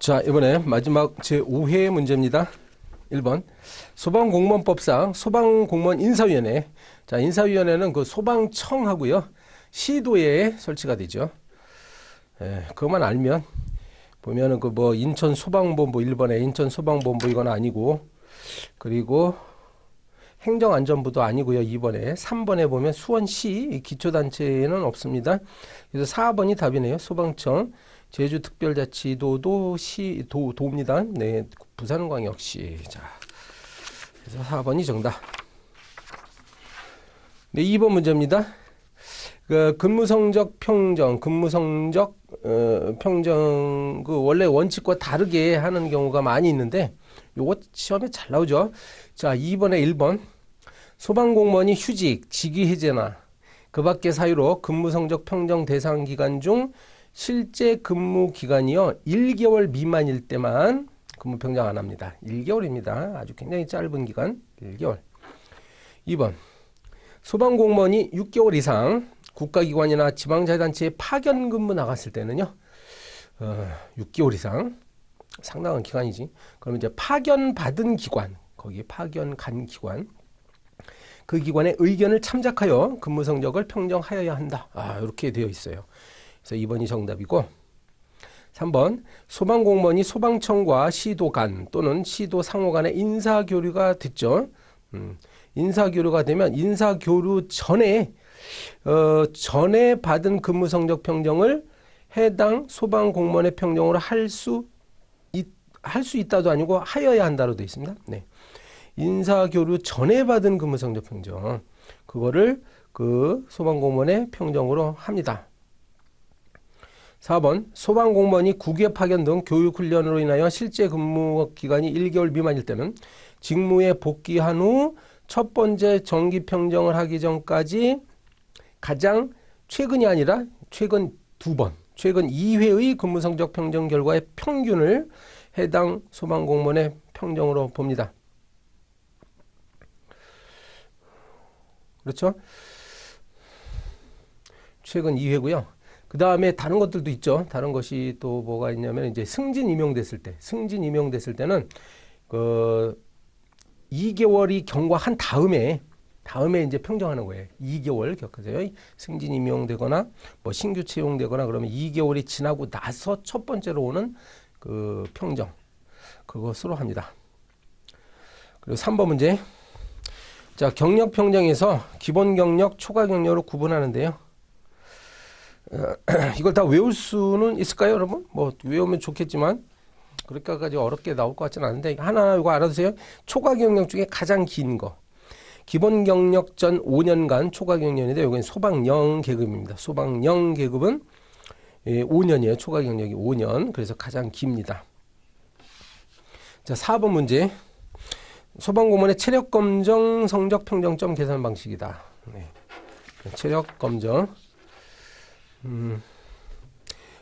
자, 이번에 마지막 제5회 문제입니다. 1번. 소방공무원법상 소방공무원 인사위원회. 자, 인사위원회는 그 소방청하고요. 시도에 설치가 되죠. 그것만 알면 보면은 그 뭐 인천 소방본부 1번에 인천 소방본부 이건 아니고, 그리고 행정안전부도 아니고요. 2번에 3번에 보면 수원시 기초단체는 없습니다. 그래서 4번이 답이네요. 소방청. 제주특별자치도도 도입니다. 네, 부산광역시. 자, 그래서 4번이 정답. 네, 2번 문제입니다. 그 근무성적 평정, 평정 그 원래 원칙과 다르게 하는 경우가 많이 있는데 요거 시험에 잘 나오죠. 자, 2번에 1번. 소방공무원이 휴직, 직위해제나 그 밖의 사유로 근무성적 평정 대상 기간 중 실제 근무 기간이요 1개월 미만일 때만 근무 평정 안 합니다. 1개월입니다. 아주 굉장히 짧은 기간 1개월. 2번. 소방공무원이 6개월 이상 국가기관이나 지방자치단체에 파견 근무 나갔을 때는요 6개월 이상 상당한 기간이지. 그러면 이제 파견 받은 기관, 거기에 파견 간 기관, 그 기관의 의견을 참작하여 근무 성적을 평정하여야 한다. 이렇게 되어 있어요. 그래서 2번이 정답이고, 3번. 소방공무원이 소방청과 시도 간 또는 시도 상호 간의 인사교류가 됐죠. 인사교류가 되면 인사교류 전에 받은 근무 성적 평정을 해당 소방공무원의 평정으로 할 수 있다도 아니고 하여야 한다로 되어 있습니다. 네. 인사교류 전에 받은 근무 성적 평정, 그거를 그 소방공무원의 평정으로 합니다. 4번. 소방공무원이 국외 파견 등 교육훈련으로 인하여 실제 근무 기간이 1개월 미만일 때는 직무에 복귀한 후 첫 번째 정기 평정을 하기 전까지 가장 최근이 아니라 최근 2번, 최근 2회의 근무 성적 평정 결과의 평균을 해당 소방공무원의 평정으로 봅니다. 그렇죠? 최근 2회고요. 그 다음에 다른 것들도 있죠. 다른 것이 또 뭐가 있냐면 이제 승진 임용됐을 때는 그 2개월이 경과한 다음에 이제 평정하는 거예요. 2개월 겪으세요. 승진 임용되거나 뭐 신규 채용되거나 그러면 2개월이 지나고 나서 첫 번째로 오는 그 평정, 그것으로 합니다. 그리고 3번 문제. 자, 경력 평정에서 기본 경력, 초과 경력으로 구분하는데요. 이걸 다 외울 수는 있을까요, 여러분? 뭐 외우면 좋겠지만 그렇게까지 어렵게 나올 것 같지는 않은데 하나 이거 알아두세요. 초과 경력 중에 가장 긴 거. 기본 경력 전 5년간 초과 경력인데 여기는 소방령 계급입니다. 소방령 계급은 5년이에요. 초과 경력이 5년. 그래서 가장 깁니다. 자, 4번 문제. 소방공무원의 체력검정 성적 평정점 계산 방식이다. 네. 체력검정.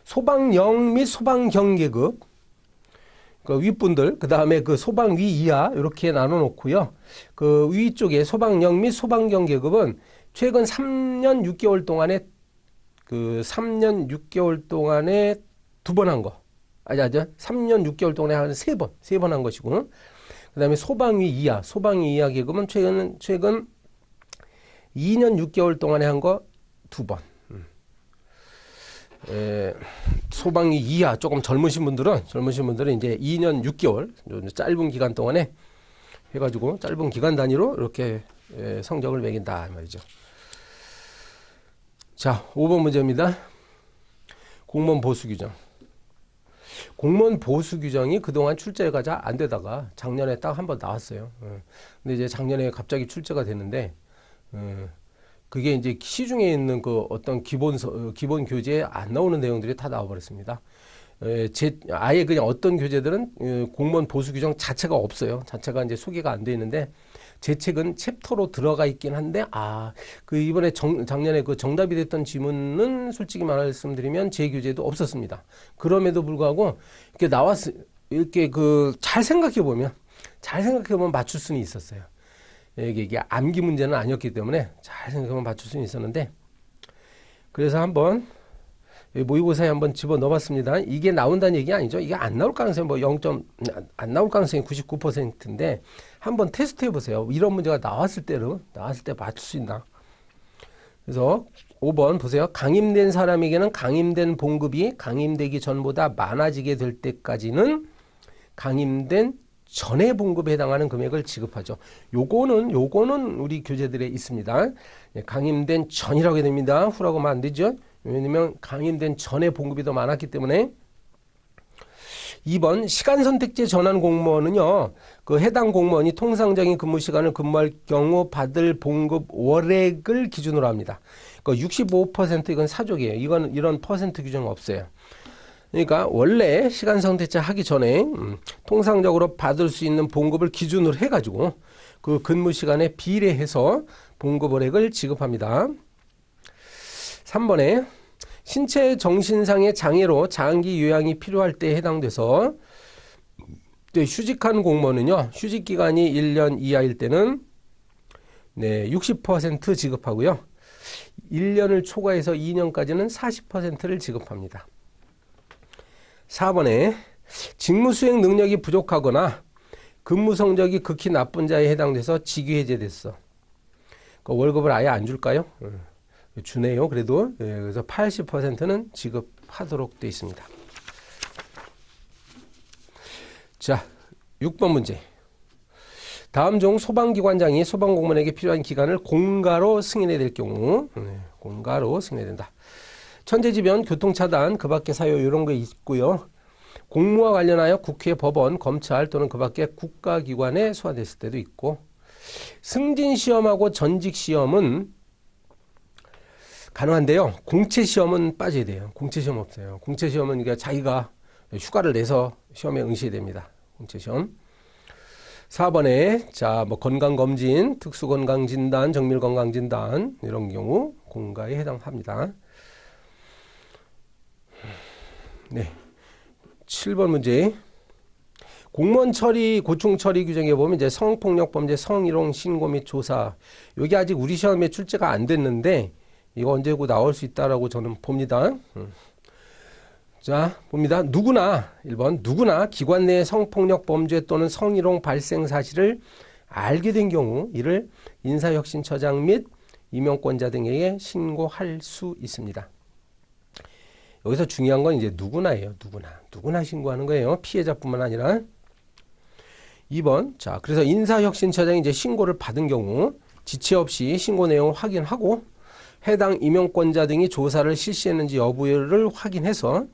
소방령 및 소방경 계급, 그 윗분들, 그 다음에 그 소방위 이하 이렇게 나눠 놓고요. 그 위쪽에 소방령 및 소방경 계급은 최근 3년 6개월 동안에 그 3년 6개월 동안에 2번 한 거. 3년 6개월 동안에 한 3번 한 것이고. 그 다음에 소방위 이하 계급은 최근 2년 6개월 동안에 한 거 2번. 소방위 이하 조금 젊으신 분들은 이제 2년 6개월 짧은 기간 동안에 해가지고 짧은 기간 단위로 이렇게 성적을 매긴다 말이죠. 자, 5번 문제입니다. 공무원 보수 규정. 공무원 보수 규정이 그동안 출제가 잘 안 되다가 작년에 딱 한 번 나왔어요. 근데 이제 작년에 갑자기 출제가 됐는데, 그게 이제 시중에 있는 그 어떤 기본 교재에 안 나오는 내용들이 다 나와버렸습니다. 아예 그냥 어떤 교재들은 공무원 보수 규정 자체가 없어요. 자체가 이제 소개가 안 돼 있는데, 제 책은 챕터로 들어가 있긴 한데, 그 이번에 작년에 그 정답이 됐던 지문은 솔직히 말씀드리면 제 교재도 없었습니다. 그럼에도 불구하고 이렇게 그 잘 생각해 보면 맞출 수는 있었어요. 이게 암기 문제는 아니었기 때문에 잘 생각하면 맞출 수는 있었는데, 그래서 한번 모의고사에 한번 집어넣어봤습니다. 이게 나온다는 얘기 아니죠. 이게 안 나올 가능성이 뭐 0. 안 나올 가능성이 99%인데 한번 테스트 해보세요. 이런 문제가 나왔을 때 맞출 수 있나. 그래서 5번 보세요. 강임된 사람에게는 강임된 봉급이 강임되기 전보다 많아지게 될 때까지는 강임된 전의 봉급에 해당하는 금액을 지급하죠. 요거는 우리 교재들에 있습니다. 강임된 전이라고 해야 됩니다. 후라고 하면 안 되죠. 왜냐면 강임된 전의 봉급이 더 많았기 때문에. 2번 시간 선택제 전환 공무원은요. 그 해당 공무원이 통상적인 근무 시간을 근무할 경우 받을 봉급 월액을 기준으로 합니다. 그 65% 이건 사족이에요. 이건 이런 퍼센트 규정은 없어요. 그러니까 원래 시간 선택제 하기 전에 통상적으로 받을 수 있는 봉급을 기준으로 해가지고 그 근무 시간에 비례해서 봉급 월액을 지급합니다. 3번에 신체 정신상의 장애로 장기 요양이 필요할 때에 해당돼서 휴직한 공무원은요. 휴직 기간이 1년 이하일 때는 60% 지급하고요. 1년을 초과해서 2년까지는 40%를 지급합니다. 4번에 직무 수행 능력이 부족하거나 근무 성적이 극히 나쁜 자에 해당돼서 직위 해제됐어. 그 월급을 아예 안 줄까요? 주네요. 그래도 그래서 80%는 지급하도록 되어 있습니다. 자, 6번 문제. 다음 중 소방기관장이 소방공무원에게 필요한 기간을 공가로 승인해야 될 경우 공가로 승인해야 된다. 천재지변, 교통차단, 그 밖의 사유 이런 거 있고요. 공무와 관련하여 국회, 법원, 검찰 또는 그 밖의 국가기관에 소화됐을 때도 있고 승진시험하고 전직시험은 가능한데요. 공채시험은 빠져야 돼요. 공채시험 없어요. 공채시험은 그러니까 자기가 휴가를 내서 시험에 응시해야 됩니다. 공채시험. 4번에 뭐 건강검진, 특수건강진단, 정밀건강진단 이런 경우 공가에 해당합니다. 네. 7번 문제. 공무원 처리, 고충 처리 규정에 보면 이제 성폭력 범죄, 성희롱 신고 및 조사. 여기 아직 우리 시험에 출제가 안 됐는데 이거 언제고 나올 수 있다라고 저는 봅니다. 자, 봅니다. 누구나 1번 누구나 기관 내 성폭력 범죄 또는 성희롱 발생 사실을 알게 된 경우 이를 인사혁신처장 및 임용권자 등에게 신고할 수 있습니다. 여기서 중요한 건 이제 누구나예요. 누구나 신고하는 거예요. 피해자뿐만 아니라. 2번. 자, 그래서 인사혁신처장이 이제 신고를 받은 경우 지체 없이 신고 내용을 확인하고 해당 임용권자 등이 조사를 실시했는지 여부를 확인해서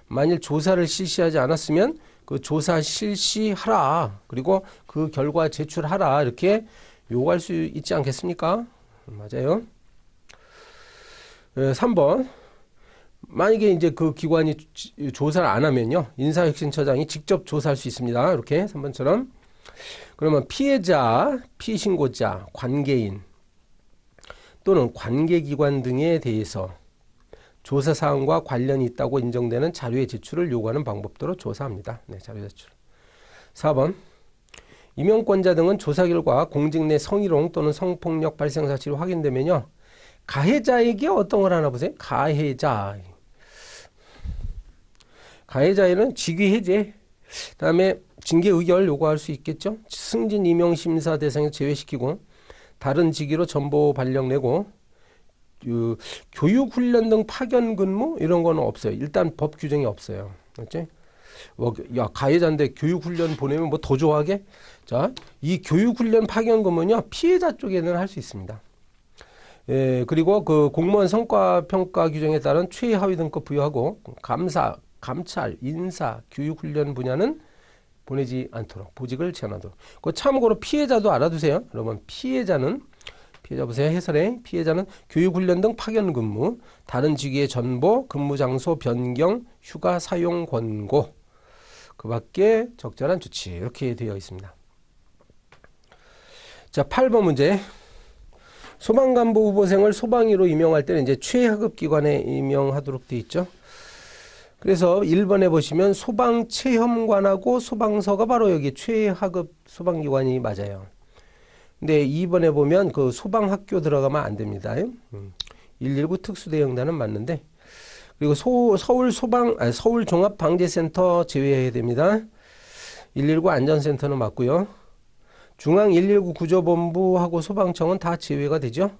만일 조사를 실시하지 않았으면 그 조사 실시하라. 그리고 그 결과 제출하라. 이렇게 요구할 수 있지 않겠습니까? 맞아요. 3번. 만약에 이제 그 기관이 조사를 안 하면요. 인사혁신처장이 직접 조사할 수 있습니다. 이렇게 3번처럼. 그러면 피해자, 피신고자, 관계인 또는 관계기관 등에 대해서 조사사항과 관련이 있다고 인정되는 자료의 제출을 요구하는 방법대로 조사합니다. 네, 자료 제출. 4번. 임용권자 등은 조사 결과 공직 내 성희롱 또는 성폭력 발생 사실이 확인되면요. 가해자에게 어떤 걸 하나 보세요. 가해자에는 직위 해제, 그다음에 징계 의결 요구할 수 있겠죠. 승진 임용 심사 대상에 제외시키고 다른 직위로 전보 발령 내고 교육 훈련 등 파견 근무 이런 거는 없어요. 일단 법 규정이 없어요. 그렇지? 야, 가해자인데 교육 훈련 보내면 뭐 더 좋아하게? 자, 이 교육 훈련 파견 근무는요. 피해자 쪽에는 할 수 있습니다. 그리고 그 공무원 성과 평가 규정에 따른 최하위 등급 부여하고 감사, 감찰, 인사, 교육 훈련 분야는 보내지 않도록 보직을 제한하도록. 그 참고로 피해자도 알아두세요. 여러분 피해자 보세요. 해설에 피해자는 교육훈련 등 파견 근무, 다른 직위의 전보, 근무 장소 변경, 휴가 사용 권고, 그 밖에 적절한 조치 이렇게 되어 있습니다. 자, 8번 문제. 소방간부 후보생을 소방위로 임용할 때는 이제 최하급 기관에 임용하도록 되어 있죠. 그래서 1번에 보시면 소방체험관하고 소방서가 바로 여기 최하급 소방기관이 맞아요. 근데 2번에 보면 그 소방학교 들어가면 안 됩니다. 119 특수대응단은 맞는데 그리고 서울 종합방재센터 제외해야 됩니다. 119 안전센터는 맞고요. 중앙 119 구조본부하고 소방청은 다 제외가 되죠.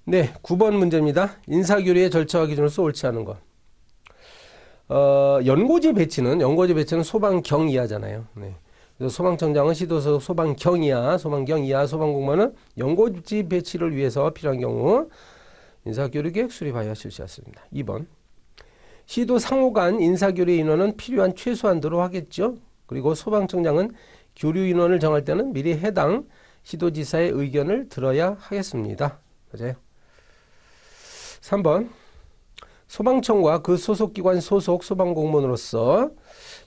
네, 9번 문제입니다. 인사교류의 절차와 기준으로서 옳지 않은 것. 연고지 배치는 소방경 이하잖아요. 네. 그래서 소방청장은 시도소속 소방경 이하, 소방공무원은 연고지 배치를 위해서 필요한 경우 인사교류 계획 수립하여 실시했습니다. 2번. 시도 상호 간 인사교류 인원은 필요한 최소한도로 하겠죠. 그리고 소방청장은 교류 인원을 정할 때는 미리 해당 시도지사의 의견을 들어야 하겠습니다. 맞아요. 3번. 소방청과 그 소속기관 소속 소방공무원으로서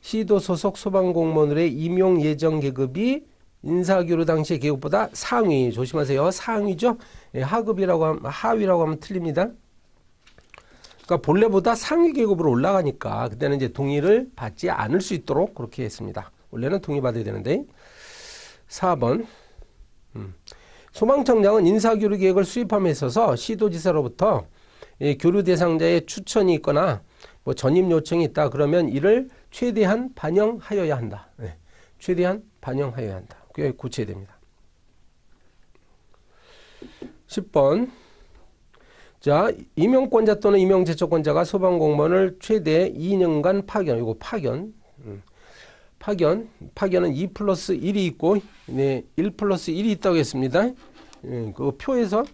시도 소속 소방공무원의 임용 예정 계급이 인사교류 당시의 계급보다 상위, 조심하세요. 상위죠. 하위라고 하면 틀립니다. 그러니까 본래보다 상위 계급으로 올라가니까 그때는 이제 동의를 받지 않을 수 있도록 그렇게 했습니다. 원래는 동의받아야 되는데. 4번. 소방청장은 인사교류 계획을 수립함에 있어서 시도지사로부터 교류 대상자의 추천이 있거나 뭐 전입 요청이 있다 그러면 이를 최대한 반영하여야 한다. 네. 최대한 반영하여야 한다. 그게 고쳐야 됩니다. 10번. 자, 임용권자 또는 임용제초권자가 소방공무원을 최대 2년간 파견. 이거 파견은 2+1이 있고, 네, 1+1이 있다고 했습니다. 그 표에서,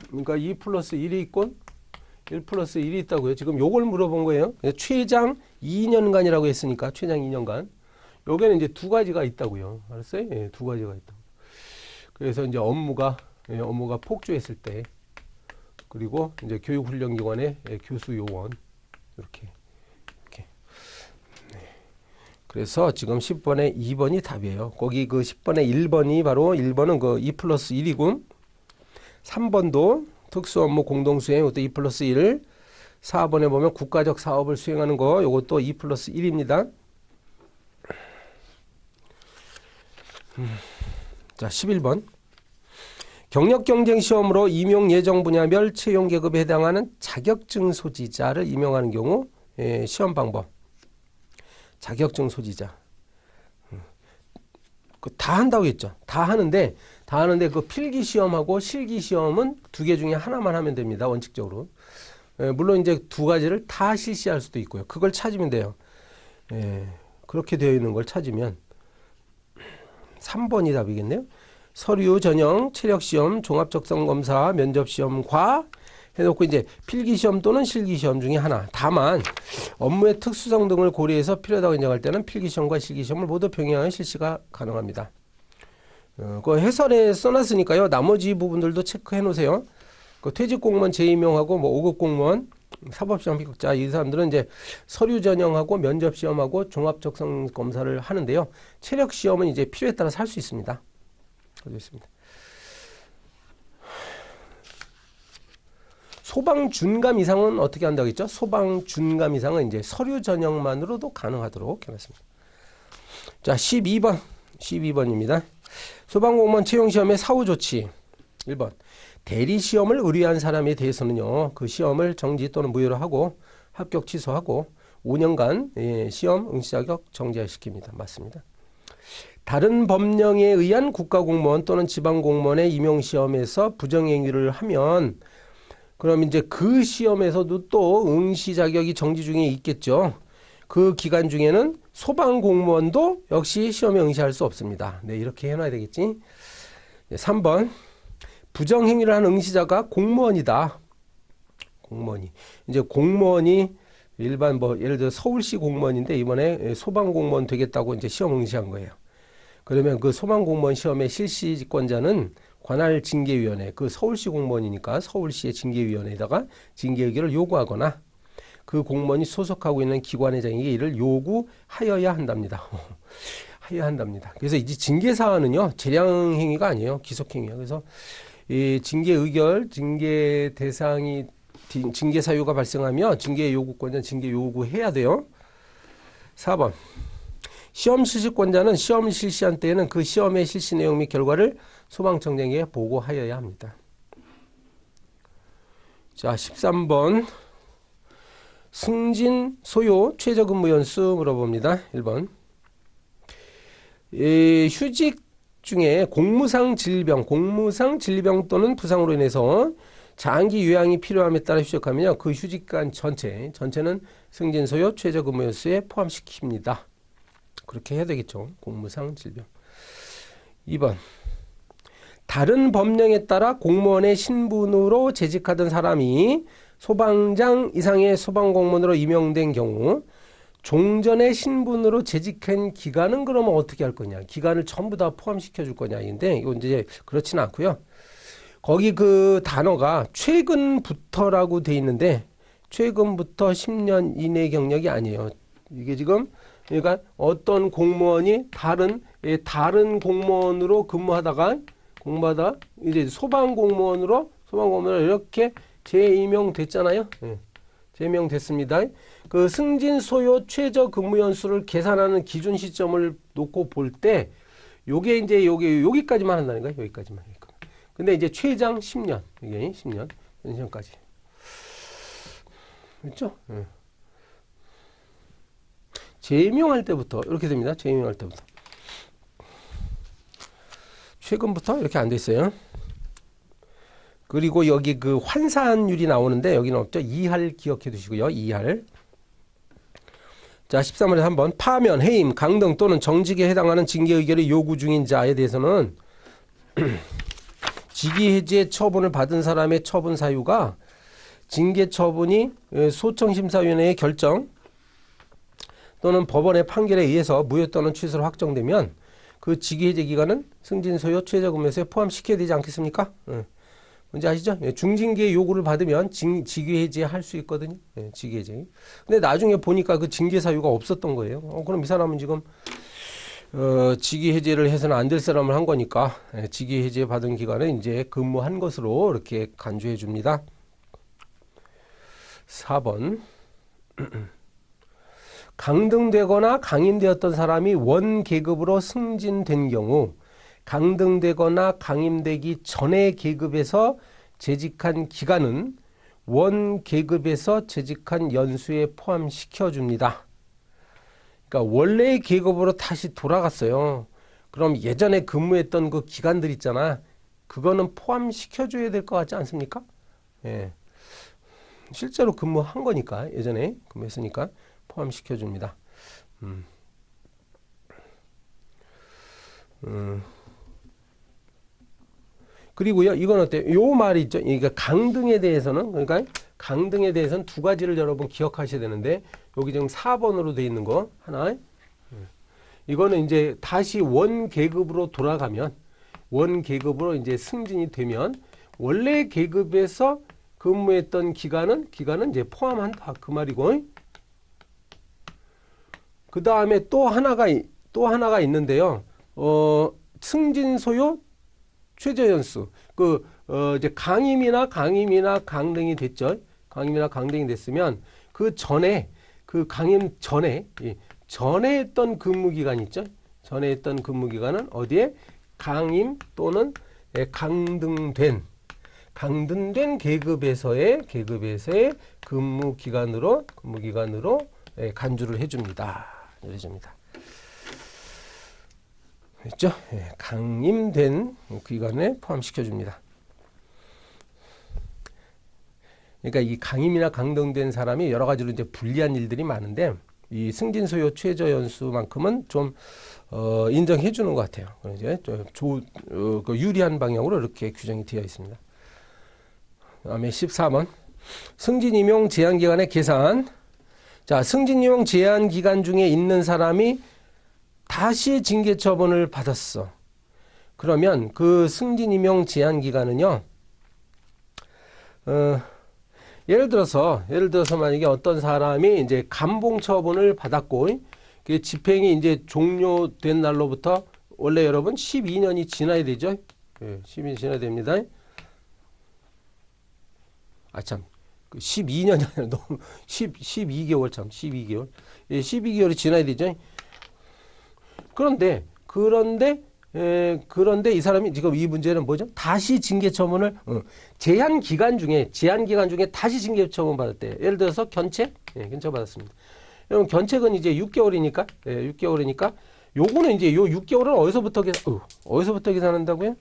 그러니까 2+1이 있고, 1+1이 있다고요. 지금 요걸 물어본 거예요. 최장 2년간이라고 했으니까, 최장 2년간. 요게는 이제 두 가지가 있다고요. 알았어요? 예, 두 가지가 있다고. 그래서 이제 업무가 폭주했을 때, 그리고 이제 교육훈련기관의 교수 요원, 이렇게. 네. 그래서 지금 10번에 2번이 답이에요. 거기 그 10번에 1번이 바로 1번은 그 2+1이고, 3번도 특수업무 공동수행, 이것도 2+1. 4번에 보면 국가적 사업을 수행하는 거, 이것도 2+1입니다. 자, 11번. 경력경쟁시험으로 임용 예정 분야별 채용 계급에 해당하는 자격증 소지자를 임용하는 경우 시험 방법. 자격증 소지자. 다 한다고 했죠. 다 하는데 그 필기시험하고 실기시험은 두 개 중에 하나만 하면 됩니다. 원칙적으로. 물론 이제 두 가지를 다 실시할 수도 있고요. 그걸 찾으면 돼요. 그렇게 되어 있는 걸 찾으면 3번이 답이겠네요. 서류 전형, 체력시험, 종합적성검사, 면접시험과 해놓고 이제 필기시험 또는 실기시험 중에 하나. 다만 업무의 특수성 등을 고려해서 필요하다고 인정할 때는 필기시험과 실기시험을 모두 병행하여 실시가 가능합니다. 그 해설에 써놨으니까요. 나머지 부분들도 체크해 놓으세요. 그 퇴직공무원 재임용하고 뭐 5급 공무원, 사법시험 합격자 이 사람들은 이제 서류 전형하고 면접시험하고 종합적성검사를 하는데요. 체력시험은 이제 필요에 따라서 할 수 있습니다. 있습니다. 소방준감 이상은 어떻게 한다고 했죠? 소방준감 이상은 이제 서류 전형만으로도 가능하도록 해놨습니다. 자, 12번입니다. 소방공무원 채용시험의 사후조치. 1번. 대리시험을 의뢰한 사람에 대해서는요, 그 시험을 정지 또는 무효로 하고 합격 취소하고 5년간 시험 응시 자격 정지시킵니다. 맞습니다. 다른 법령에 의한 국가공무원 또는 지방공무원의 임용시험에서 부정행위를 하면 그럼 이제 그 시험에서도 또 응시 자격이 정지 중에 있겠죠. 그 기간 중에는 소방공무원도 역시 시험에 응시할 수 없습니다. 네, 이렇게 해놔야 되겠지. 3번. 부정행위를 한 응시자가 공무원이다. 공무원이 일반 예를 들어 서울시 공무원인데 이번에 소방공무원 되겠다고 이제 시험 응시한 거예요. 그러면 그 소방공무원 시험의 실시권자는 관할 징계위원회, 그 서울시 공무원이니까 서울시의 징계위원회에다가 징계 의결을 요구하거나 그 공무원이 소속하고 있는 기관회장에게 이를 요구하여야 한답니다. 하여야 한답니다. 그래서 이제 징계사안은요, 재량행위가 아니에요. 기속행위야. 그래서 이 징계 의결, 징계 대상이, 징계 사유가 발생하며 징계 요구권자는 징계 요구해야 돼요. 4번. 시험 실시권자는 시험 실시한 때에는 그 시험의 실시 내용 및 결과를 소방청장에게 보고하여야 합니다. 자, 13번. 승진, 소요, 최저 근무 연수 물어봅니다. 1번. 휴직 중에 공무상 질병 또는 부상으로 인해서 장기 요양이 필요함에 따라 휴직하면요. 그 휴직간 전체는 승진, 소요, 최저 근무 연수에 포함시킵니다. 그렇게 해야 되겠죠. 공무상 질병. 2번. 다른 법령에 따라 공무원의 신분으로 재직하던 사람이 소방장 이상의 소방공무원으로 임용된 경우 종전의 신분으로 재직한 기간은 그러면 어떻게 할 거냐? 기간을 전부 다 포함시켜 줄 거냐? 인데 이건 이제 그렇지는 않고요. 거기 그 단어가 최근부터라고 돼 있는데 최근부터 10년 이내 경력이 아니에요. 이게 지금 그러니까 어떤 공무원이 다른 공무원으로 근무하다가 이제 소방공무원으로 이렇게 재임용됐잖아요. 예. 재임용됐습니다. 그 승진, 소요, 최저 근무 연수를 계산하는 기준 시점을 놓고 볼 때 요게 이제 여기까지만 한다는 거예요. 여기까지만. 근데 이제 최장 10년. 이게 10년. pension까지. 그렇죠? 예. 재임용할 때부터 이렇게 됩니다. 재임용할 때부터. 최근부터 이렇게 안 돼 있어요. 그리고 여기 그 환산율이 나오는데 여기는 없죠. 2할 기억해 두시고요. 2할. 자, 13번에 한번 파면, 해임, 강등 또는 정직에 해당하는 징계 의결을 요구 중인 자에 대해서는 직위 해제 처분을 받은 사람의 처분 사유가 징계 처분이 소청심사위원회의 결정 또는 법원의 판결에 의해서 무효 또는 취소로 확정되면 그 직위 해제 기간은 승진, 소요, 최저 근무에서 포함시켜야 되지 않겠습니까? 뭔지 아시죠? 중징계 요구를 받으면 직위 해제할 수 있거든요. 직위 해제. 근데 나중에 보니까 그 징계 사유가 없었던 거예요. 그럼 이 사람은 지금 직위 해제를 해서는 안 될 사람을 한 거니까 직위 해제 받은 기간에 이제 근무한 것으로 이렇게 간주해 줍니다. 4번. 강등되거나 강임되었던 사람이 원 계급으로 승진된 경우 강등되거나 강임되기 전의 계급에서 재직한 기간은 원 계급에서 재직한 연수에 포함시켜 줍니다. 그러니까 원래의 계급으로 다시 돌아갔어요. 그럼 예전에 근무했던 그 기간들 있잖아. 그거는 포함시켜 줘야 될 것 같지 않습니까? 예. 실제로 근무한 거니까 예전에 근무했으니까 포함시켜 줍니다. 그리고요, 이건 어때요? 요 말이 있죠. 그러니까 강등에 대해서는 두 가지를 여러분 기억하셔야 되는데, 여기 지금 4번으로 돼 있는 거 하나. 이거는 이제 다시 원 계급으로 돌아가면, 원 계급으로 이제 승진이 되면, 원래 계급에서 근무했던 기간은 이제 포함한다. 그 말이고. 그 다음에 또 하나가 있는데요. 승진, 소요, 최저 연수. 이제 강임이나 강등이 됐죠. 강임이나 강등이 됐으면 그 전에, 그 강임 전에 했던 근무 기간 있죠. 전에 했던 근무 기간은 어디에? 강임 또는 강등된 계급에서의 근무 기간으로 간주를 해줍니다. 해줍니다. 됐죠? 강임된 기간에 포함시켜줍니다. 그러니까 이 강임이나 강등된 사람이 여러 가지로 이제 불리한 일들이 많은데 이 승진, 소요, 최저 연수만큼은 좀 인정해 주는 것 같아요. 이제 유리한 방향으로 이렇게 규정이 되어 있습니다. 그다음에 14번 승진, 임용 제한 기간의 계산. 자, 승진, 임용 제한 기간 중에 있는 사람이 다시 징계 처분을 받았어. 그러면 그 승진, 임용 제한 기간은요. 예를 들어서 만약에 어떤 사람이 이제 감봉 처분을 받았고 그 집행이 이제 종료된 날로부터 원래 여러분 12년이 지나야 되죠. 12년이 지나야 됩니다. 아, 참. 12년이 아니라 너무 12개월 참. 12개월. 12개월이 지나야 되죠. 그런데 그런데 이 사람이 지금 이 문제는 뭐죠? 다시 징계 처분을 제한 기간 중에 다시 징계 처분 받았대요. 예를 들어서 견책, 견책 받았습니다. 그럼 견책은 이제 6개월이니까, 6개월이니까 요거는 이제 요 6개월은 어디서부터 계산한다고요?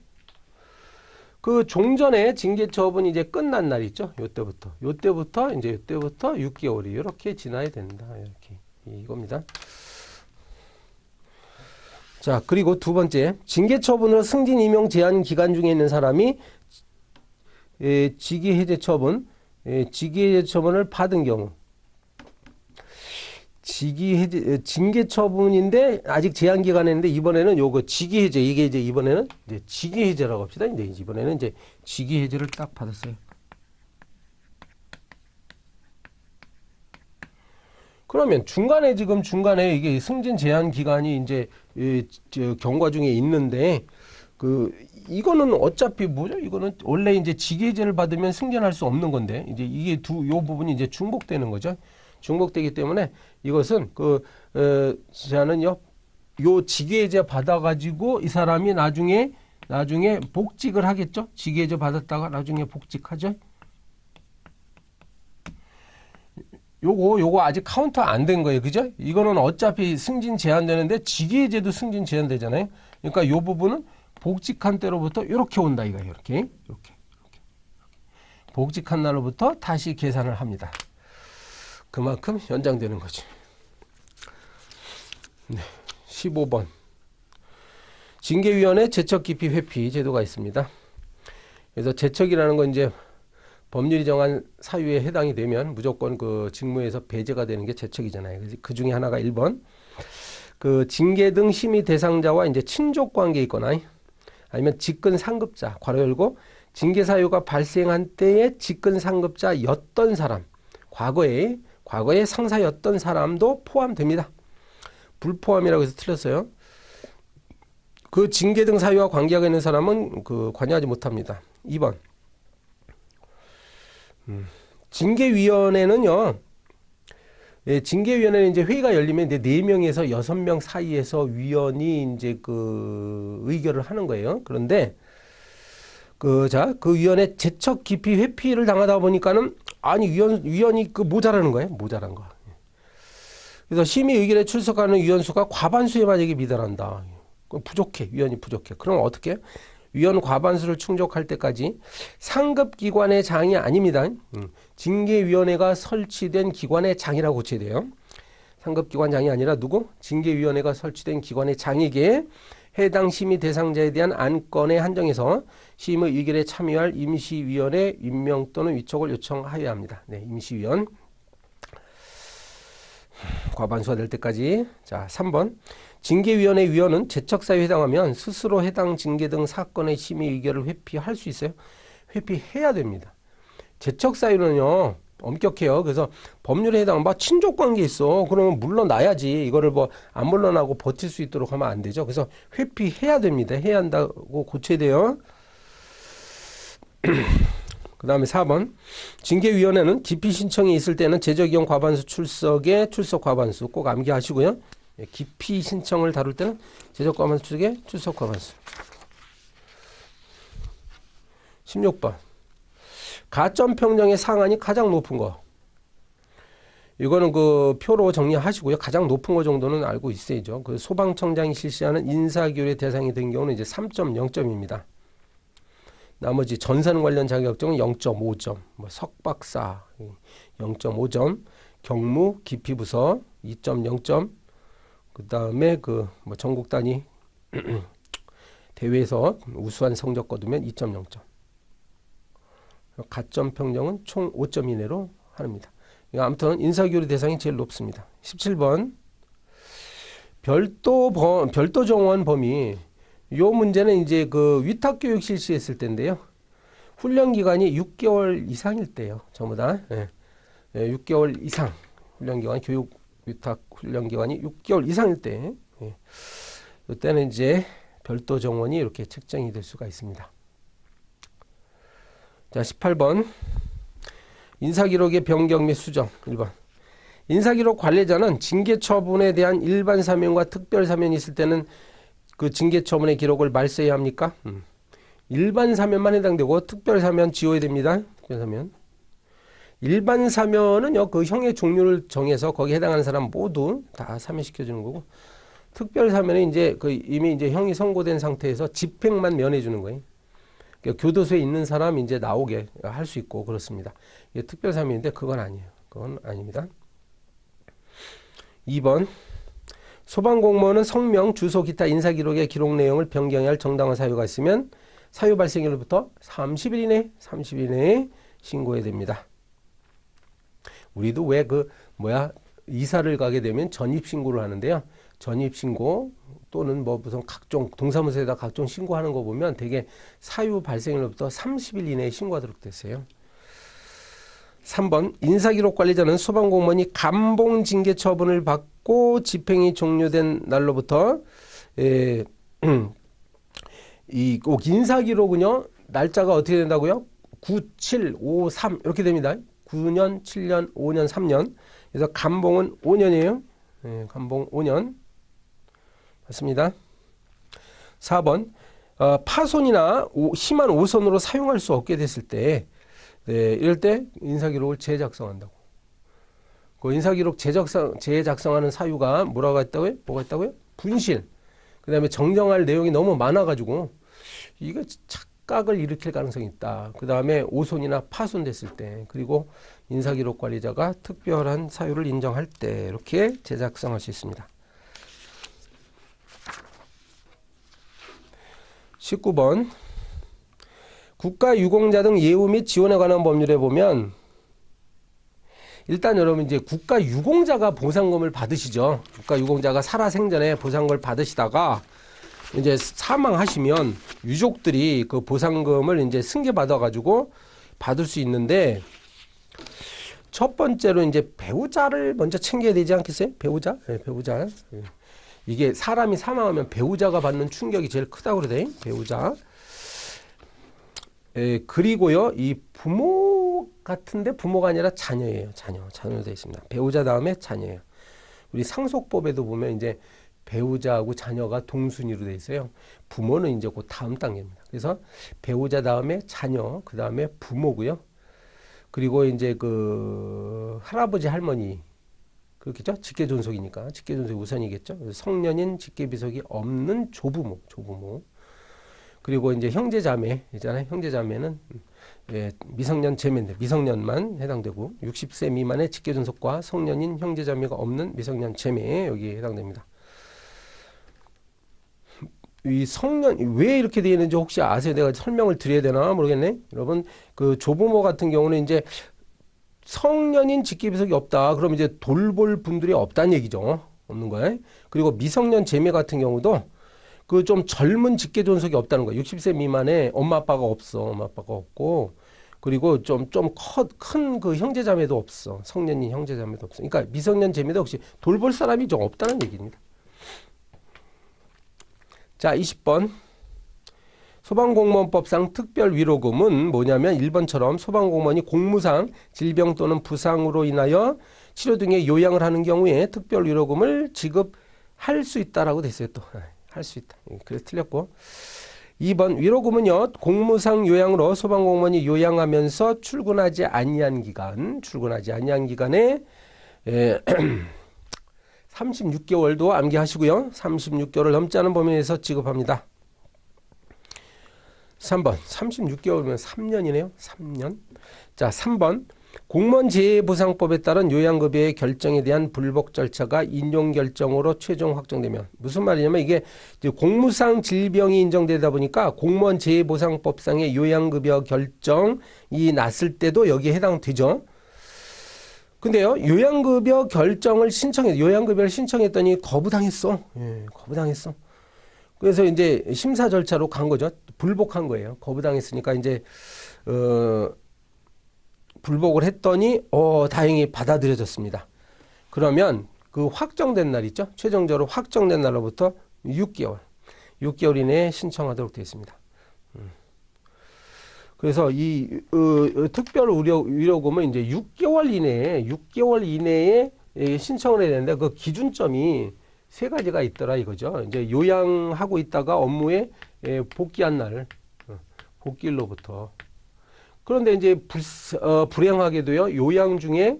그 종전에 징계 처분이 이제 끝난 날 있죠? 요때부터 6개월이 이렇게 지나야 된다. 이렇게 이겁니다. 자, 그리고 두 번째, 징계 처분으로 승진 임용 제한 기간 중에 있는 사람이 직위 해제 처분을 받은 경우, 징계 처분인데 아직 제한 기간에 있는데 이번에는 요거 직위 해제, 이게 이제 이번에는 이제 직위 해제라고 합시다. 근데 이번에는 이제 직위 해제를 딱 받았어요. 그러면 중간에 이게 승진 제한 기간이 이제 경과 중에 있는데 이거는 어차피 뭐죠? 이거는 원래 이제 직위 해제를 받으면 승진할 수 없는 건데 이제 이게 요 부분이 이제 중복되는 거죠. 중복되기 때문에 이것은 제한은요, 요 직위 해제 받아가지고 이 사람이 나중에 복직을 하겠죠? 직위 해제 받았다가 나중에 복직하죠? 요거 아직 카운터 안 된 거예요. 그죠? 이거는 어차피 승진 제한되는데 직위 해제도 승진 제한되잖아요. 그러니까 요 부분은 복직한 때로부터 이렇게 온다 이거예요. 이렇게. 복직한 날로부터 다시 계산을 합니다. 그만큼 연장되는 거지. 네, 15번. 징계위원회 제척 기피 회피 제도가 있습니다. 그래서 제척이라는 건 이제 법률이 정한 사유에 해당이 되면 무조건 그 직무에서 배제가 되는 게 제척이잖아요. 그래서 그 중에 하나가 1번. 그 징계 등 심의 대상자와 이제 친족 관계에 있거나 아니면 직근 상급자, 괄호 열고 징계 사유가 발생한 때에 직근 상급자였던 사람, 과거에 상사였던 사람도 포함됩니다. 불포함이라고 해서 틀렸어요. 그 징계 등 사유와 관계가 있는 사람은 관여하지 못합니다. 2번. 징계위원회는요, 징계위원회는 이제 회의가 열리면 이제 4명에서 6명 사이에서 위원이 이제 의결을 하는 거예요. 그런데 그 위원회 제척 기피 회피를 당하다 보니까는 위원이 모자라는 거예요. 모자란 거. 그래서 심의 의결에 출석하는 위원수가 과반수에 만약에 미달한다. 부족해. 위원이 부족해. 그럼 어떻게? 위원 과반수를 충족할 때까지 상급기관의 장이 아닙니다. 징계위원회가 설치된 기관의 장이라고 고쳐야 돼요. 상급기관 장이 아니라 누구? 징계위원회가 설치된 기관의 장에게 해당 심의 대상자에 대한 안건에 한정해서 심의 의결에 참여할 임시위원회 임명 또는 위촉을 요청하여야 합니다. 네, 임시위원. 과반수가 될 때까지. 자, 3번. 징계위원회 위원은 제척사유에 해당하면 스스로 해당 징계 등 사건의 심의 의결을 회피할 수 있어요. 회피해야 됩니다. 제척사유는요, 엄격해요. 그래서 법률에 해당하면 친족관계 있어. 그러면 물러나야지. 이거를 안 물러나고 버틸 수 있도록 하면 안 되죠. 그래서 회피해야 됩니다. 해야 한다고 고쳐야 돼요. 그 다음에 4번. 징계위원회는 기피 신청이 있을 때는 제적위원 과반수 출석에 출석 과반수 꼭 암기하시고요. 기피 신청을 다룰 때는 제적 과반수 출석에 출석 과반수. 16번. 가점 평정의 상한이 가장 높은 거. 이거는 표로 정리하시고요. 가장 높은 거 정도는 알고 있어야죠. 소방청장이 실시하는 인사교류 대상이 된 경우는 이제 3.0점입니다. 나머지 전산 관련 자격증은 0.5점, 석박사 0.5점, 경무 기피부서 2.0점, 그 다음에 전국 단위 대회에서 우수한 성적 거두면 2.0점. 가점 평정은 총 5점 이내로 합니다. 아무튼 인사교류 대상이 제일 높습니다. 17번. 별도 정원 범위. 요 문제는 이제 위탁교육 실시했을 때인데요. 훈련 기간이 6개월 이상일 때요. 전부 다. 6개월 이상. 훈련 기간, 교육 위탁 훈련 기간이 6개월 이상일 때. 이때는 이제 별도 정원이 이렇게 책정이 될 수가 있습니다. 자, 18번. 인사기록의 변경 및 수정. 1번. 인사기록 관리자는 징계 처분에 대한 일반 사면과 특별 사면이 있을 때는 그 징계처분의 기록을 말소해야 합니까? 일반 사면만 해당되고 특별 사면 지워야 됩니다. 특별 사면. 일반 사면은요, 그 형의 종류를 정해서 거기에 해당하는 사람 모두 다 사면시켜 주는 거고, 특별 사면은 이제 그 이미 이제 형이 선고된 상태에서 집행만 면해 주는 거예요. 그러니까 교도소에 있는 사람 이제 나오게 할 수 있고 그렇습니다. 이게 특별 사면인데 그건 아니에요. 그건 아닙니다. 2번. 소방공무원은 성명, 주소, 기타 인사기록의 기록 내용을 변경해야 할 정당한 사유가 있으면 사유 발생일로부터 30일 이내에 신고해야 됩니다. 우리도 왜 이사를 가게 되면 전입신고를 하는데요. 전입신고 또는 뭐 무슨 각종 동사무소에다 각종 신고하는 거 보면 되게 사유 발생일로부터 30일 이내에 신고하도록 됐어요. 3번. 인사기록관리자는 소방공무원이 감봉 징계 처분을 받고 집행이 종료된 날로부터 이 꼭 인사기록은요, 날짜가 어떻게 된다고요? 9, 7, 5, 3 이렇게 됩니다. 9년, 7년, 5년, 3년. 그래서 감봉은 5년이에요. 감봉 5년. 맞습니다. 4번. 파손이나 심한 오선으로 사용할 수 없게 됐을 때, 이럴 때 인사기록을 재작성한다고. 그 인사기록 재작성하는 사유가 뭐가 있다고요? 분실. 그 다음에 정정할 내용이 너무 많아가지고, 이거 착각을 일으킬 가능성이 있다. 그 다음에 오손이나 파손됐을 때, 그리고 인사기록 관리자가 특별한 사유를 인정할 때, 이렇게 재작성할 수 있습니다. 19번. 국가유공자 등 예우 및 지원에 관한 법률에 보면, 일단 여러분 이제 국가유공자가 보상금을 받으시죠. 국가유공자가 살아생전에 보상금을 받으시다가 이제 사망하시면 유족들이 그 보상금을 이제 승계받아가지고 받을 수 있는데, 첫 번째로 이제 배우자를 먼저 챙겨야 되지 않겠어요? 배우자? 네, 배우자. 이게 사람이 사망하면 배우자가 받는 충격이 제일 크다고 그러대. 배우자. 그리고요, 이 부모 같은데 부모가 아니라 자녀예요. 자녀로 되어 있습니다. 배우자 다음에 자녀예요. 우리 상속법에도 보면 이제 배우자하고 자녀가 동순위로 되어 있어요. 부모는 이제 그 다음 단계입니다. 그래서 배우자 다음에 자녀, 그 다음에 부모고요. 그리고 이제 그 할아버지 할머니, 그렇겠죠? 직계존속이니까 직계존속이 우선이겠죠. 성년인 직계비속이 없는 조부모. 그리고 이제 형제자매 있잖아요. 형제자매는 미성년 제매인데 미성년만 해당되고, 60세 미만의 직계존속과 성년인 형제자매가 없는 미성년 제매, 여기에 해당됩니다. 이 성년 왜 이렇게 되어 있는지 혹시 아세요? 내가 설명을 드려야 되나 모르겠네. 여러분, 그 조부모 같은 경우는 이제 성년인 직계비속이 없다. 그럼 이제 돌볼 분들이 없다는 얘기죠. 없는 거예요. 그리고 미성년 제매 같은 경우도 그 좀 젊은 직계존속이 없다는 거예요. 60세 미만의 엄마 아빠가 없고, 그리고 좀 큰 그 형제자매도 없어. 성년인 형제자매도 없어. 그러니까 미성년 제매도 혹시 돌볼 사람이 좀 없다는 얘기입니다. 자, 20번. 소방공무원법상 특별위로금은 뭐냐면 1번처럼 소방공무원이 공무상 질병 또는 부상으로 인하여 치료 등의 요양을 하는 경우에 특별위로금을 지급할 수 있다라고 됐어요. 또 할 수 있다. 그래서 틀렸고. 2번. 위로금은요, 공무상 요양으로 소방공무원이 요양하면서 출근하지 아니한 기간에 36개월도 암기하시고요. 36개월을 넘지 않은 범위에 서 지급합니다. 3번. 36개월이면 3년이네요. 3년. 자, 3번. 공무원 재해보상법에 따른 요양급여의 결정에 대한 불복 절차가 인용결정으로 최종 확정되면, 무슨 말이냐면 이게 이제 공무상 질병이 인정되다 보니까 공무원 재해보상법상의 요양급여 결정이 났을 때도 여기에 해당되죠. 근데요, 요양급여를 신청했더니 거부당했어. 거부당했어. 그래서 이제 심사 절차로 간 거죠. 불복한 거예요. 거부당했으니까 이제 불복을 했더니 다행히 받아들여졌습니다. 그러면 그 확정된 날 있죠? 최종적으로 확정된 날로부터 6개월 이내에 신청하도록 되어 있습니다. 그래서 이 특별 위로금은 이제 6개월 이내에 신청을 해야 되는데, 그 기준점이 세 가지가 있더라 이거죠. 이제 요양하고 있다가 업무에 복귀한 날, 복귀일로부터. 그런데 이제 불행하게도요, 요양 중에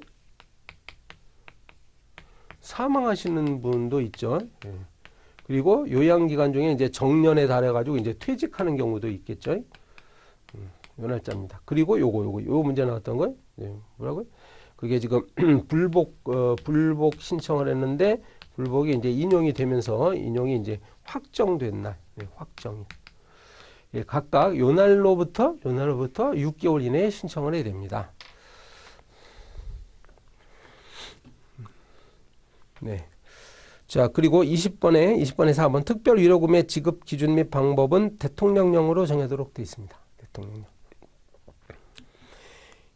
사망하시는 분도 있죠. 그리고 요양 기간 중에 이제 정년에 달해가지고 이제 퇴직하는 경우도 있겠죠. 요 날짜입니다. 그리고 요 문제 나왔던 거, 뭐라고요? 그게 지금 불복 신청을 했는데 불복이 이제 인용이 되면서 인용이 이제 확정된 날, 확정. 각각 요 날로부터 6개월 이내에 신청을 해야 됩니다. 네. 자, 그리고 20번에 4번 특별 위로금의 지급 기준 및 방법은 대통령령으로 정하도록 되어 있습니다. 대통령령.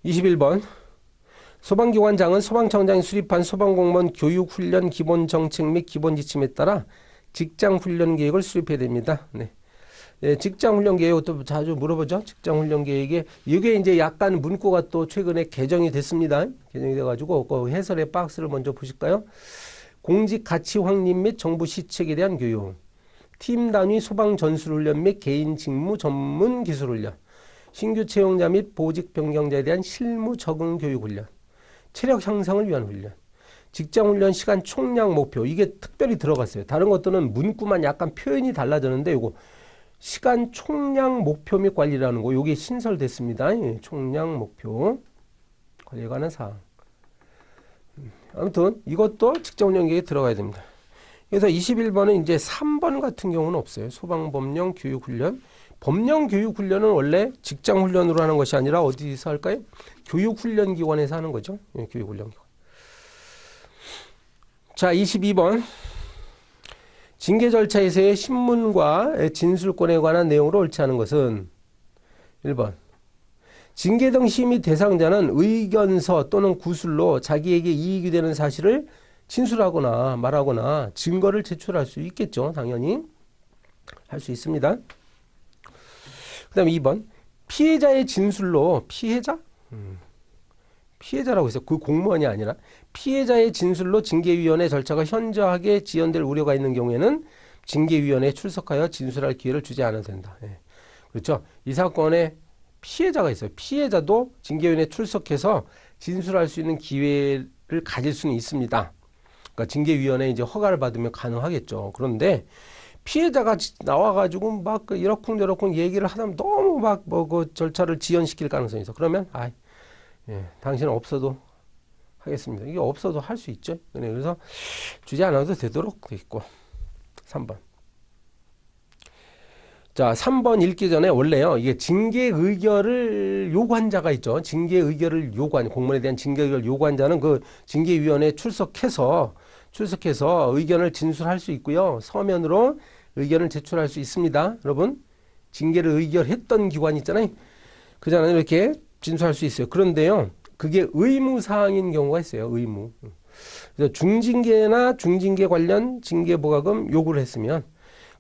21번 소방기관장은 소방청장이 수립한 소방공무원 교육훈련 기본정책 및 기본지침에 따라 직장훈련 계획을 수립해야 됩니다. 네. 네, 직장훈련 계획 또 자주 물어보죠. 직장훈련 계획에 이게 이제 약간 문구가 또 최근에 개정이 됐습니다. 개정이 돼가지고 그 해설의 박스를 먼저 보실까요? 공직 가치 확립 및 정부 시책에 대한 교육, 팀 단위 소방 전술훈련 및 개인 직무 전문 기술훈련, 신규 채용자 및 보직 변경자에 대한 실무 적응 교육 훈련, 체력 향상을 위한 훈련, 직장훈련 시간 총량 목표, 이게 특별히 들어갔어요. 다른 것들은 문구만 약간 표현이 달라졌는데 이거 시간 총량 목표 및 관리라는 거, 이게 신설됐습니다. 총량 목표 관리에 관한 사항. 아무튼 이것도 직장훈련 계획에 들어가야 됩니다. 그래서 21번은 이제 3번 같은 경우는 없어요. 소방법령 교육훈련. 법령 교육훈련은 원래 직장훈련으로 하는 것이 아니라 어디서 할까요? 교육훈련기관에서 하는 거죠. 교육훈련기관. 자, 22번. 징계 절차에서의 신문과 진술권에 관한 내용으로 옳지 않은 것은 1번. 징계 등 심의 대상자는 의견서 또는 구술로 자기에게 이익이 되는 사실을 진술하거나 말하거나 증거를 제출할 수 있겠죠. 당연히 할 수 있습니다. 그 다음에 2번. 피해자의 진술로 피해자라고 해서 그 공무원이 아니라 피해자의 진술로 징계위원회 절차가 현저하게 지연될 우려가 있는 경우에는 징계위원회에 출석하여 진술할 기회를 주지 않아도 된다. 그렇죠. 이 사건에 피해자가 있어요. 피해자도 징계위원회에 출석해서 진술할 수 있는 기회를 가질 수는 있습니다. 그러니까 징계위원회에 이제 허가를 받으면 가능하겠죠. 그런데 피해자가 나와가지고 막 이러쿵저러쿵 얘기를 하다 너무 막 그 절차를 지연시킬 가능성이 있어. 그러면 당신은 없어도 하겠습니다. 이게 없어도 할 수 있죠. 그래서 주지 않아도 되도록 돼 있고. 3번. 자, 3번 읽기 전에 원래요. 이게 징계 의결을 요구한 자가 있죠. 징계 의결을 공무원에 대한 징계 의결을 요구한 자는 그 징계위원회에 출석해서 의견을 진술할 수 있고요. 서면으로 의견을 제출할 수 있습니다. 여러분, 징계를 의결했던 기관 있잖아요. 그 자는 이렇게 진술할 수 있어요. 그런데요, 그게 의무사항인 경우가 있어요. 의무. 그래서 중징계나 중징계 관련 징계부과금 요구를 했으면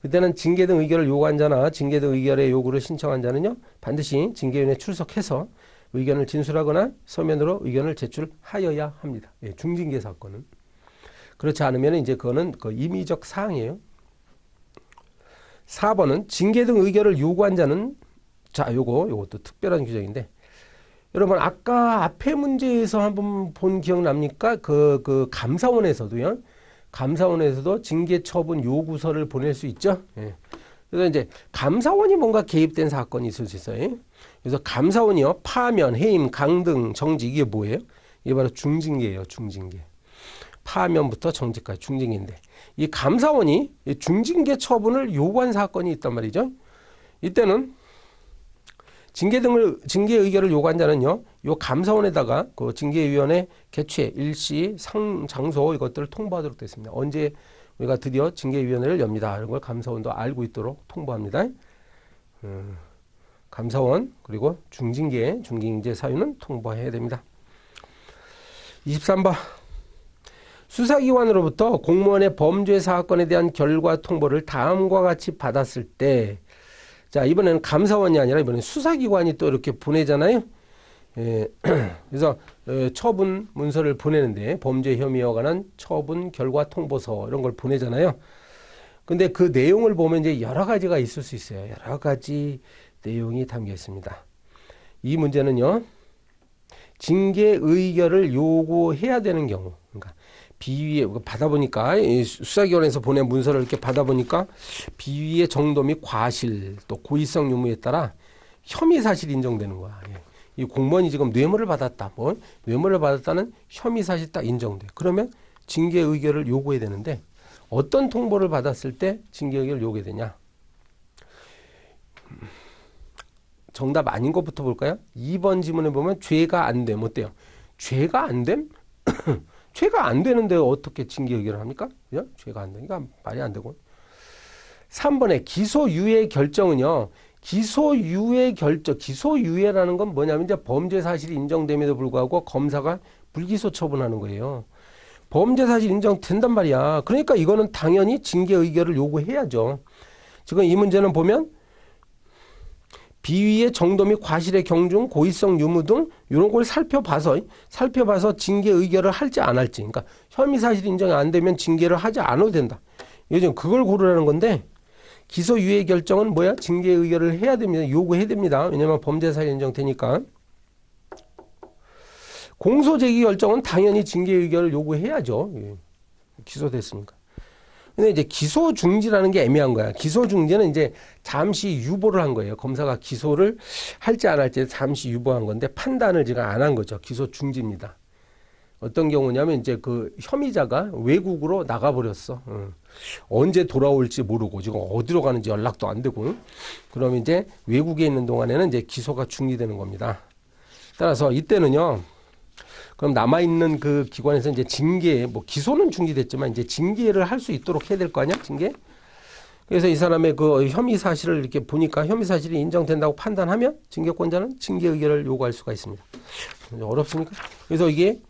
그때는 징계 등 의결을 요구한 자나 징계 등 의결의 요구를 신청한 자는요, 반드시 징계위원회에 출석해서 의견을 진술하거나 서면으로 의견을 제출하여야 합니다. 중징계 사건은. 그렇지 않으면 이제 그거는 그 임의적 사항이에요. 4번은 징계 등 의결을 요구한 자는, 자, 요것도 특별한 규정인데, 여러분 아까 앞에 문제에서 한번 본 기억납니까? 그 감사원에서도요. 감사원에서도 징계 처분 요구서를 보낼 수 있죠. 그래서 이제 감사원이 뭔가 개입된 사건이 있을 수 있어요. 그래서 감사원이요, 파면, 해임, 강등, 정지, 이게 뭐예요? 이게 바로 중징계예요. 중징계. 파면부터 정지까지 중징계인데, 이 감사원이 중징계 처분을 요구한 사건이 있단 말이죠. 이때는 징계 의결을 요구한 자는요, 요 감사원에다가 그 징계위원회 개최, 일시, 장소 이것들을 통보하도록 되어 있습니다. 언제 우리가 드디어 징계위원회를 엽니다. 이런 걸 감사원도 알고 있도록 통보합니다. 감사원 그리고 중징계 사유는 통보해야 됩니다. 23번. 수사기관으로부터 공무원의 범죄 사건에 대한 결과 통보를 다음과 같이 받았을 때, 자, 이번에는 감사원이 아니라 이번엔 수사기관이 또 이렇게 보내잖아요. 그래서 처분 문서를 보내는데 범죄 혐의와 관한 처분 결과 통보서 이런 걸 보내잖아요. 근데 그 내용을 보면 이제 여러 가지가 있을 수 있어요. 여러 가지 내용이 담겨 있습니다. 이 문제는요, 징계 의결을 요구해야 되는 경우, 그러니까 비위에 받아보니까 수사기관에서 보낸 문서를 이렇게 받아보니까 비위의 정도 및 과실 또 고의성 유무에 따라 혐의 사실이 인정되는 거야. 이 공무원이 지금 뇌물을 받았다, 뭐 뇌물을 받았다는 혐의 사실 딱 인정돼. 그러면 징계 의결을 요구해야 되는데 어떤 통보를 받았을 때 징계 의결을 요구해야 되냐? 정답 아닌 것부터 볼까요? 2번 지문에 보면 죄가 안 됨. 어때요? 죄가 안 됨? 죄가 안 되는데 어떻게 징계 의결을 합니까? 그죠? 죄가 안 되니까 말이 안 되고. 3번에 기소유예 결정은요. 기소유예 결정, 기소유예라는 건 뭐냐면 이제 범죄 사실이 인정됨에도 불구하고 검사가 불기소 처분하는 거예요. 범죄 사실 인정된단 말이야. 그러니까 이거는 당연히 징계 의결을 요구해야죠. 지금 이 문제는 보면 비위의 정도 및 과실의 경중, 고의성 유무 등 이런 걸 살펴봐서 징계 의결을 할지 안 할지. 그러니까 혐의 사실 인정이 안 되면 징계를 하지 않아도 된다. 요즘 그걸 고르라는 건데 기소유예 결정은 뭐야? 징계 의결을 해야 됩니다. 요구해야 됩니다. 왜냐하면 범죄 사실 인정되니까. 공소 제기 결정은 당연히 징계 의결을 요구해야죠. 기소됐으니까. 근데 이제 기소 중지라는 게 애매한 거야. 기소 중지는 이제 잠시 유보를 한 거예요. 검사가 기소를 할지 안 할지 잠시 유보한 건데 판단을 지금 안 한 거죠. 기소 중지입니다. 어떤 경우냐면 이제 그 혐의자가 외국으로 나가버렸어. 언제 돌아올지 모르고 지금 어디로 가는지 연락도 안 되고. 그러면 이제 외국에 있는 동안에는 이제 기소가 중지되는 겁니다. 따라서 이때는요. 그럼 남아있는 그 기관에서 이제 징계, 뭐 기소는 중지됐지만 이제 징계를 할 수 있도록 해야 될 거 아니야? 징계? 그래서 이 사람의 그 혐의 사실을 이렇게 보니까 혐의 사실이 인정된다고 판단하면 징계권자는 징계 의결을 요구할 수가 있습니다. 어렵습니까? 그래서 이게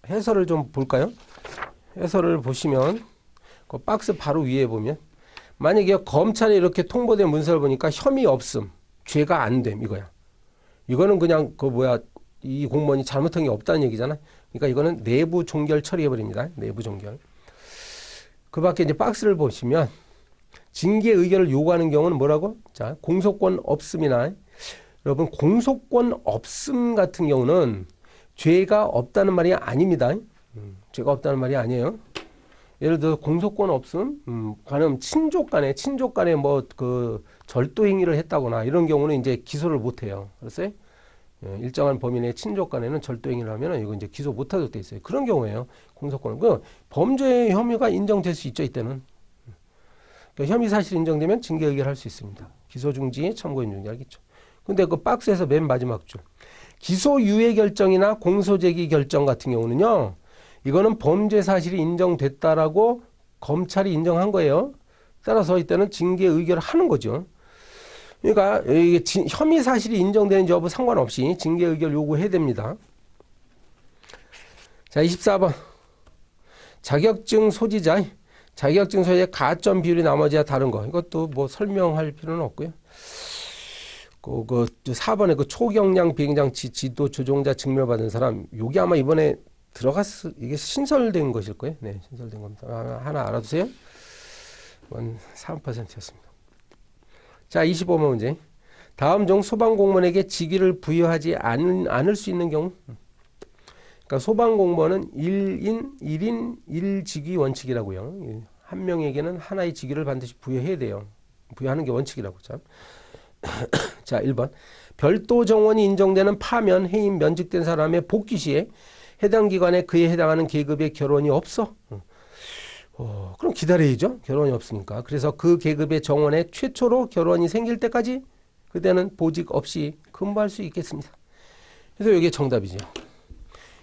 해설을 좀 볼까요? 해설을 보시면 그 박스 바로 위에 보면 만약에 검찰에 이렇게 통보된 문서를 보니까 혐의 없음, 죄가 안 됨 이거야. 이거는 그냥 그 뭐야 이 공무원이 잘못한 게 없다는 얘기잖아. 그러니까 이거는 내부 종결 처리해버립니다. 내부 종결. 그 밖에 이제 박스를 보시면 징계 의결을 요구하는 경우는 뭐라고? 자, 공소권 없음이나 여러분 공소권 없음 같은 경우는 죄가 없다는 말이 아닙니다. 죄가 없다는 말이 아니에요. 예를 들어 공소권 없음, 관음 친족 간에 뭐 그 절도 행위를 했다거나 이런 경우는 이제 기소를 못 해요. 그랬어요? 일정한 범위 내 친족 간에는 절도 행위를 하면 이거 이제 기소 못 하도록 돼 있어요. 그런 경우에요. 공소권. 그 범죄 혐의가 인정될 수 있죠, 이때는. 그러니까 혐의 사실 인정되면 징계 의결할 수 있습니다. 기소 중지, 참고인 중지 알겠죠? 근데 그 박스에서 맨 마지막 줄. 기소유예 결정이나 공소제기 결정 같은 경우는요. 이거는 범죄 사실이 인정됐다라고 검찰이 인정한 거예요. 따라서 이때는 징계 의결을 하는 거죠. 그러니까 이게 혐의 사실이 인정되는지 여부 상관없이 징계 의결 요구해야 됩니다. 자, 24번. 자격증 소지자 가점 비율이 나머지와 다른 거. 이것도 뭐 설명할 필요는 없고요. 그 4번에 그 초경량 비행장치 지도 조종자 증명받은 사람, 요게 아마 이번에 이게 신설된 것일 거예요. 네, 신설된 겁니다. 하나 알아두세요. 이건 3%였습니다. 자, 25번 문제. 다음 중 소방공무원에게 직위를 부여하지 않을 수 있는 경우. 그러니까 소방공무원은 1인 1직위 원칙이라고요. 한 명에게는 하나의 직위를 반드시 부여해야 돼요. 부여하는 게 원칙이라고. 참. 자, 1번. 별도 정원이 인정되는 파면, 해임, 면직된 사람의 복귀 시에 해당 기관에 그에 해당하는 계급의 결혼이 없어. 그럼 기다려야죠. 결혼이 없으니까. 그래서 그 계급의 정원에 최초로 결혼이 생길 때까지 그때는 보직 없이 근무할 수 있겠습니다. 그래서 이게 정답이죠.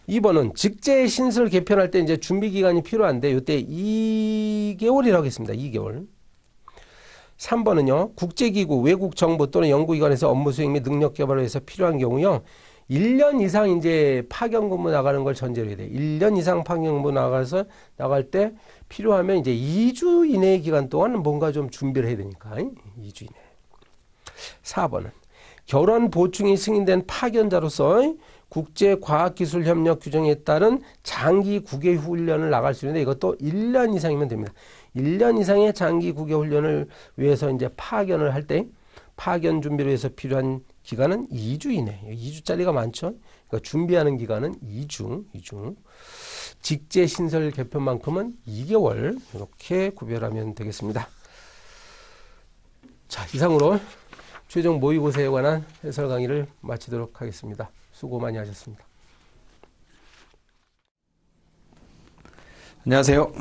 2번은 직제 신설 개편할 때 이제 준비 기간이 필요한데 이때 2개월이라고 했습니다. 2개월. 3번은요. 국제기구, 외국 정부 또는 연구기관에서 업무 수행 및 능력 개발을 위해서 필요한 경우요. 1년 이상 이제 파견 근무 나가는 걸 전제로 해야 돼. 1년 이상 파견 근무 나갈 때 필요하면 이제 2주 이내의 기간 동안 뭔가 좀 준비를 해야 되니까. 2주 이내. 4번은 결원 보충이 승인된 파견자로서 국제과학기술협력 규정에 따른 장기 국외 훈련을 나갈 수 있는데 이것도 1년 이상이면 됩니다. 1년 이상의 장기 국외 훈련을 위해서 이제 파견을 할 때 파견 준비를 위해서 필요한 기간은 2주 이내. 2주짜리가 많죠. 그러니까 준비하는 기간은 2주. 직제 신설 개편만큼은 2개월 이렇게 구별하면 되겠습니다. 자, 이상으로 최종 모의고사에 관한 해설 강의를 마치도록 하겠습니다. 수고 많이 하셨습니다. 안녕하세요.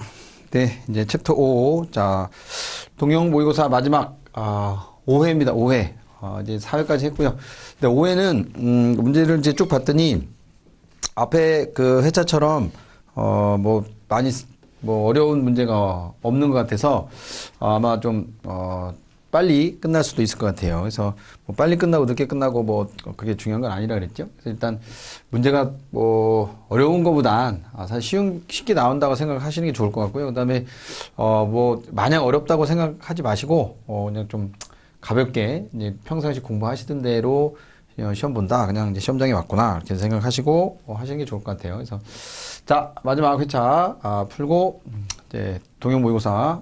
네, 이제 챕터 5. 자, 동영 모의고사 마지막 5회입니다. 5회. 이제 4회까지 했고요. 근데 5회는 문제를 이제 쭉 봤더니 앞에 그 회차처럼 많이 어려운 문제가 없는 것 같아서 아마 좀 빨리 끝날 수도 있을 것 같아요. 그래서 빨리 끝나고 늦게 끝나고 그게 중요한 건 아니라 그랬죠. 그래서 일단 문제가 어려운 것보단 사실 쉽게 나온다고 생각하시는 게 좋을 것 같고요. 그다음에 마냥 어렵다고 생각하지 마시고 그냥 좀 가볍게 이제 평상시 공부하시던 대로 시험 본다. 그냥 이제 시험장에 왔구나. 이렇게 생각하시고 하시는 게 좋을 것 같아요. 그래서 자, 마지막 회차 풀고 이제 동영 모의고사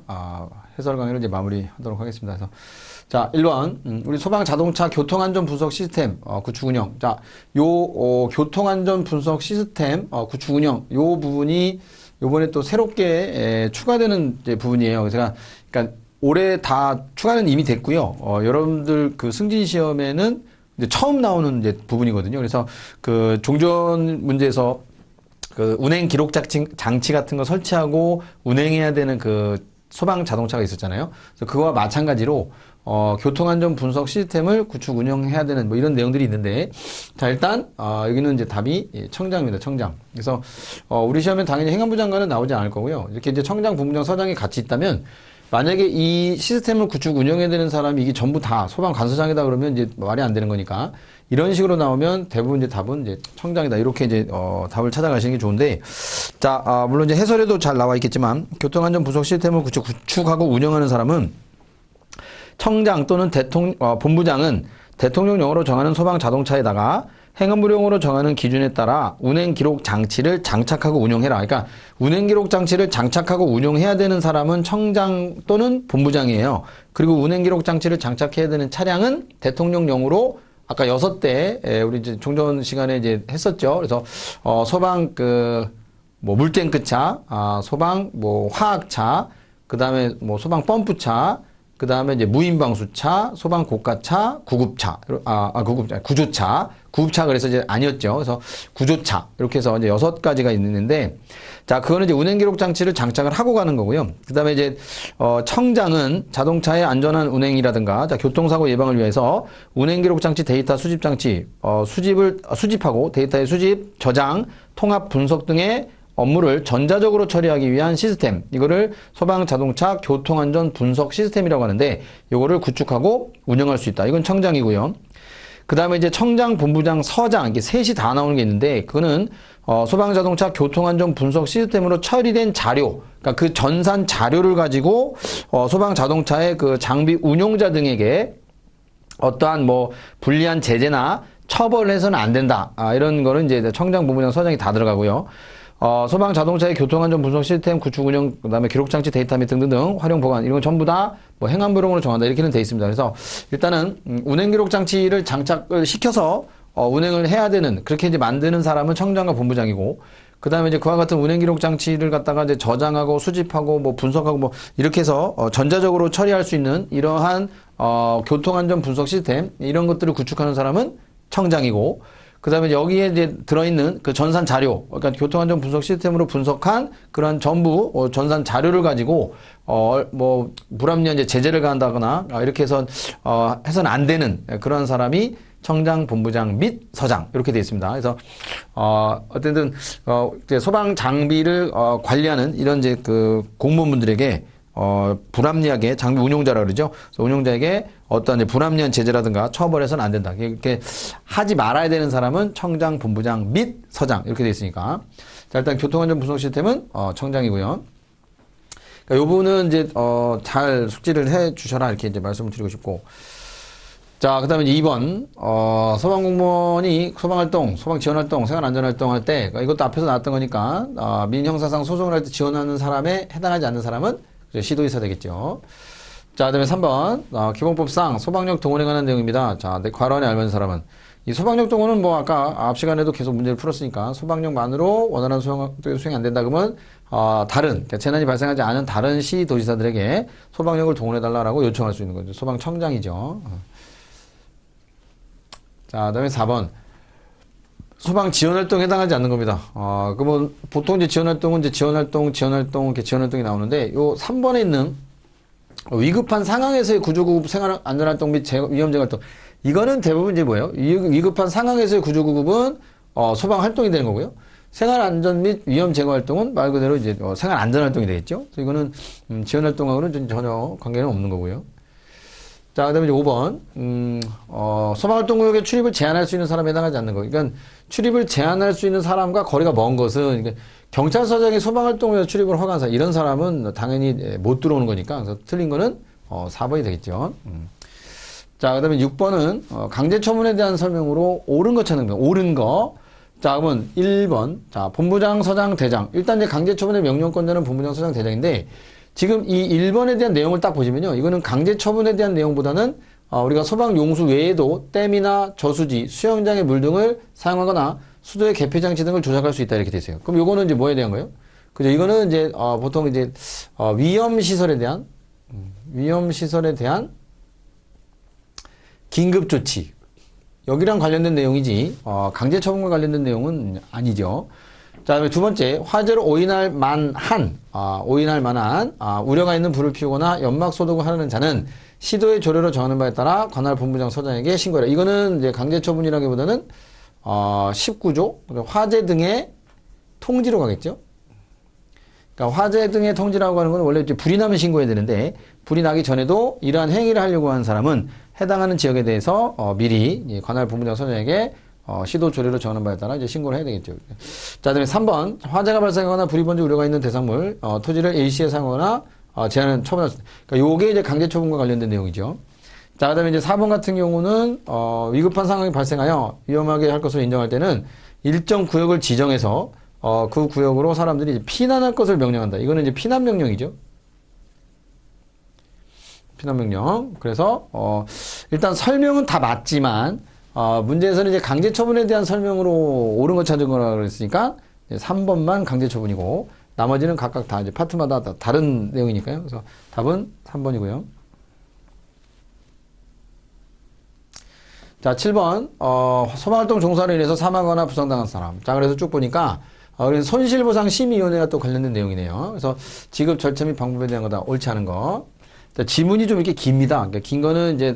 해설 강의를 이제 마무리하도록 하겠습니다. 그래서 자, 1번 우리 소방 자동차 교통안전 분석 시스템 구축 운영. 자, 요 교통안전 분석 시스템 구축 운영 요 부분이 요번에 또 새롭게 추가되는 이제 부분이에요. 그러니까 올해 다 추가는 이미 됐고요. 여러분들 그 승진 시험에는 이제 처음 나오는 이제 부분이거든요. 그래서 그 종전 문제에서 그 운행 기록 장치 같은 거 설치하고 운행해야 되는 그 소방 자동차가 있었잖아요. 그래서 그거와 마찬가지로 교통안전 분석 시스템을 구축 운영해야 되는 이런 내용들이 있는데, 자, 일단 여기는 이제 답이 청장입니다. 청장. 그래서 우리 시험에 당연히 행안부 장관은 나오지 않을 거고요. 이렇게 이제 청장, 본부장, 서장이 같이 있다면 만약에 이 시스템을 구축 운영해야 되는 사람이 이게 전부 다 소방 관서장이다 그러면 이제 말이 안 되는 거니까 이런 식으로 나오면 대부분 이제 답은 이제 청장이다. 이렇게 이제 답을 찾아가시는 게 좋은데, 자, 물론 이제 해설에도 잘 나와 있겠지만 교통안전 분석 시스템을 구축하고 운영하는 사람은 청장 또는 본부장은 대통령령으로 정하는 소방 자동차에다가 행안부령으로 정하는 기준에 따라 운행 기록 장치를 장착하고 운용해라. 그러니까 운행 기록 장치를 장착하고 운용해야 되는 사람은 청장 또는 본부장이에요. 그리고 운행 기록 장치를 장착해야 되는 차량은 대통령령으로 아까 6대 우리 이제 종전 시간에 이제 했었죠. 그래서 소방 물탱크차, 소방 화학차, 그다음에 소방 펌프차, 그 다음에 이제 무인방수차, 소방 고가차, 구급차, 구조차, 그래서 이제 아니었죠. 그래서 구조차, 이렇게 해서 이제 6가지가 있는데, 자, 그거는 이제 운행기록 장치를 장착을 하고 가는 거고요. 그 다음에 이제, 청장은 자동차의 안전한 운행이라든가, 자, 교통사고 예방을 위해서 운행기록 장치 데이터 수집 장치, 수집하고 데이터의 수집, 저장, 통합 분석 등의 업무를 전자적으로 처리하기 위한 시스템, 이거를 소방자동차 교통안전 분석 시스템이라고 하는데 이거를 구축하고 운영할 수 있다. 이건 청장이고요. 그 다음에 이제 청장, 본부장, 서장, 이게 셋이 다 나오는 게 있는데 그거는 소방자동차 교통안전 분석 시스템으로 처리된 자료, 그러니까 그 전산 자료를 가지고 소방자동차의 그 장비 운용자 등에게 어떠한 불리한 제재나 처벌을 해서는 안 된다. 이런 거는 이제 청장, 본부장, 서장이 다 들어가고요. 소방 자동차의 교통안전 분석 시스템 구축 운영, 그 다음에 기록장치 데이터 및 등등등 활용 보관, 이런 건 전부 다 행안부령으로 정한다. 이렇게는 돼 있습니다. 그래서 일단은 운행 기록장치를 장착을 시켜서 운행을 해야 되는, 그렇게 이제 만드는 사람은 청장과 본부장이고, 그 다음에 이제 그와 같은 운행 기록장치를 갖다가 이제 저장하고 수집하고 분석하고 이렇게 해서 전자적으로 처리할 수 있는 이러한 교통안전 분석 시스템, 이런 것들을 구축하는 사람은 청장이고, 그 다음에 여기에 이제 들어있는 그 전산 자료, 그러니까 교통안전 분석 시스템으로 분석한 그런 전부 전산 자료를 가지고, 불합리한 이제 제재를 가한다거나, 이렇게 해서, 해서는 안 되는 그런 사람이 청장, 본부장 및 서장, 이렇게 되어 있습니다. 그래서, 어쨌든, 이제 소방 장비를, 관리하는 이런 이제 그 공무원분들에게 불합리하게 장비 운용자라 그러죠. 그래서 운용자에게 어떤 이제 불합리한 제재라든가 처벌해서는 안 된다. 이렇게 하지 말아야 되는 사람은 청장, 본부장 및 서장 이렇게 돼 있으니까. 자, 일단 교통안전 분석 시스템은 청장이고요. 그러니까 요 부분은 이제 잘 숙지를 해 주셔라 이렇게 이제 말씀을 드리고 싶고. 자, 그 다음에 2번, 소방공무원이 소방활동, 소방지원활동, 생활안전활동 할 때, 이것도 앞에서 나왔던 거니까, 민형사상 소송을 할 때 지원하는 사람에 해당하지 않는 사람은 시도의사 되겠죠. 자, 그 다음에 3번, 기본법상 소방력 동원에 관한 내용입니다. 자, 내 과로안에 알맞은 사람은. 이 소방력 동원은 뭐 아까 앞 시간에도 계속 문제를 풀었으니까 소방력만으로 원활한 수행이 안 된다 그러면 다른 그러니까 재난이 발생하지 않은 다른 시 도지사들에게 소방력을 동원해달라고 요청할 수 있는 거죠. 소방청장이죠. 자, 그다음에 4번 소방 지원활동에 해당하지 않는 겁니다. 그러면 보통 이제 지원활동은 이제 이렇게 지원활동이 나오는데 요 3번에 있는 위급한 상황에서의 구조구급 생활안전활동 및 위험제거활동 이거는 대부분 이제 뭐예요? 위급한 상황에서의 구조구급은 소방활동이 되는 거고요. 생활안전 및 위험제거활동은 말 그대로 이제 생활안전활동이 되겠죠. 그래서 이거는 지원활동하고는 전혀 관계는 없는 거고요. 자, 그 다음에 이제 5번, 소방활동구역에 출입을 제한할 수 있는 사람에 해당하지 않는 거. 그러니까 출입을 제한할 수 있는 사람과 거리가 먼 것은, 그러니까 경찰서장이 소방활동구역 출입을 허가한 사람, 이런 사람은 당연히 못 들어오는 거니까, 그래서 틀린 거는 4번이 되겠죠. 자, 그 다음에 6번은 강제처분에 대한 설명으로 옳은 거 찾는 겁니다. 옳은 거. 자, 그러면 1번. 자, 본부장, 서장, 대장. 일단 이제 강제처분의 명령권자는 본부장, 서장, 대장인데, 지금 이 1번에 대한 내용을 딱 보시면요. 이거는 강제처분에 대한 내용보다는 우리가 소방용수 외에도 댐이나 저수지, 수영장의 물 등을 사용하거나 수도의 개폐장치 등을 조작할 수 있다 이렇게 돼 있어요. 그럼 요거는 이제 뭐에 대한 거예요? 그죠? 이거는 이제 보통 이제 위험시설에 대한 긴급조치 여기랑 관련된 내용이지 강제처분과 관련된 내용은 아니죠. 자, 그다음에 두 번째, 화재로 오인할 만한 우려가 있는 불을 피우거나 연막 소독을 하는 자는 시도의 조례로 정하는 바에 따라 관할 본부장 서장에게 신고해라. 이거는 이제 강제처분이라기보다는 19조 화재 등의 통지로 가겠죠. 그러니까 화재 등의 통지라고 하는 건 원래 이제 불이 나면 신고해야 되는데 불이 나기 전에도 이러한 행위를 하려고 하는 사람은 해당하는 지역에 대해서 미리 관할 본부장 서장에게 시도 조례로 정하는 바에 따라 이제 신고를 해야 되겠죠. 자, 그다음에 3번 화재가 발생하거나 불이 번지 우려가 있는 대상물 토지를 A시에 사용하거나 제한은 처분할 수 있다. 그러니까 요게 이제 강제처분과 관련된 내용이죠. 자, 그다음에 이제 4번 같은 경우는 위급한 상황이 발생하여 위험하게 할 것으로 인정할 때는 일정 구역을 지정해서 그 구역으로 사람들이 이제 피난할 것을 명령한다. 이거는 이제 피난 명령이죠. 피난 명령. 그래서 일단 설명은 다 맞지만 문제에서는 이제 강제처분에 대한 설명으로 옳은 거 찾은 거라 그랬으니까 3번만 강제처분이고 나머지는 각각 다 이제 파트마다 다른 내용이니까요. 그래서 답은 3번이고요. 자, 7번 소방활동 종사로 인해서 사망하거나 부상당한 사람. 자, 그래서 쭉 보니까 그래서 손실보상심의위원회가 또 관련된 내용이네요. 그래서 지급 절차 및 방법에 대한 거다 옳지 않은 거. 자, 지문이 좀 이렇게 깁니다. 그러니까 긴 거는 이제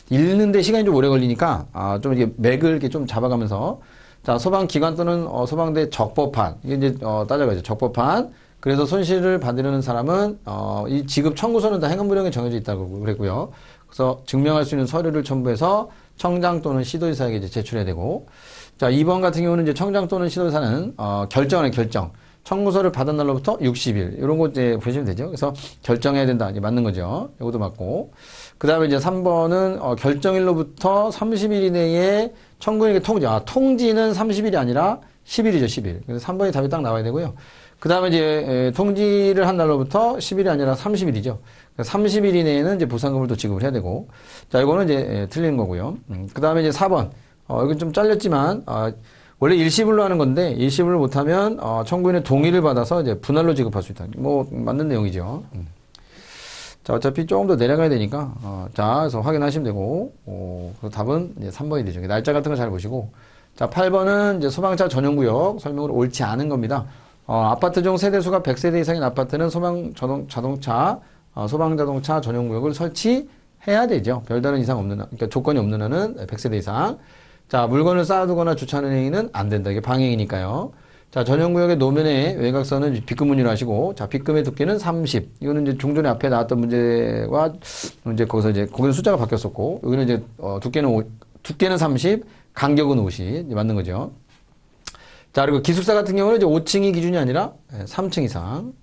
읽는데 시간이 좀 오래 걸리니까 좀 이렇게 맥을 이렇게 좀 잡아가면서 자, 소방기관 또는 소방대 적법한 이게 이제 따져가죠. 적법한. 그래서 손실을 받으려는 사람은 이 지급 청구서는 다 행안부령에 정해져 있다고 그랬고요. 그래서 증명할 수 있는 서류를 첨부해서 청장 또는 시도지사에게 이제 제출해야 되고, 자, 2번 같은 경우는 이제 청장 또는 시도지사는 결정하는 결정. 청구서를 받은 날로부터 60일 이런 거 이제 보시면 되죠. 그래서 결정해야 된다. 이제 맞는 거죠. 이것도 맞고. 그 다음에 이제 3번은 결정일로부터 30일 이내에 청구인에게 통지. 통지는 30일이 아니라 10일이죠. 10일. 그래서 3번이 답이 딱 나와야 되고요. 그 다음에 이제 통지를 한 날로부터 10일이 아니라 30일이죠. 30일 이내에는 이제 보상금을 또 지급을 해야 되고. 자, 이거는 이제 틀린 거고요. 그 다음에 이제 4번. 이건 좀 잘렸지만 원래 일시불로 하는 건데 일시불로 못하면 청구인의 동의를 받아서 이제 분할로 지급할 수 있다. 뭐 맞는 내용이죠. 자, 어차피 조금 더 내려가야 되니까 자, 그래서 확인하시면 되고 그래서 답은 이제 3번이 되죠. 날짜 같은 거 잘 보시고. 자, 8번은 이제 소방차 전용구역 설명으로 옳지 않은 겁니다. 아파트 중 세대수가 100세대 이상인 아파트는 소방자동차 전용구역을 설치해야 되죠. 별다른 이상 없는 그러니까 조건이 없는 한은 100세대 이상. 자, 물건을 쌓아두거나 주차하는 행위는 안 된다. 이게 방해이니까요. 자, 전용구역의 노면의 외곽선은 비금문의로 하시고, 자, 비금의 두께는 30. 이거는 이제 중전에 앞에 나왔던 문제와, 이제 거기서 이제, 거기는 숫자가 바뀌었었고, 여기는 이제, 두께는 30, 간격은 50. 맞는 거죠. 자, 그리고 기숙사 같은 경우는 이제 5층이 기준이 아니라 3층 이상.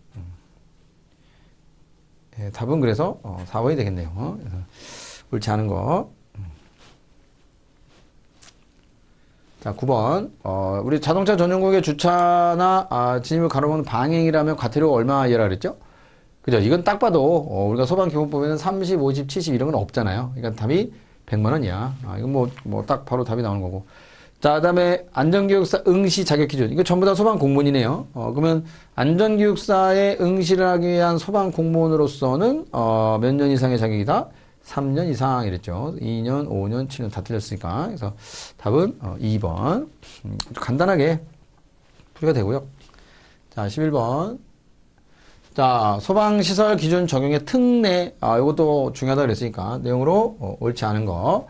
답은 그래서 4번이 되겠네요. 옳지 않은 거. 자, 9번. 우리 자동차 전용구역의 주차나 진입을 가로막는 방행이라면 과태료 얼마 이하라 그랬죠? 그죠? 이건 딱 봐도 우리가 소방기본법에는 30, 50, 70 이런 건 없잖아요. 그러니까 답이 100만 원이야. 이건 뭐 딱 바로 답이 나오는 거고. 자, 그다음에 안전교육사 응시 자격 기준. 이거 전부 다 소방 공무원이네요. 그러면 안전교육사에 응시를 하기 위한 소방 공무원으로서는 몇 년 이상의 자격이다? 3년 이상 이랬죠. 2년, 5년, 7년 다 틀렸으니까. 그래서 답은 2번. 간단하게 풀이가 되고요. 자, 11번. 자, 소방시설 기준 적용의 특례. 이것도 중요하다 그랬으니까 내용으로 옳지 않은 거.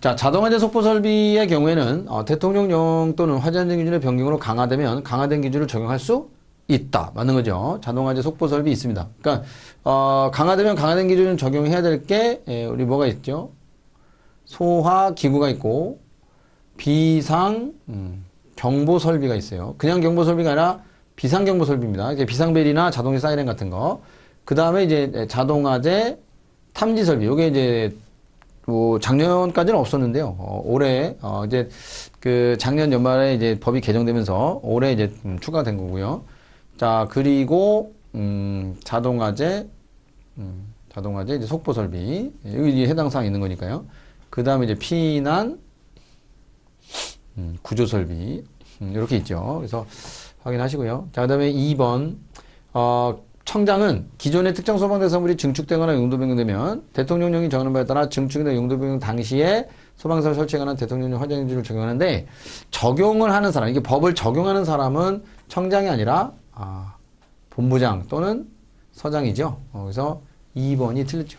자, 자동화재 속보 설비의 경우에는 대통령령 또는 화재안전 기준의 변경으로 강화되면 강화된 기준을 적용할 수 있다. 맞는 거죠. 자동화재 속보 설비 있습니다. 그러니까 강화되면 강화된 기준을 적용해야 될 게 우리 뭐가 있죠? 소화 기구가 있고 비상 경보 설비가 있어요. 그냥 경보 설비가 아니라 비상 경보 설비입니다. 이제 비상벨이나 자동차 사이렌 같은 거. 그 다음에 이제 자동화재 탐지 설비. 요게 이제 뭐 작년까지는 없었는데요. 올해 이제 그 작년 연말에 이제 법이 개정되면서 올해 이제 추가된 거고요. 자, 그리고 자동화재 이제 속보 설비 여기 이제 해당 사항 있는 거니까요. 그 다음에 이제 피난 구조 설비 이렇게 있죠. 그래서 확인하시고요. 자, 그 다음에 2번 청장은 기존의 특정 소방대사물이 증축되거나 용도 변경되면 대통령령이 정하는 바에 따라 증축이나 용도 변경 당시에 소방사를 설치에 관한 대통령령 화재 기준을 적용하는데 적용을 하는 사람, 이게 법을 적용하는 사람은 청장이 아니라 본부장 또는 서장이죠. 그래서 2번이 틀렸죠.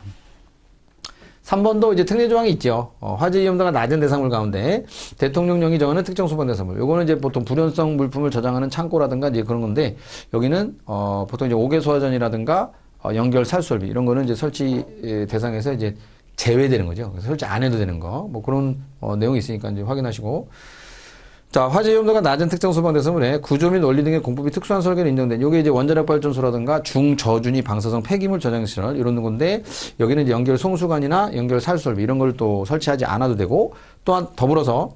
3번도 이제 특례 조항이 있죠. 화재 위험도가 낮은 대상물 가운데 대통령령이 정하는 특정 소방 대상물. 요거는 이제 보통 불연성 물품을 저장하는 창고라든가 이제 그런 건데 여기는 보통 이제 5개 소화전이라든가 연결 살수설비 이런 거는 이제 설치 대상에서 이제 제외되는 거죠. 그래서 설치 안 해도 되는 거. 뭐 그런 내용이 있으니까 이제 확인하시고. 자, 화재 위험도가 낮은 특정 소방 대상물에 구조 및 원리 등의 공법이 특수한 설계로 인정된 요게 이제 원자력 발전소라든가 중저준위 방사성 폐기물 저장 시설 이런 건데 여기는 이제 연결 송수관이나 연결 살수 설비 이런 걸 또 설치하지 않아도 되고 또한 더불어서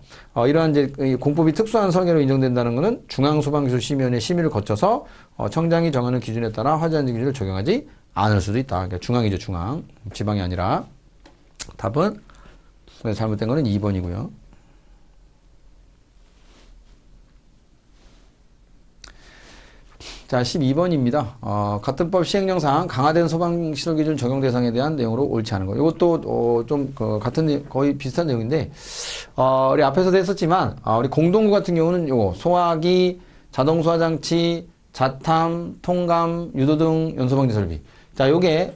이러한 이제 공법이 특수한 설계로 인정된다는 것은 중앙소방기술심의위원회 심의를 거쳐서 청장이 정하는 기준에 따라 화재 안전 기준을 적용하지 않을 수도 있다. 그러니까 중앙이죠, 중앙. 지방이 아니라. 답은 잘못된 거는 2번이고요. 자, 12번입니다. 같은 법 시행령상 강화된 소방시설 기준 적용 대상에 대한 내용으로 옳지 않은 거. 이것도 같은 거의 비슷한 내용인데 우리 앞에서도 했었지만 우리 공동구 같은 경우는 요거 소화기, 자동소화장치, 자탐, 통감, 유도등 연소방지 설비. 자, 요게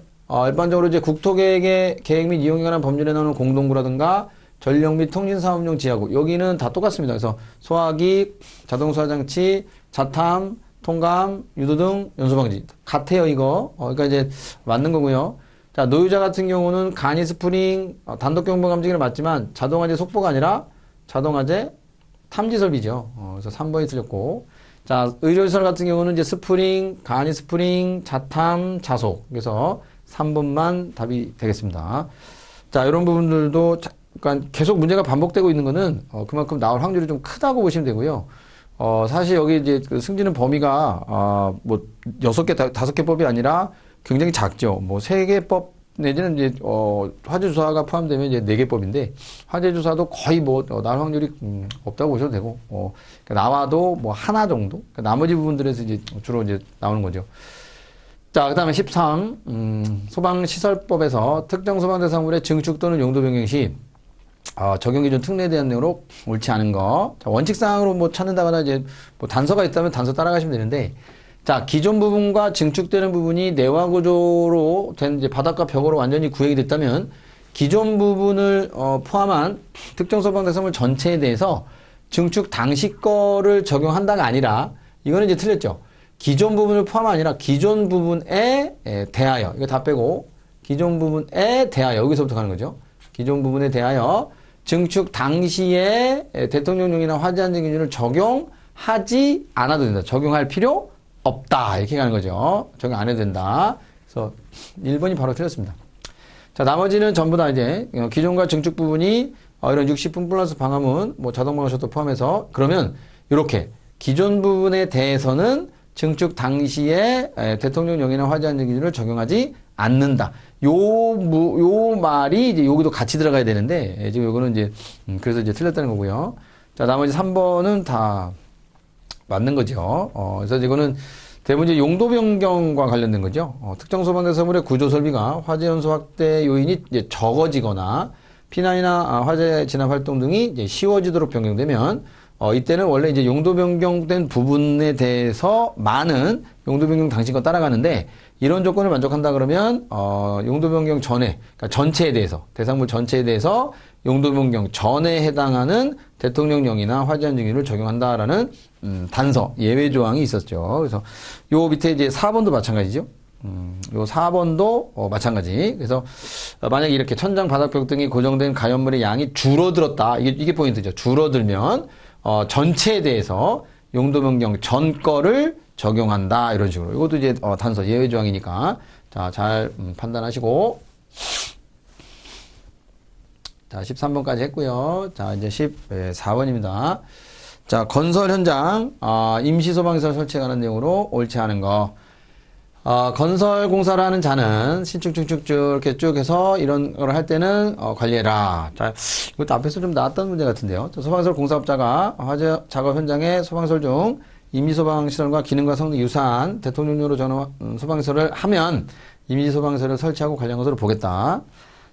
일반적으로 이제 국토계획의 계획 및 이용에 관한 법률에 나오는 공동구라든가 전력 및 통신사업용 지하구 여기는 다 똑같습니다. 그래서 소화기, 자동소화장치, 자탐, 통감, 유도등, 연소방지. 같아요, 이거. 그러니까 이제 맞는 거고요. 자, 노유자 같은 경우는 간이 스프링, 단독 경보 감지기를 맞지만 자동화재 속보가 아니라 자동화재 탐지 설비죠. 그래서 3번이 틀렸고. 자, 의료시설 같은 경우는 이제 스프링, 간이 스프링, 자탐, 자속. 그래서 3번만 답이 되겠습니다. 자, 이런 부분들도 그러니까 계속 문제가 반복되고 있는 거는 그만큼 나올 확률이 좀 크다고 보시면 되고요. 사실 여기 이제 그 승진은 범위가, 뭐, 6개, 5개 법이 아니라 굉장히 작죠. 뭐, 3개 법 내지는 이제, 화재주사가 포함되면 이제 4개 법인데, 화재주사도 거의 뭐, 나올 확률이, 없다고 보셔도 되고, 그러니까 나와도 뭐, 하나 정도? 그러니까 나머지 부분들에서 이제 주로 이제 나오는 거죠. 자, 그 다음에 13, 소방시설법에서 특정 소방대상물의 증축 또는 용도 변경 시, 적용기준 특례에 대한 내용으로 옳지 않은 거. 자, 원칙사항으로 뭐 찾는다거나 이제 뭐 단서가 있다면 단서 따라가시면 되는데, 자, 기존 부분과 증축되는 부분이 내화 구조로 된 이제 바닥과 벽으로 완전히 구획이 됐다면, 기존 부분을 포함한 특정 소방 대상물 전체에 대해서 증축 당시 거를 적용한다가 아니라, 이거는 이제 틀렸죠. 기존 부분을 포함 아니라 기존 부분에 대하여, 이거 다 빼고, 기존 부분에 대하여, 여기서부터 가는 거죠. 기존 부분에 대하여 증축 당시에 대통령령이나 화재안전 기준을 적용하지 않아도 된다. 적용할 필요 없다. 이렇게 가는 거죠. 적용 안 해도 된다. 그래서 1번이 바로 틀렸습니다. 자, 나머지는 전부 다 이제 기존과 증축 부분이 이런 60분 플러스 방화문, 뭐 자동 방화 셔터 포함해서 그러면 이렇게 기존 부분에 대해서는 증축 당시에 대통령령이나 화재안전 기준을 적용하지 않는다. 요 말이 이제 여기도 같이 들어가야 되는데 지금 요거는 이제 그래서 이제 틀렸다는 거고요. 자, 나머지 3번은 다 맞는 거죠. 그래서 이거는 대부분 이제 용도 변경과 관련된 거죠. 특정 소방대사물의 구조 설비가 화재 연소 확대 요인이 이제 적어지거나 피난이나 화재 진압 활동 등이 이제 쉬워지도록 변경되면 이때는 원래 이제 용도 변경된 부분에 대해서 많은 용도 변경 당시과 따라가는데 이런 조건을 만족한다 그러면 용도 변경 전에 그러니까 전체에 대해서 대상물 전체에 대해서 용도 변경 전에 해당하는 대통령령이나 화재안전기준을 적용한다라는 단서 예외 조항이 있었죠. 그래서 요 밑에 이제 4번도 마찬가지죠. 요 4번도 마찬가지. 그래서 만약에 이렇게 천장 바닥벽 등이 고정된 가연물의 양이 줄어들었다. 이게 포인트죠. 줄어들면 전체에 대해서 용도 변경 전 거를 적용한다. 이런 식으로. 이것도 이제 단서 예외 조항이니까 자, 잘 판단하시고 자, 13번까지 했고요. 자, 이제 14번입니다. 자, 건설 현장 임시 소방시설 설치에 관한 내용으로 옳지 않은 거. 건설 공사를 하는 자는 신축, 중축 이렇게 쭉 해서 이런 걸 할 때는 관리해라. 자, 이것도 앞에서 좀 나왔던 문제 같은데요. 소방시설 공사업자가 화재 작업 현장에 소방시설 중 임시소방시설과 기능과 성능 유사한 대통령령으로 정한 소방시설을 하면 임시소방시설을 설치하고 관련 것으로 보겠다.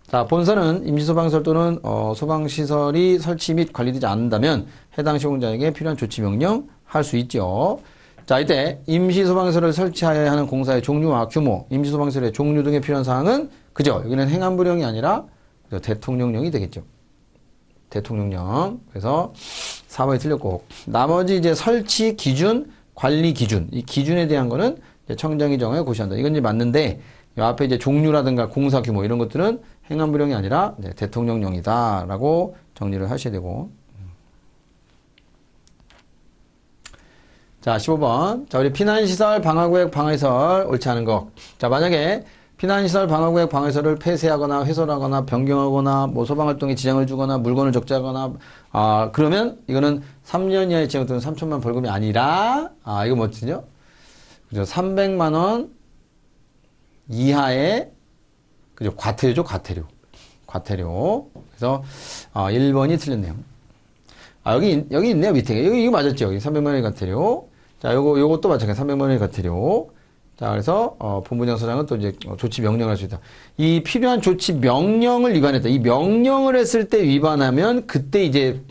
자, 본서는 임시소방시설 또는 소방시설이 설치 및 관리되지 않는다면 해당 시공자에게 필요한 조치 명령 할 수 있죠. 자, 이때 임시소방시설을 설치하여야 하는 공사의 종류와 규모, 임시소방시설의 종류 등에 필요한 사항은 그죠? 여기는 행안부령이 아니라 대통령령이 되겠죠. 대통령령. 그래서 4번이 틀렸고 나머지 이제 설치 기준, 관리 기준, 이 기준에 대한 거는 청장이 정해 고시한다. 이건 이제 맞는데 이 앞에 이제 종류라든가 공사 규모 이런 것들은 행안부령이 아니라 대통령령이다라고 정리를 하셔야 되고. 자, 15번. 자, 우리 피난시설, 방화구역, 방화시설 옳지 않은 거. 자, 만약에 피난시설, 방화구역, 방화시설을 폐쇄하거나 훼손하거나 변경하거나 뭐 소방활동에 지장을 주거나 물건을 적재하거나 그러면 이거는 3년 이하의 징역 또는 3천만 벌금이 아니라 이거 뭐지죠? 그죠? 300만 원 이하의 그죠? 과태료죠, 과태료. 과태료. 그래서 1번이 틀렸네요. 여기 있네요, 밑에. 이거 맞았죠? 여기 300만 원의 과태료. 자, 요것도 마찬가지 300만 원의 과태료. 자, 그래서 본부장서장은 또 이제 조치 명령을 할 수 있다. 이 필요한 조치 명령을 위반했다. 이 명령을 했을 때 위반하면 그때 이제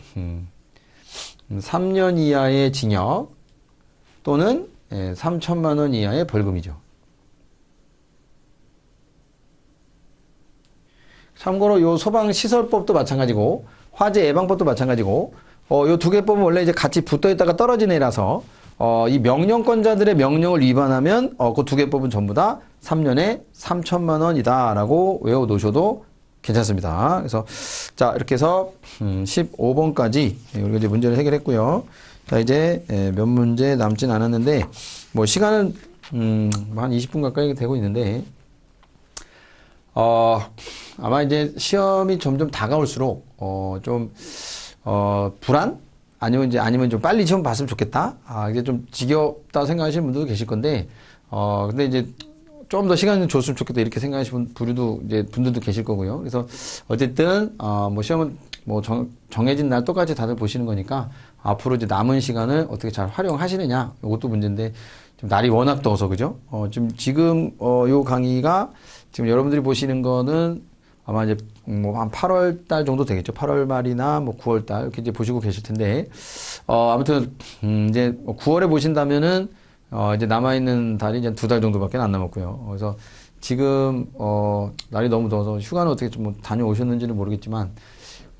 3년 이하의 징역 또는 3천만 원 이하의 벌금이죠. 참고로 요 소방시설법도 마찬가지고 화재 예방법도 마찬가지고 요 두 개 법은 원래 이제 같이 붙어 있다가 떨어진 애라서 이 명령권자들의 명령을 위반하면 그 두 개 법은 전부 다 3년에 3천만 원이다라고 외워 놓으셔도 괜찮습니다. 그래서 자, 이렇게 해서 15번까지 우리가 이제 문제를 해결했고요. 자, 이제 몇 문제 남진 않았는데 뭐 시간은 한 20분 가까이 되고 있는데 아마 이제 시험이 점점 다가올수록 불안? 아니면 좀 빨리 시험 봤으면 좋겠다? 이게 좀 지겹다 생각하시는 분들도 계실 건데, 근데 이제 좀 더 시간을 줬으면 좋겠다 이렇게 생각하시는 분들도 계실 거고요. 그래서 어쨌든, 뭐 시험은 뭐 정해진 날 똑같이 다들 보시는 거니까 앞으로 이제 남은 시간을 어떻게 잘 활용하시느냐, 이것도 문제인데, 좀 날이 워낙 더워서, 그죠? 지금, 요 강의가 지금 여러분들이 보시는 거는 아마 이제 뭐 한 8월 달 정도 되겠죠. 8월 말이나 뭐 9월 달 이렇게 이제 보시고 계실 텐데 아무튼 이제 9월에 보신다면은 이제 남아 있는 달이 이제 2달 정도밖에 안 남았고요. 그래서 지금 날이 너무 더워서 휴가는 어떻게 좀 뭐 다녀오셨는지는 모르겠지만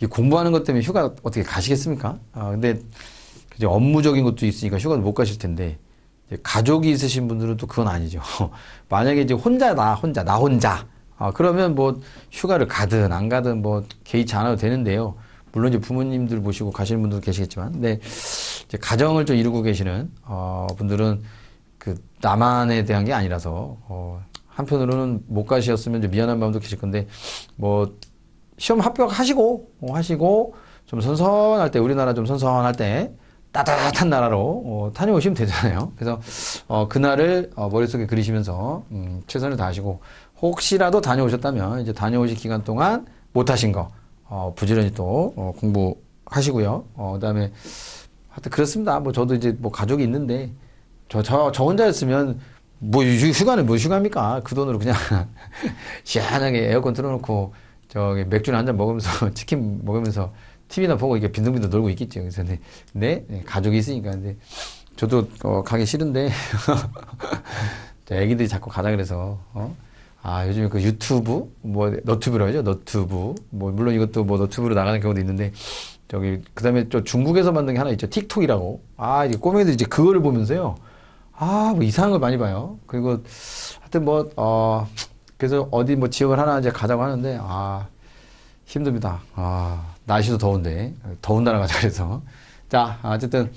이 공부하는 것 때문에 휴가 어떻게 가시겠습니까? 근데 이제 업무적인 것도 있으니까 휴가를 못 가실 텐데 이제 가족이 있으신 분들은 또 그건 아니죠. 만약에 이제 나 혼자 그러면 뭐 휴가를 가든 안 가든 뭐 개의치 않아도 되는데요. 물론 이제 부모님들 모시고 가시는 분들도 계시겠지만, 근데 이제 가정을 좀 이루고 계시는 분들은 그 나만에 대한 게 아니라서 한편으로는 못 가셨으면 좀 미안한 마음도 계실 건데 뭐 시험 합격하시고, 하시고, 좀 선선할 때, 우리나라 좀 선선할 때, 따뜻한 나라로 다녀오시면 되잖아요. 그래서 그날을 머릿속에 그리시면서 최선을 다하시고 혹시라도 다녀오셨다면 이제 다녀오실 기간 동안 못하신 거 부지런히 또 공부하시고요. 그다음에 하여튼 그렇습니다. 뭐 저도 이제 뭐 가족이 있는데 저 혼자였으면 뭐 휴가는 뭐 휴가입니까? 그 돈으로 그냥 시원하게 에어컨 틀어놓고 저기 맥주나 한잔 먹으면서 치킨 먹으면서 TV나 보고 이게 빈둥빈둥 놀고 있겠죠. 그래서 근데 가족이 있으니까 근데 저도 가기 싫은데 애기들이 자꾸 가자 그래서 요즘에 그 유튜브 뭐 너튜브라고 하죠. 너튜브 뭐 물론 이것도 뭐 너튜브로 나가는 경우도 있는데 저기 그다음에 또 중국에서 만든 게 하나 있죠. 틱톡이라고. 이제 꼬맹이들 이제 그거를 보면서요. 뭐 이상한 걸 많이 봐요. 그리고 하여튼 뭐 그래서 어디 뭐 지역을 하나 이제 가자고 하는데 힘듭니다. 날씨도 더운데 더운 나라 가자 그래서 자 어쨌든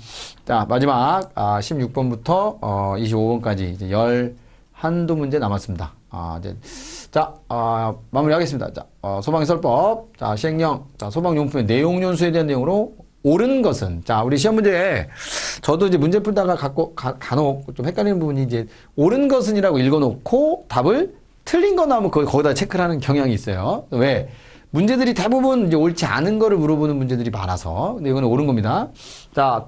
자 마지막 16번부터 25번까지 이제 11문제 남았습니다. 이제 자 마무리하겠습니다. 자 소방설법 자 시행령 자 소방용품의 내용연수에 대한 내용으로 옳은 것은 자 우리 시험 문제에 저도 이제 문제 풀다가 간혹 좀 헷갈리는 부분이 이제 옳은 것은이라고 읽어놓고 답을 틀린 거 나오면 거기다 체크를 하는 경향이 있어요. 왜? 문제들이 대부분 이제 옳지 않은 거를 물어보는 문제들이 많아서. 근데 이거는 옳은 겁니다. 자,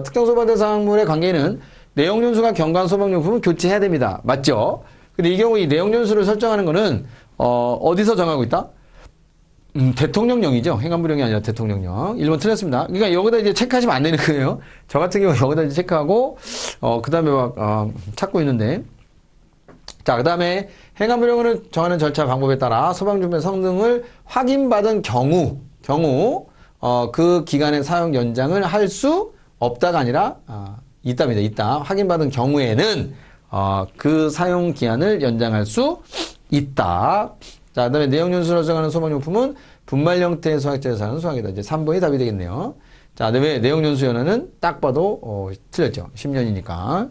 특정 소방 대상물의 관계는 내용 연수가 경관 소방용품은 교체해야 됩니다. 맞죠? 근데 이 경우 이 내용 연수를 설정하는 거는, 어디서 정하고 있다? 대통령령이죠. 행안부령이 아니라 대통령령. 1번 틀렸습니다. 그러니까 여기다 이제 체크하시면 안 되는 거예요. 저 같은 경우 여기다 이제 체크하고, 그 다음에 막, 찾고 있는데. 자, 그 다음에 행안부령을 정하는 절차 방법에 따라 소방준비 성능을 확인받은 경우, 그 기간의 사용 연장을 할 수 없다가 아니라, 있답니다. 있다. 확인받은 경우에는, 그 사용 기한을 연장할 수 있다. 자, 그 다음에 내용 연수를 정하는 소방용품은 분말 형태의 소화기체에서 사는 소화기다. 이제 3번이 답이 되겠네요. 자, 그다음에 내용 연수 연한은 딱 봐도, 틀렸죠. 10년이니까.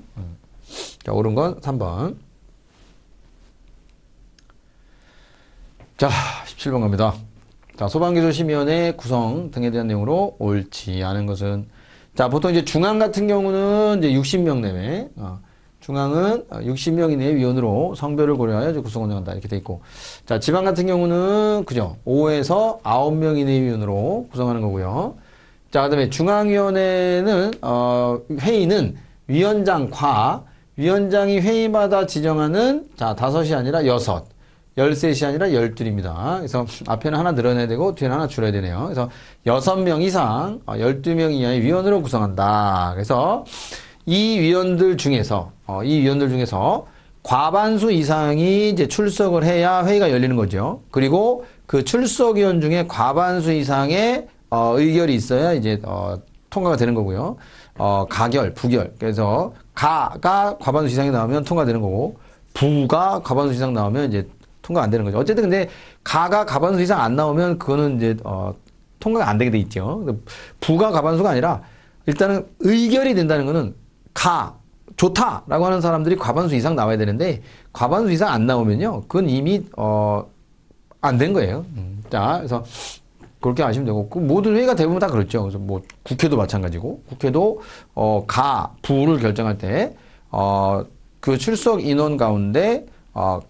자, 옳은 건 3번. 자, 17번 갑니다. 자, 소방기술심의위원회 구성 등에 대한 내용으로 옳지 않은 것은 자, 보통 이제 중앙 같은 경우는 이제 60명 내외, 중앙은 60명 이내의 위원으로 성별을 고려하여 구성 운영한다 이렇게 돼 있고, 자, 지방 같은 경우는 그죠 5에서 9명 이내의 위원으로 구성하는 거고요. 자, 그다음에 중앙위원회는 회의는 위원장이 회의마다 지정하는 자 5이 아니라 6. 13이 아니라 12입니다. 그래서 앞에는 하나 늘어내야 되고 뒤에는 하나 줄여야 되네요. 그래서 6명 이상 12명 이하의 위원으로 구성한다. 그래서 이 위원들 중에서 과반수 이상이 이제 출석을 해야 회의가 열리는 거죠. 그리고 그 출석위원 중에 과반수 이상의 의결이 있어야 이제 통과가 되는 거고요. 가결, 부결. 그래서 가가 과반수 이상이 나오면 통과되는 거고 부가 과반수 이상 나오면 이제 통과 안 되는 거죠. 어쨌든 근데 가가 과반수 이상 안 나오면 그거는 이제 통과가 안 되게 돼 있죠. 부가 과반수가 아니라 일단은 의결이 된다는 거는 좋다라고 하는 사람들이 과반수 이상 나와야 되는데 과반수 이상 안 나오면요. 그건 이미 안 된 거예요. 자, 그래서 그렇게 아시면 되고 그 모든 회의가 대부분 다 그렇죠. 그래서 뭐 국회도 마찬가지고 국회도 부를 결정할 때 그 출석 인원 가운데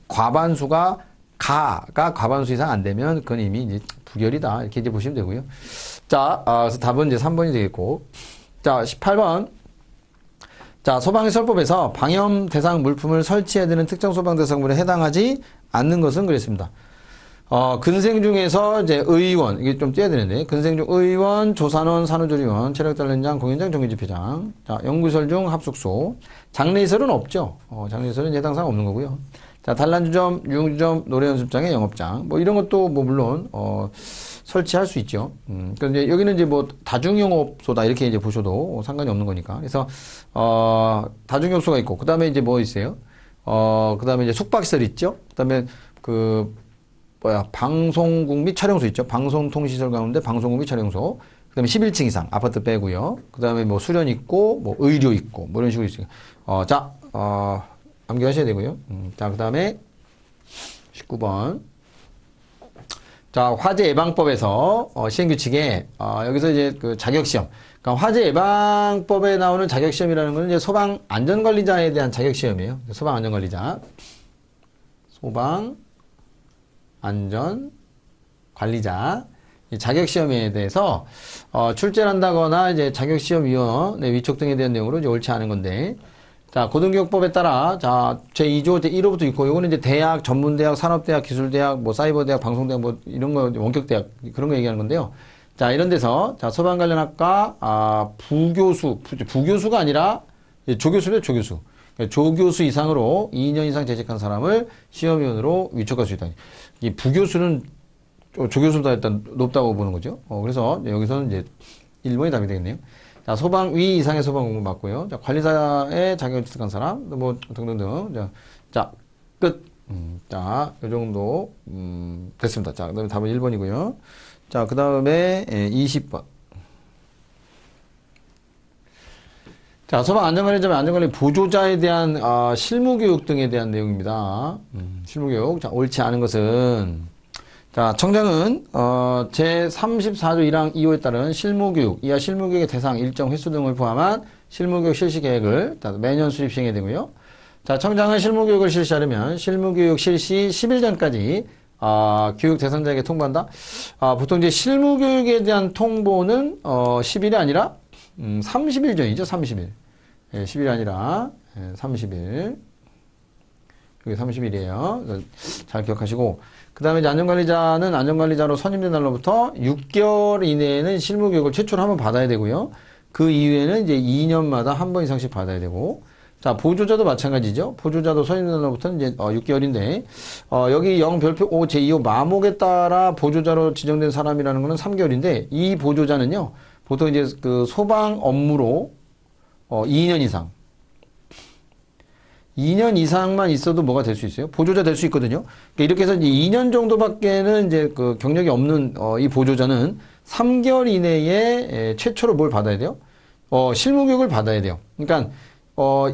과반수가 가가 과반수 이상 안 되면 그건 이미 이제 부결이다. 이렇게 이제 보시면 되고요. 자, 그래서 답은 이제 3번이 되겠고. 자, 18번. 자, 소방설법에서 방염 대상 물품을 설치해야 되는 특정 소방 대상물에 해당하지 않는 것은 그랬습니다. 근생 중에서 이제 의원, 이게 좀 떼야 되는데, 근생 중 의원, 조산원, 산후조리원, 체력단련장, 공연장, 종교집회장, 자, 연구시설 중 합숙소, 장례시설은 없죠. 장례시설은 해당사항 없는 거고요. 자, 단란주점, 유흥주점, 노래연습장의 영업장, 뭐 이런 것도 뭐 물론 설치할 수 있죠. 그런데 여기는 이제 뭐 다중영업소다 이렇게 이제 보셔도 상관이 없는 거니까. 그래서 다중영업소가 있고, 그 다음에 이제 뭐 있어요? 그 다음에 이제 숙박시설 있죠. 그 다음에 방송국 및 촬영소 있죠. 방송통시설 가운데 방송국 및 촬영소. 그 다음에 11층 이상 아파트 빼고요. 그 다음에 뭐 수련 있고, 뭐 의료 있고, 뭐 이런 식으로 있어요. 암기하셔야 되고요. 자, 그 다음에 19번. 자, 화재 예방법에서 시행규칙에 여기서 이제 그 자격시험. 그러니까 화재 예방법에 나오는 자격시험이라는 것은 이제 소방 안전관리자에 대한 자격시험이에요. 소방 안전관리자. 소방 안전관리자. 이 자격시험에 대해서 출제를 한다거나 이제 자격시험위원회 위촉 등에 대한 내용으로 이제 옳지 않은 건데. 자, 고등교육법에 따라, 자, 제2조 제1호부터 있고, 요거는 이제 대학, 전문대학, 산업대학, 기술대학, 뭐, 사이버대학, 방송대학, 뭐, 이런 거, 원격대학, 그런 거 얘기하는 건데요. 자, 이런 데서, 자, 소방 관련 학과, 부교수가 아니라, 조교수래요, 조교수. 그러니까 조교수 이상으로 2년 이상 재직한 사람을 시험위원으로 위촉할 수 있다. 이 부교수는, 조교수보다 일단 높다고 보는 거죠. 그래서 여기서는 이제 1번이 답이 되겠네요. 자, 위 이상의 소방 공무 맞고요. 자, 관리사의 자격을 취득한 사람, 뭐, 등등등. 자, 끝. 자, 요 정도, 됐습니다. 자, 그 다음에 답은 1번이고요. 자, 그 다음에 20번. 자, 소방 안전관리자면 안전관리 보조자에 대한, 실무교육 등에 대한 내용입니다. 실무교육. 자, 옳지 않은 것은, 자, 청장은 제34조 1항 2호에 따른 실무교육, 이하 실무교육의 대상, 일정 횟수 등을 포함한 실무교육 실시 계획을 매년 수립 시행해야 되고요. 자, 청장은 실무교육을 실시하려면 실무교육 실시 10일 전까지 교육 대상자에게 통보한다. 보통 이제 실무교육에 대한 통보는 10일이 아니라 30일 전이죠. 30일. 예, 10일이 아니라 30일. 이게 30일이에요. 잘 기억하시고. 그 다음에 이제 안전관리자는 안전관리자로 선임된 날로부터 6개월 이내에는 실무교육을 최초로 한번 받아야 되고요. 그 이후에는 이제 2년마다 한 번 이상씩 받아야 되고. 자, 보조자도 마찬가지죠. 보조자도 선임된 날로부터는 이제 6개월인데, 여기 영별표 5 제2호 마목에 따라 보조자로 지정된 사람이라는 거는 3개월인데, 이 보조자는요, 보통 이제 그 소방 업무로 2년 이상. 2년 이상만 있어도 뭐가 될 수 있어요? 보조자 될 수 있거든요. 그러니까 이렇게 해서 이제 2년 정도밖에는 이제 그 경력이 없는 이 보조자는 3개월 이내에 최초로 뭘 받아야 돼요? 실무교육을 받아야 돼요. 그러니까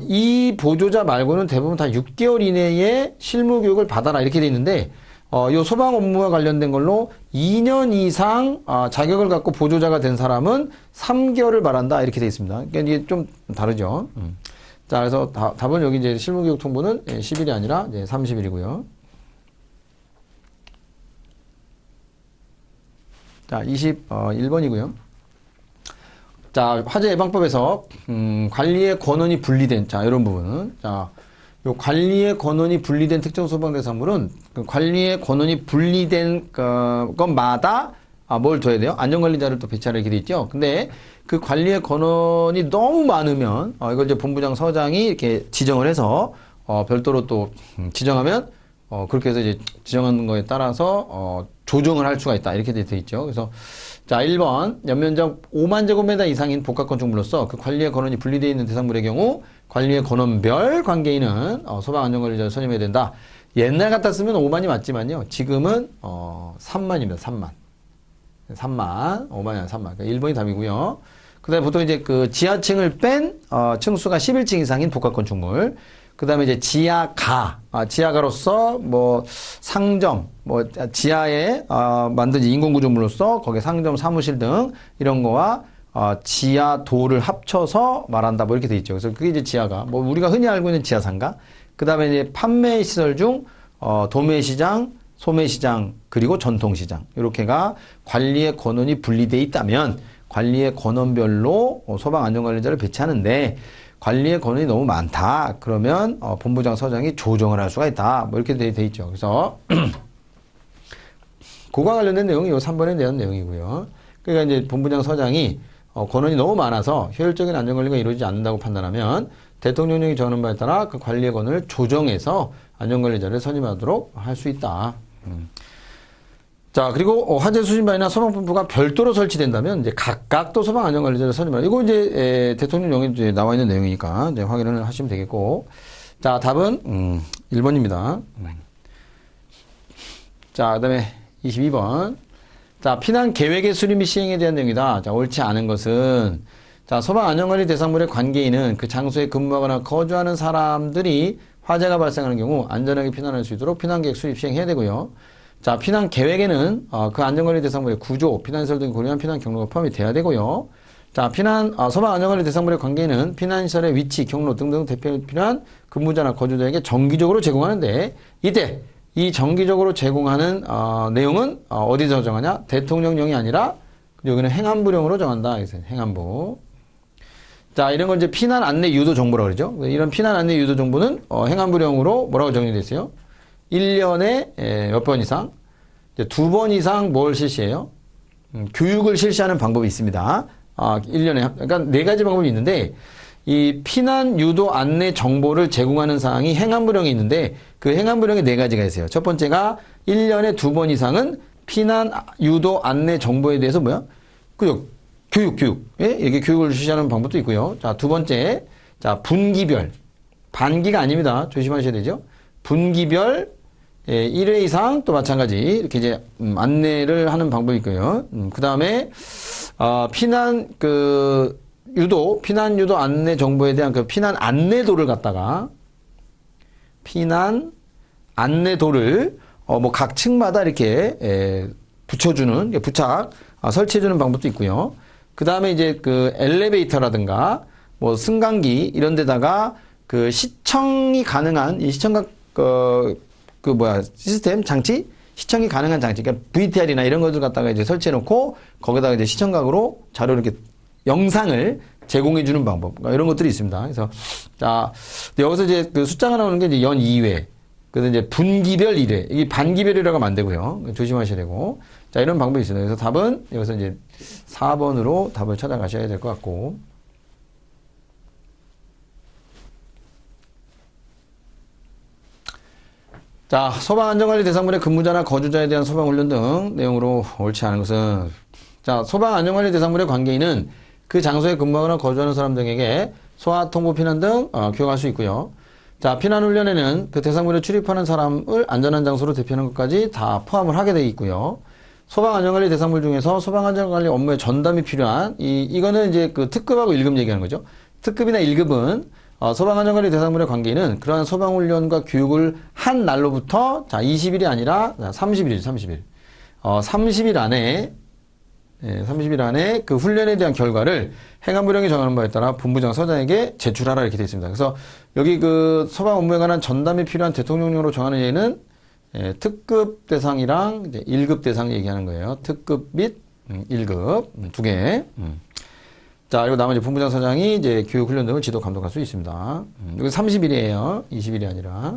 이 보조자 말고는 대부분 다 6개월 이내에 실무교육을 받아라 이렇게 돼 있는데 요 소방 업무와 관련된 걸로 2년 이상 자격을 갖고 보조자가 된 사람은 3개월을 말한다 이렇게 돼 있습니다. 그러니까 이게 좀 다르죠. 자, 그래서 답은 여기 이제 실무교육 통보는 10일이 아니라 이제 30일이고요. 자, 21번이고요. 자, 화재 예방법에서, 관리의 권한이 분리된, 자, 이런 부분은, 자, 요 관리의 권한이 분리된 특정 소방 대상물은 그 관리의 권한이 분리된 것마다 뭘 둬야 돼요? 안전관리자를 또 배치하라 이렇게 돼 있죠. 근데 그 관리의 권한이 너무 많으면 이걸 이제 본부장 서장이 이렇게 지정을 해서 별도로 또 지정하면 그렇게 해서 이제 지정하는 거에 따라서 조정을 할 수가 있다 이렇게 돼 있죠. 그래서 자 1번 연면적 5만 제곱미터 이상인 복합 건축물로서 그 관리의 권한이 분리되어 있는 대상물의 경우 관리의 권한별 관계인은 소방안전관리자를 선임해야 된다. 옛날 같았으면 5만이 맞지만요. 지금은 3만입니다. 3만. 3만. 5만이 아니라 3만. 그러니까 1번이 답이고요. 그 다음에 보통 이제 그 지하층을 뺀 층수가 11층 이상인 복합 건축물. 그 다음에 이제 지하가로서 뭐 상점, 뭐 지하에 만든 인공구조물로서 거기에 상점, 사무실 등 이런 거와 지하도를 합쳐서 말한다 뭐 이렇게 돼 있죠. 그래서 그게 이제 지하가 뭐 우리가 흔히 알고 있는 지하상가. 그 다음에 이제 판매 시설 중 도매시장, 소매시장 그리고 전통시장 이렇게가 관리의 권한이 분리돼 있다면 관리의 권한별로 소방안전관리자를 배치하는데. 관리의 권한이 너무 많다. 그러면 본부장 서장이 조정을 할 수가 있다. 뭐 이렇게 돼 있죠. 그래서 그거와 관련된 내용이 이 3번에 대한 내용이고요. 그러니까 이제 본부장 서장이 권한이 너무 많아서 효율적인 안전관리가 이루어지지 않는다고 판단하면 대통령령이 정하는 바에 따라 그 관리의 권한을 조정해서 안전관리자를 선임하도록 할 수 있다. 자, 그리고 화재 수신반이나 소방본부가 별도로 설치된다면 이제 각각 또 소방안전관리자를 선임하라. 이거 이제 대통령령에 이제 나와 있는 내용이니까 이제 확인을 하시면 되겠고. 자, 답은 1번입니다. 자, 그다음에 22번. 자, 피난 계획의 수립 및 시행에 대한 내용이다. 자, 옳지 않은 것은 자, 소방안전관리 대상물의 관계인은 그 장소에 근무하거나 거주하는 사람들이 화재가 발생하는 경우 안전하게 피난할 수 있도록 피난계획 수립 시행해야 되고요. 자, 피난 계획에는 그 안전관리 대상물의 구조, 피난시설 등 고려한 피난 경로가 포함이 돼야 되고요. 자, 소방 안전관리 대상물의 관계는 피난시설의 위치, 경로 등등 대피에 필요한 근무자나 거주자에게 정기적으로 제공하는데 이때 이 정기적으로 제공하는 내용은 어디서 정하냐? 대통령령이 아니라 여기는 행안부령으로 정한다. 행안부. 자, 이런 걸 이제 피난 안내 유도 정보라고 그러죠. 이런 피난 안내 유도 정보는 행안부령으로 뭐라고 정리되어 있어요? 1년에 몇 번 이상? 2번 이상 뭘 실시해요? 교육을 실시하는 방법이 있습니다. 1년에. 그러니까 4가지 방법이 있는데, 이 피난 유도 안내 정보를 제공하는 사항이 행안부령에 있는데, 그 행안부령에 4가지가 있어요. 첫 번째가 1년에 2번 이상은 피난 유도 안내 정보에 대해서 뭐야? 그죠? 교육. 예? 이게 교육을 실시하는 방법도 있고요. 자, 두 번째. 자, 분기별. 반기가 아닙니다. 조심하셔야 되죠. 분기별 1회 이상 또 마찬가지 이렇게 이제 안내를 하는 방법이 있고요. 그 다음에 피난 유도 안내 정보에 대한 그 피난 안내도를 갖다가 피난 안내도를 뭐 각 층마다 이렇게 붙여주는 부착 설치해주는 방법도 있고요. 그 다음에 이제 그 엘리베이터라든가 뭐 승강기 이런 데다가 그 시청이 가능한 이 시청각 시스템 장치 시청이 가능한 장치 그러니까 VTR이나 이런 것들 갖다가 이제 설치해 놓고 거기다가 이제 시청각으로 자료 이렇게 영상을 제공해 주는 방법 이런 것들이 있습니다. 그래서 자 여기서 이제 그 숫자가 나오는 게 이제 연 2회 그래서 이제 분기별 1회 이게 반기별이라고 하면 안 되고요. 조심하셔야 되고 자 이런 방법이 있습니다. 그래서 답은 여기서 이제 4번으로 답을 찾아가셔야 될 것 같고 자, 소방안전관리 대상물의 근무자나 거주자에 대한 소방훈련 등 내용으로 옳지 않은 것은 자, 소방안전관리 대상물의 관계인은 그 장소에 근무하거나 거주하는 사람 등에게 소화, 통보, 피난 등 교육할 수 있고요. 자, 피난훈련에는 그 대상물에 출입하는 사람을 안전한 장소로 대피하는 것까지 다 포함을 하게 되어 있고요. 소방안전관리 대상물 중에서 소방안전관리 업무에 전담이 필요한 이거는 이제 그 특급하고 1급 얘기하는 거죠. 특급이나 1급은 소방안전관리 대상물의 관계는 그러한 소방훈련과 교육을 한 날로부터 자 20일이 아니라 30일 30일 안에 30일 안에 그 훈련에 대한 결과를 행안부령이 정하는 바에 따라 본부장 서장에게 제출하라 이렇게 되어 있습니다. 그래서 여기 그 소방 업무에 관한 전담이 필요한 대통령령으로 정하는 예는 특급 대상이랑 이제 1급 대상 얘기하는 거예요. 특급 및 1급 두 개. 자, 그리고 나머지 본부장 서장이 이제 교육 훈련 등을 지도 감독할 수 있습니다. 여기 30일이에요. 20일이 아니라.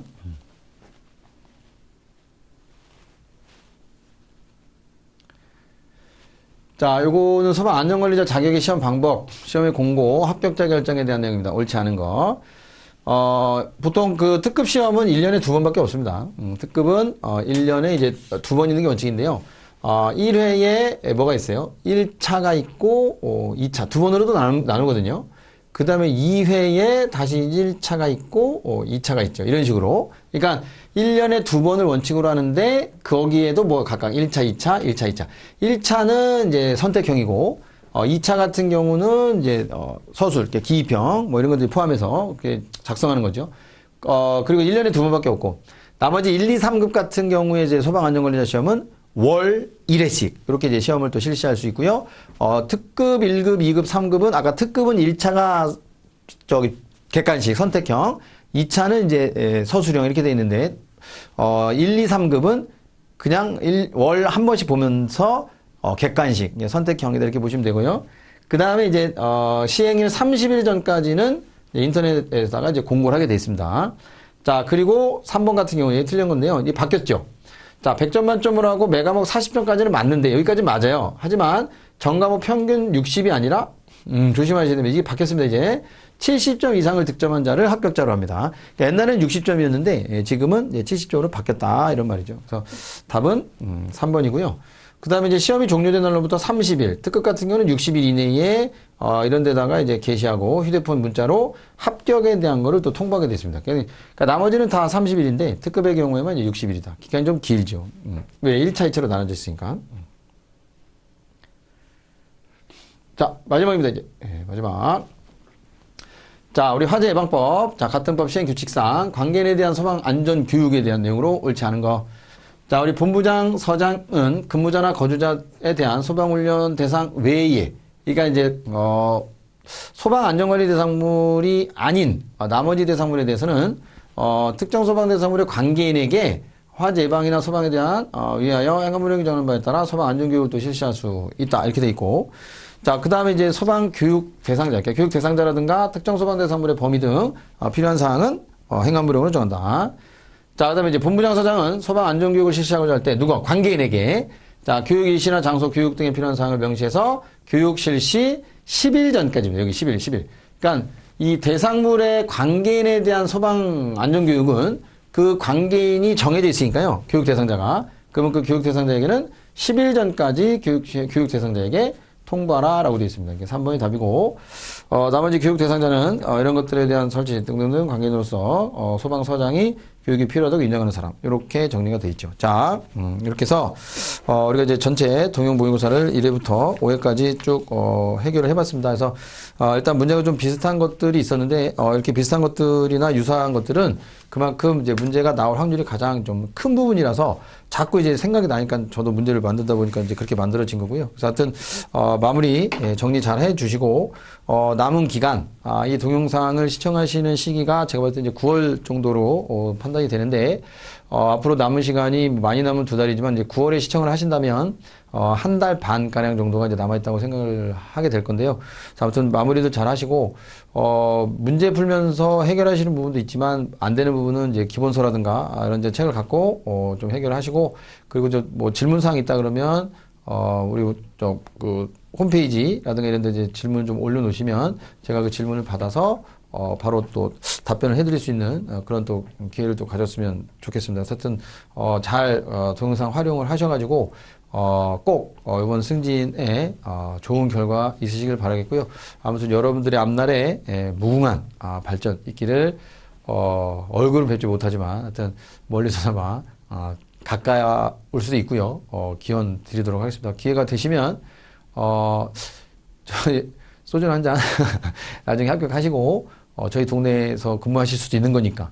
자, 요거는 소방 안전관리자 자격의 시험 방법, 시험의 공고, 합격자 결정에 대한 내용입니다. 옳지 않은 거. 보통 그 특급 시험은 1년에 2번밖에 없습니다. 특급은 1년에 이제 2번 있는 게 원칙인데요. 1회에 뭐가 있어요? 1차가 있고 2차, 2번으로도 나누거든요. 그 다음에 2회에 다시 1차가 있고 2차가 있죠. 이런 식으로. 그러니까 1년에 2번을 원칙으로 하는데 거기에도 뭐 각각 1차, 2차, 1차, 2차. 1차는 이제 선택형이고 2차 같은 경우는 이제 서술, 기입형 뭐 이런 것들 포함해서 이렇게 작성하는 거죠. 그리고 1년에 2번밖에 없고 나머지 1, 2, 3급 같은 경우에 이제 소방안전관리자 시험은 월 1회씩 이렇게 이제 시험을 또 실시할 수 있고요. 특급 1급, 2급, 3급은 아까 특급은 1차가 객관식 선택형, 2차는 이제 서술형 이렇게 돼 있는데 1, 2, 3급은 그냥 월 한 번씩 보면서 객관식 선택형이다 이렇게 보시면 되고요. 그 다음에 이제 시행일 30일 전까지는 인터넷에다가 이제 공고를 하게 돼 있습니다. 자, 그리고 3번 같은 경우에 틀린 건데요. 이게 바뀌었죠. 자, 100점 만점으로 하고 매과목 40점까지는 맞는데 여기까지 맞아요. 하지만 전과목 평균 60이 아니라 조심하셔야 됩니다. 이게 바뀌었습니다. 이제 70점 이상을 득점한 자를 합격자로 합니다. 그러니까 옛날에는 60점이었는데 지금은 70점으로 바뀌었다 이런 말이죠. 그래서 답은 3번이고요. 그 다음에 이제 시험이 종료된 날로부터 30일, 특급 같은 경우는 60일 이내에 이런 데다가 이제 게시하고 휴대폰 문자로 합격에 대한 거를 또 통보하게 됐습니다. 그러니까 나머지는 다 30일인데 특급의 경우에만 이제 60일이다. 기간이 좀 길죠. 왜? 1차, 2차로 나눠져 있으니까. 자, 마지막입니다, 이제. 마지막. 자, 우리 화재 예방법. 자, 같은 법 시행 규칙상 관계인에 대한 소방 안전 교육에 대한 내용으로 옳지 않은 거. 자, 우리 본부장, 서장은 근무자나 거주자에 대한 소방훈련 대상 외에, 그러니까 이제, 소방안전관리 대상물이 아닌, 나머지 대상물에 대해서는, 특정 소방대상물의 관계인에게 화재 예방이나 소방에 대한, 위하여 행안부령이 정하는 바에 따라 소방안전교육을 또 실시할 수 있다. 이렇게 돼 있고. 자, 그 다음에 이제 소방교육 대상자, 그러니까 교육 대상자라든가 특정 소방대상물의 범위 등 필요한 사항은 행안부령으로 정한다. 자, 그 다음에 이제 본부장 서장은 소방안전교육을 실시하고자 할 때 누가? 관계인에게 자, 교육 일시나 장소 교육 등에 필요한 사항을 명시해서 교육 실시 10일 전까지입니다. 여기 10일. 그러니까 이 대상물의 관계인에 대한 소방안전교육은 그 관계인이 정해져 있으니까요. 교육 대상자가. 그러면 그 교육 대상자에게는 10일 전까지 교육 대상자에게 통보하라 라고 되어 있습니다. 이게 3번이 답이고, 나머지 교육 대상자는, 이런 것들에 대한 설치 등등등 관계인으로서, 소방서장이 교육이 필요하다고 인정하는 사람. 이렇게 정리가 되어 있죠. 자, 이렇게 해서, 우리가 이제 전체 동형 모의고사를 1회부터 5회까지 쭉, 해결을 해봤습니다. 그래서, 일단 문제가 좀 비슷한 것들이 있었는데, 이렇게 비슷한 것들이나 유사한 것들은 그만큼 이제 문제가 나올 확률이 가장 좀 큰 부분이라서 자꾸 이제 생각이 나니까 저도 문제를 만들다 보니까 이제 그렇게 만들어진 거고요. 그래서 하여튼, 마무리 정리 잘 해 주시고, 남은 기간, 이 동영상을 시청하시는 시기가 제가 봤을 때 이제 9월 정도로 판단이 되는데, 앞으로 남은 시간이 많이 남은 2달이지만 이제 9월에 시청을 하신다면, 한 달 반가량 정도가 이제 남아있다고 생각을 하게 될 건데요. 자, 아무튼 마무리도 잘 하시고, 문제 풀면서 해결하시는 부분도 있지만, 안 되는 부분은 이제 기본서라든가, 이런 이제 책을 갖고, 좀 해결하시고, 그리고 뭐 질문사항 있다 그러면, 우리 홈페이지라든가 이런 데 이제 질문 좀 올려놓으시면, 제가 그 질문을 받아서, 바로 또 답변을 해드릴 수 있는 그런 또 기회를 또 가졌으면 좋겠습니다. 하여튼, 동영상 활용을 하셔가지고, 꼭, 이번 승진에, 좋은 결과 있으시길 바라겠고요. 아무튼 여러분들의 앞날에, 무궁한, 발전 있기를, 얼굴은 뵙지 못하지만, 하여튼, 멀리서나마, 가까이 올 수도 있고요. 기원 드리도록 하겠습니다. 기회가 되시면, 저희, 소주 한 잔, 나중에 합격하시고, 저희 동네에서 근무하실 수도 있는 거니까,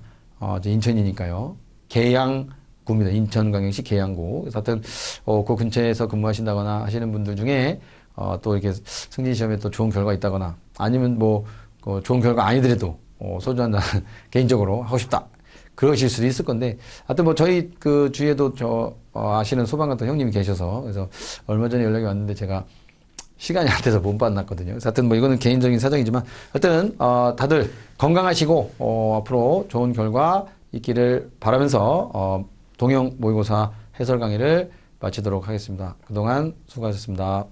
인천이니까요. 계양구입니다. 인천광역시 계양구. 그래서 하여튼, 그 근처에서 근무하신다거나 하시는 분들 중에, 또 이렇게 승진시험에 또 좋은 결과 있다거나, 아니면 뭐, 좋은 결과 아니더라도, 소주 한 잔 개인적으로 하고 싶다. 그러실 수도 있을 건데, 하여튼 뭐 저희 그 주위에도 아시는 소방 같은 형님이 계셔서, 그래서 얼마 전에 연락이 왔는데 제가 시간이 안 돼서 못 만났거든요. 그래서 하여튼 뭐 이거는 개인적인 사정이지만, 하여튼, 다들 건강하시고, 앞으로 좋은 결과 있기를 바라면서, 동형 모의고사 해설 강의를 마치도록 하겠습니다. 그동안 수고하셨습니다.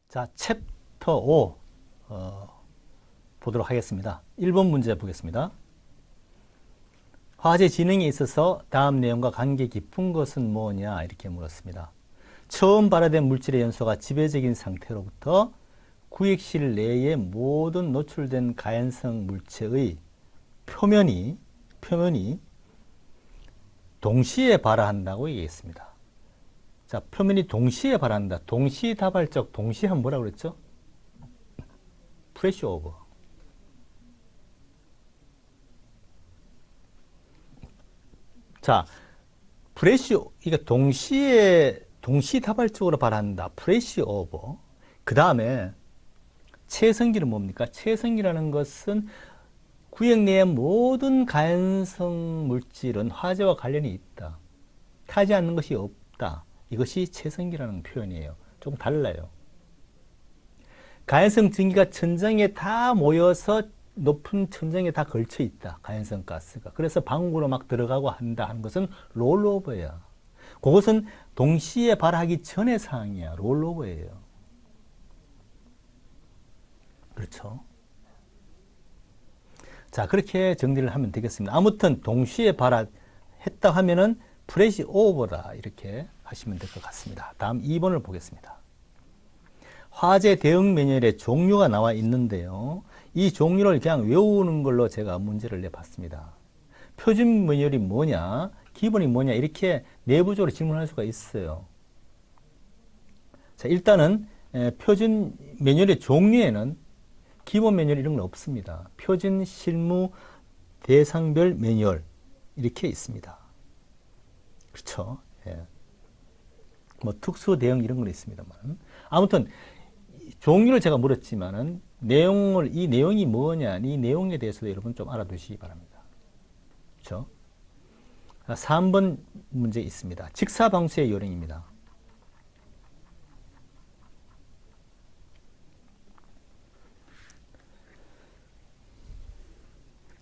자, 챕터 5, 보도록 하겠습니다. 1번 문제 보겠습니다. 화재 진행에 있어서 다음 내용과 관계 깊은 것은 뭐냐 이렇게 물었습니다. 처음 발화된 물질의 연소가 지배적인 상태로부터 구획실 내에 모든 노출된 가연성 물체의 표면이 동시에 발화한다고 얘기했습니다. 자, 표면이 동시에 발화한다. 동시다발적, 동시하면 뭐라고 그랬죠? 프레시 오버. 자, 이게 동시다발적으로 발화한다. 프레시 오버. 그 다음에 체성기는 뭡니까? 체성기라는 것은 구역 내의 모든 가연성 물질은 화재와 관련이 있다. 타지 않는 것이 없다. 이것이 체성기라는 표현이에요. 조금 달라요. 가연성 증기가 천장에 다 모여서 높은 천장에 다 걸쳐 있다. 가연성 가스가. 그래서 방구로 막 들어가고 한다 하는 것은 롤오버야. 그것은 동시에 발화하기 전의 상황이야. 롤오버예요. 그렇죠? 자, 그렇게 정리를 하면 되겠습니다. 아무튼 동시에 발화했다 하면은 프레시 오버다. 이렇게 하시면 될 것 같습니다. 다음 2번을 보겠습니다. 화재 대응 매뉴얼의 종류가 나와 있는데요. 이 종류를 그냥 외우는 걸로 제가 문제를 내봤습니다. 표준 매뉴얼이 뭐냐, 기본이 뭐냐 이렇게 내부적으로 질문할 수가 있어요. 자, 일단은 표준 매뉴얼의 종류에는 기본 매뉴얼 이런 건 없습니다. 표준 실무 대상별 매뉴얼 이렇게 있습니다. 그렇죠. 예. 뭐 특수 대응 이런 건 있습니다만 아무튼 종류를 제가 물었지만은 이 내용이 뭐냐, 이 내용에 대해서도 여러분 좀 알아두시기 바랍니다. 그렇죠? 3번 문제 있습니다. 직사방수의 요령입니다.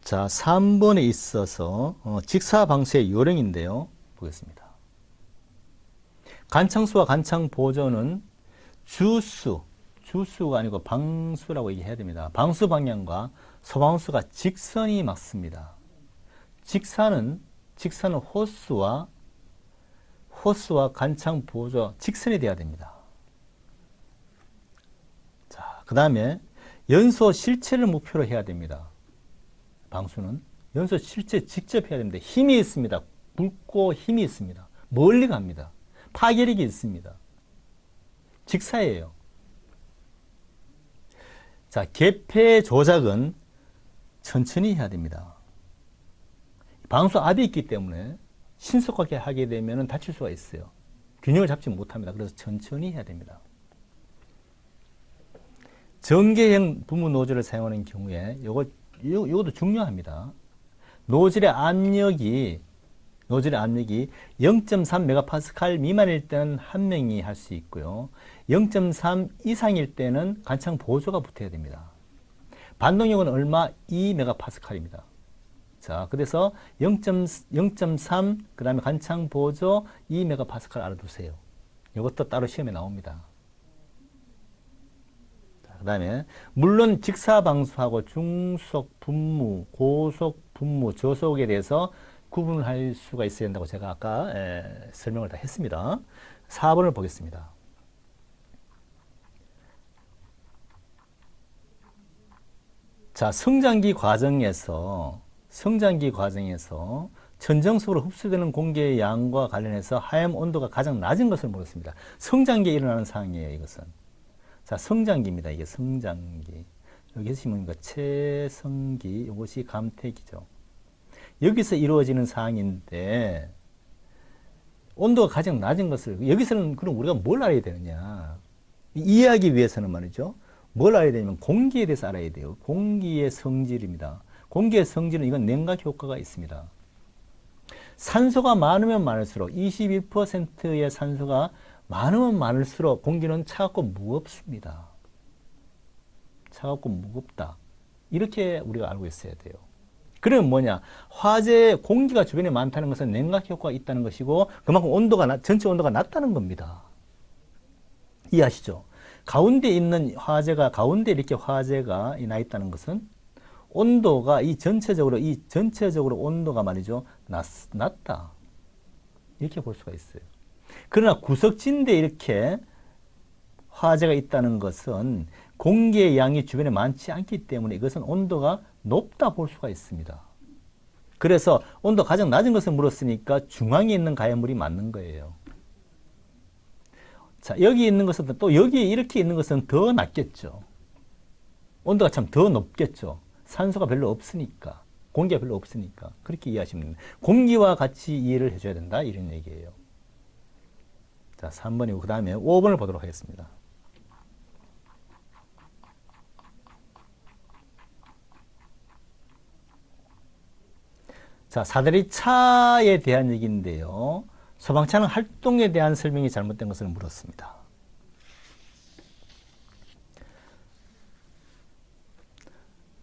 자, 3번에 있어서 직사방수의 요령인데요. 보겠습니다. 간창수와 간창보조는 주수가 아니고 방수라고 얘기해야 됩니다. 방수 방향과 소방수가 직선이 맞습니다. 직사는 호스와 간창보조 직선이 돼야 됩니다. 자, 그 다음에 연소 실체를 목표로 해야 됩니다. 방수는 연소 실체 직접 해야 됩니다. 힘이 있습니다. 굵고 힘이 있습니다. 멀리 갑니다. 파괴력이 있습니다. 직사예요. 자, 개폐 조작은 천천히 해야 됩니다. 방수 압이 있기 때문에 신속하게 하게 되면 다칠 수가 있어요. 균형을 잡지 못합니다. 그래서 천천히 해야 됩니다. 전개형 부무 노즐을 사용하는 경우에 이것도 중요합니다. 노즐의 압력이 0.3MPa 미만일 때는 한 명이 할 수 있고요. 0.3 이상일 때는 간창 보조가 붙어야 됩니다. 반동력은 얼마? 2MPa입니다. 자, 그래서 0.3 그다음에 간창 보조 2MPa 알아두세요. 이것도 따로 시험에 나옵니다. 그 다음에 물론 직사방수하고 중속 분무, 고속 분무, 저속에 대해서 구분을 할 수가 있어야 된다고 제가 아까 설명을 다 했습니다. 4번을 보겠습니다. 자, 성장기 과정에서 천정석으로 흡수되는 공기의 양과 관련해서 하염 온도가 가장 낮은 것을 물었습니다. 성장기에 일어나는 상황이에요, 이것은. 자, 성장기입니다. 이게 성장기. 여기서 보니까 채성기, 이것이 감택이죠. 여기서 이루어지는 사항인데 온도가 가장 낮은 것을 여기서는 그럼 우리가 뭘 알아야 되느냐? 이해하기 위해서는 말이죠. 뭘 알아야 되냐면 공기에 대해서 알아야 돼요. 공기의 성질입니다. 공기의 성질은 이건 냉각 효과가 있습니다. 산소가 많으면 많을수록 21%의 산소가 많으면 많을수록 공기는 차갑고 무겁습니다. 차갑고 무겁다. 이렇게 우리가 알고 있어야 돼요. 그러면 뭐냐? 화재 공기가 주변에 많다는 것은 냉각 효과가 있다는 것이고 그만큼 전체 온도가 낮다는 겁니다. 이해하시죠? 가운데 있는 화재가 가운데 이렇게 화재가 나 있다는 것은 온도가 전체적으로 온도가 말이죠. 낮다. 이렇게 볼 수가 있어요. 그러나 구석진데 이렇게 화재가 있다는 것은 공기의 양이 주변에 많지 않기 때문에 이것은 온도가 높다 볼 수가 있습니다. 그래서 온도 가장 낮은 것을 물었으니까 중앙에 있는 가연물이 맞는 거예요. 자, 여기 있는 것은 또 여기에 이렇게 있는 것은 더 낮겠죠. 온도가 참 더 높겠죠. 산소가 별로 없으니까, 공기가 별로 없으니까 그렇게 이해하시면 됩니다. 공기와 같이 이해를 해줘야 된다 이런 얘기예요. 자, 3번이고 그 다음에 5번을 보도록 하겠습니다. 자, 사다리 차에 대한 얘기인데요. 소방차는 활동에 대한 설명이 잘못된 것을 물었습니다.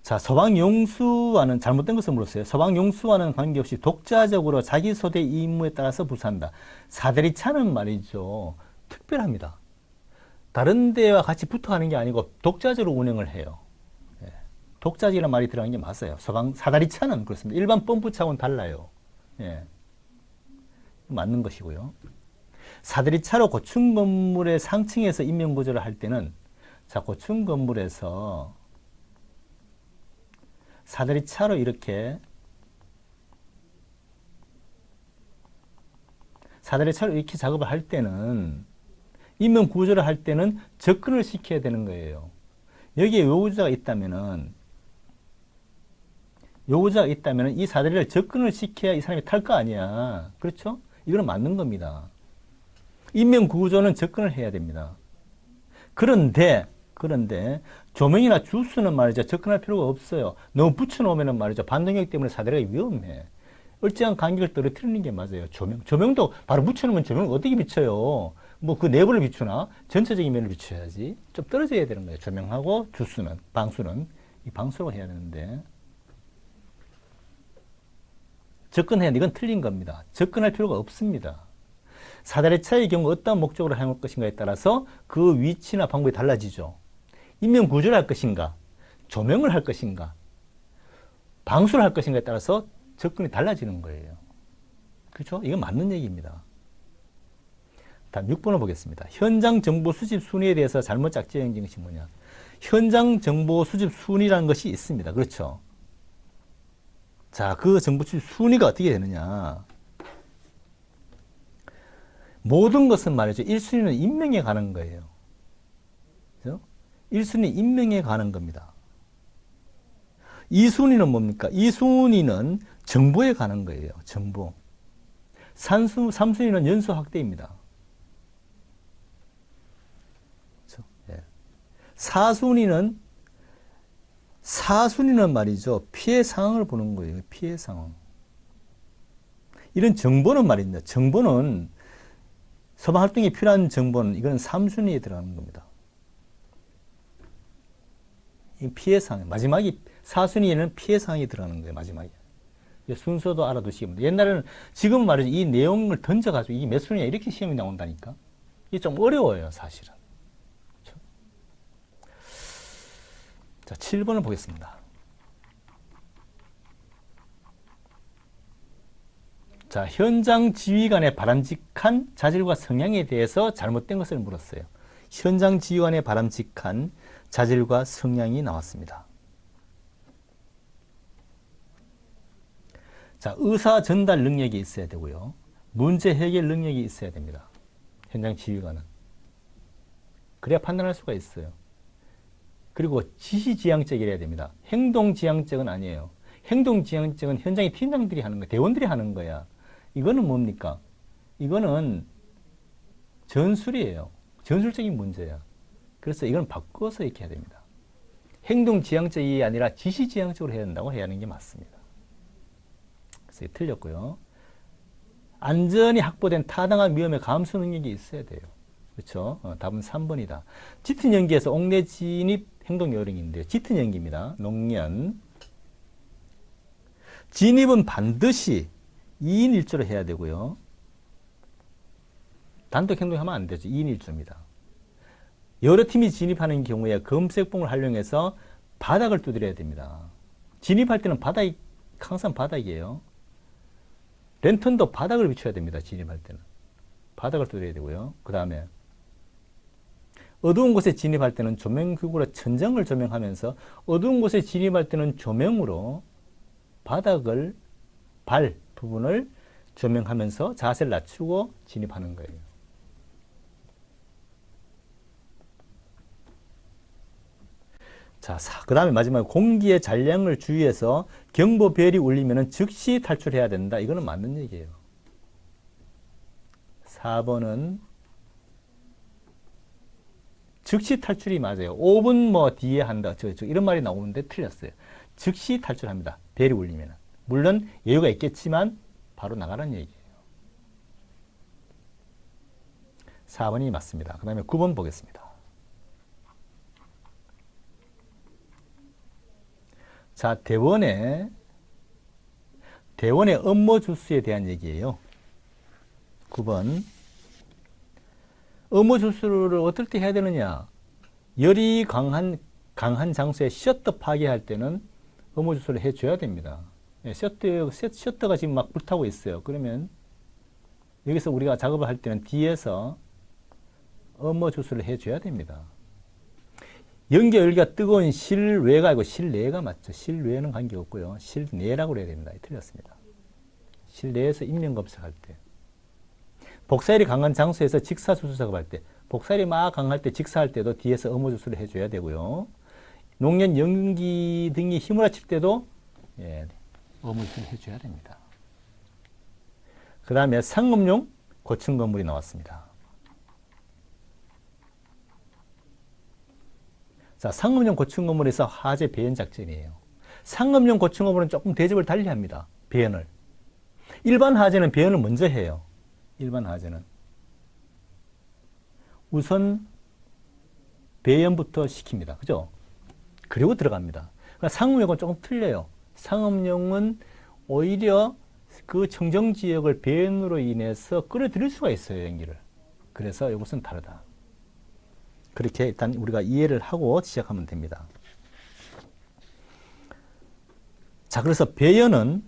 자, 소방용수와는 잘못된 것을 물었어요. 소방용수와는 관계없이 독자적으로 자기 소대 임무에 따라서 부사한다. 사다리 차는 말이죠. 특별합니다. 다른 데와 같이 붙어가는 게 아니고 독자적으로 운행을 해요. 독자적이라는 말이 들어간 게 맞아요. 사다리 차는 그렇습니다. 일반 펌프차와는 달라요. 예. 맞는 것이고요. 사다리 차로 고층 건물의 상층에서 인명 구조를 할 때는 자, 고층 건물에서 사다리 차로 이렇게 작업을 할 때는 인명 구조를 할 때는 접근을 시켜야 되는 거예요. 여기에 요구자가 있다면은 이 사다리를 접근을 시켜야 이 사람이 탈 거 아니야. 그렇죠? 이거는 맞는 겁니다. 인명구조는 접근을 해야 됩니다. 그런데 조명이나 주스는 말이죠. 접근할 필요가 없어요. 너무 붙여놓으면 말이죠. 반동력 때문에 사대가 위험해. 일정한 간격을 떨어뜨리는 게 맞아요. 조명도 바로 붙여놓으면 조명을 어떻게 비춰요? 뭐 그 내부를 비추나 전체적인 면을 비춰야지. 좀 떨어져야 되는 거예요. 조명하고 주스는, 방수는. 이 방수로 해야 되는데. 접근해야 돼. 이건 틀린 겁니다. 접근할 필요가 없습니다. 사다리 차의 경우 어떤 목적으로 사용할 것인가에 따라서 그 위치나 방법이 달라지죠. 인명 구조를 할 것인가, 조명을 할 것인가, 방수를 할 것인가에 따라서 접근이 달라지는 거예요. 그렇죠? 이건 맞는 얘기입니다. 다음 6번을 보겠습니다. 현장 정보 수집 순위에 대해서 잘못 짝지은 것이 뭐냐? 현장 정보 수집 순위라는 것이 있습니다. 그렇죠? 자, 그 정보 수집 순위가 어떻게 되느냐? 모든 것은 말이죠. 1순위는 인명에 가는 거예요. 그죠? 1순위 인명에 가는 겁니다. 2순위는 뭡니까? 2순위는 정보에 가는 거예요. 정보. 3순위는 연소 확대입니다. 그렇죠? 예. 4순위는 말이죠. 피해 상황을 보는 거예요. 피해 상황. 이런 정보는 말입니다. 정보는 소방 활동에 필요한 정보는 이건 3순위에 들어가는 겁니다. 이 피해 상황. 마지막이 4순위에는 피해 상황이 들어가는 거예요. 마지막에. 순서도 알아두시기 바랍니다. 옛날에는 지금 말이죠. 이 내용을 던져가지고 이게 몇 순위냐 이렇게 시험이 나온다니까. 이게 좀 어려워요. 사실은. 그렇죠? 자, 7번을 보겠습니다. 자, 현장 지휘관의 바람직한 자질과 성향에 대해서 잘못된 것을 물었어요. 현장 지휘관의 바람직한 자질과 성향이 나왔습니다. 자, 의사 전달 능력이 있어야 되고요. 문제 해결 능력이 있어야 됩니다. 현장 지휘관은. 그래야 판단할 수가 있어요. 그리고 지시지향적이어야 됩니다. 행동지향적은 아니에요. 행동지향적은 현장의 팀장들이 하는 거야. 대원들이 하는 거야. 이거는 뭡니까? 이거는 전술이에요. 전술적인 문제야. 그래서 이건 바꿔서 이렇게 해야 됩니다. 행동지향적이 아니라 지시지향적으로 해야 된다고 해야 하는 게 맞습니다. 그래서 틀렸고요. 안전이 확보된 타당한 위험의 감수 능력이 있어야 돼요. 그렇죠? 답은 3번이다. 짙은 연기에서 옥내 진입 행동 요령인데요. 짙은 연기입니다. 녹연. 진입은 반드시 2인 1조로 해야 되고요. 단독 행동하면 안 되죠. 2인 1조입니다. 여러 팀이 진입하는 경우에 검색봉을 활용해서 바닥을 두드려야 됩니다. 진입할 때는 바닥이 항상 바닥이에요. 랜턴도 바닥을 비춰야 됩니다. 진입할 때는. 바닥을 두드려야 되고요. 그 다음에 어두운 곳에 진입할 때는 조명기구로 천장을 조명하면서 어두운 곳에 진입할 때는 조명으로 바닥을 발 부분을 조명하면서 자세를 낮추고 진입하는 거예요. 자, 그 다음에 마지막에 공기의 잔량을 주의해서 경보벨이 울리면 즉시 탈출해야 된다. 이거는 맞는 얘기예요. 4번은 즉시 탈출이 맞아요. 5분 뭐 뒤에 한다. 이런 말이 나오는데 틀렸어요. 즉시 탈출합니다. 벨이 울리면. 물론 여유가 있겠지만 바로 나가라는 얘기예요. 4번이 맞습니다. 그 다음에 9번 보겠습니다. 자, 대원의 업무 주수에 대한 얘기예요. 9번. 업무 주수를 어떨 때 해야 되느냐? 열이 강한 장소에 셔터 파괴할 때는 업무 주수를 해줘야 됩니다. 셔터가 지금 막 불타고 있어요. 그러면 여기서 우리가 작업을 할 때는 뒤에서 업무 주수를 해줘야 됩니다. 연기 열기가 뜨거운 실외가 아니고 실내가 맞죠. 실외는 관계없고요. 실내라고 해야 됩니다. 틀렸습니다. 실내에서 인명 검색할 때. 복사열이 강한 장소에서 직사수술 작업할 때. 복사열이 막 강할 때 직사할 때도 뒤에서 업무 주수를 해줘야 되고요. 녹연 연기 등이 휘몰아칠 때도 업무 주수를 해줘야 됩니다. 그 다음에 상업용 고층 건물이 나왔습니다. 자, 상업용 고층 건물에서 화재 배연 작전이에요. 상업용 고층 건물은 조금 대접을 달리합니다. 배연을. 일반 화재는 배연을 먼저 해요. 일반 화재는. 우선 배연부터 시킵니다. 그죠? 그리고 들어갑니다. 그러니까 상업용은 조금 틀려요. 상업용은 오히려 그 청정 지역을 배연으로 인해서 끌어들일 수가 있어요, 연기를. 그래서 이것은 다르다. 그렇게 일단 우리가 이해를 하고 시작하면 됩니다. 자, 그래서 배연은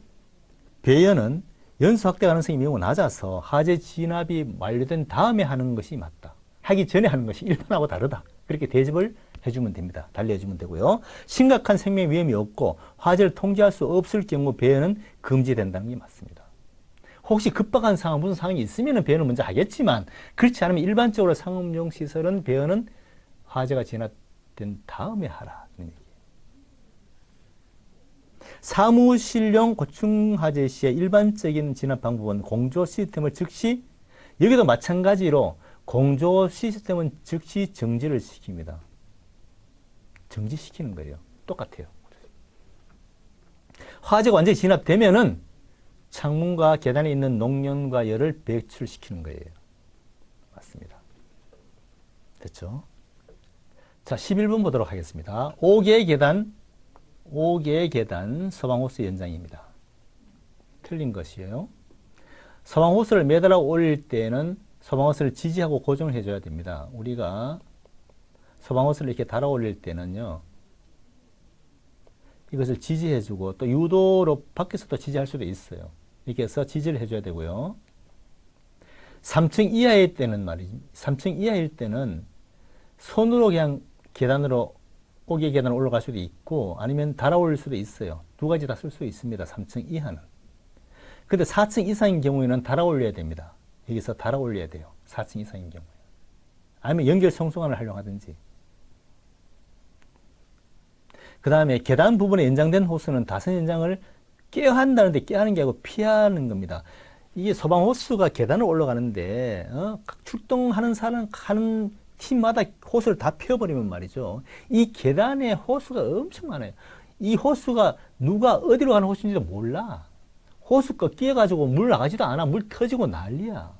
연소 확대 가능성이 매우 낮아서 화재 진압이 완료된 다음에 하는 것이 맞다. 하기 전에 하는 것이 일반하고 다르다. 그렇게 대접을 해주면 됩니다. 달리해주면 되고요. 심각한 생명 위험이 없고 화재를 통제할 수 없을 경우 배연은 금지된다는 게 맞습니다. 혹시 급박한 상황, 무슨 상황이 있으면 배연을 먼저 하겠지만 그렇지 않으면 일반적으로 상업용 시설은 배연은 화재가 진압된 다음에 하라. 이런 얘기예요. 사무실용 고층 화재 시의 일반적인 진압 방법은 공조 시스템을 즉시, 여기도 마찬가지로 공조 시스템은 즉시 정지를 시킵니다. 정지시키는 거예요. 똑같아요. 화재가 완전히 진압되면은 창문과 계단에 있는 녹연과 열을 배출시키는 거예요. 맞습니다. 됐죠? 자, 11번 보도록 하겠습니다. 5개의 계단 서방호스 연장입니다. 틀린 것이에요. 서방호스를 매달아 올릴 때는 서방호스를 지지하고 고정을 해줘야 됩니다. 우리가 서방호스를 이렇게 달아 올릴 때는요, 이것을 지지해주고 또 유도로 밖에서도 지지할 수도 있어요. 이렇게 해서 지지를 해줘야 되고요. 3층 이하일 때는 말이지, 3층 이하일 때는 손으로 그냥 계단으로 5개 계단을 올라갈 수도 있고 아니면 달아 올릴 수도 있어요. 두 가지 다 쓸 수 있습니다. 3층 이하는. 근데 4층 이상인 경우에는 달아 올려야 됩니다. 여기서 달아 올려야 돼요. 4층 이상인 경우에. 아니면 연결 성소관을 활용하든지. 그 다음에 계단 부분에 연장된 호스는 다선 연장을 깨야 한다는데 깨야 하는 게 아니고 피하는 겁니다. 이게 소방 호스가 계단을 올라가는데 각 출동하는 사람 하는 팀마다 호스를 다 피워버리면 말이죠. 이 계단에 호스가 엄청 많아요. 이 호스가 누가 어디로 가는 호스인지도 몰라. 호스가 끼어가지고 물 나가지도 않아. 물 터지고 난리야.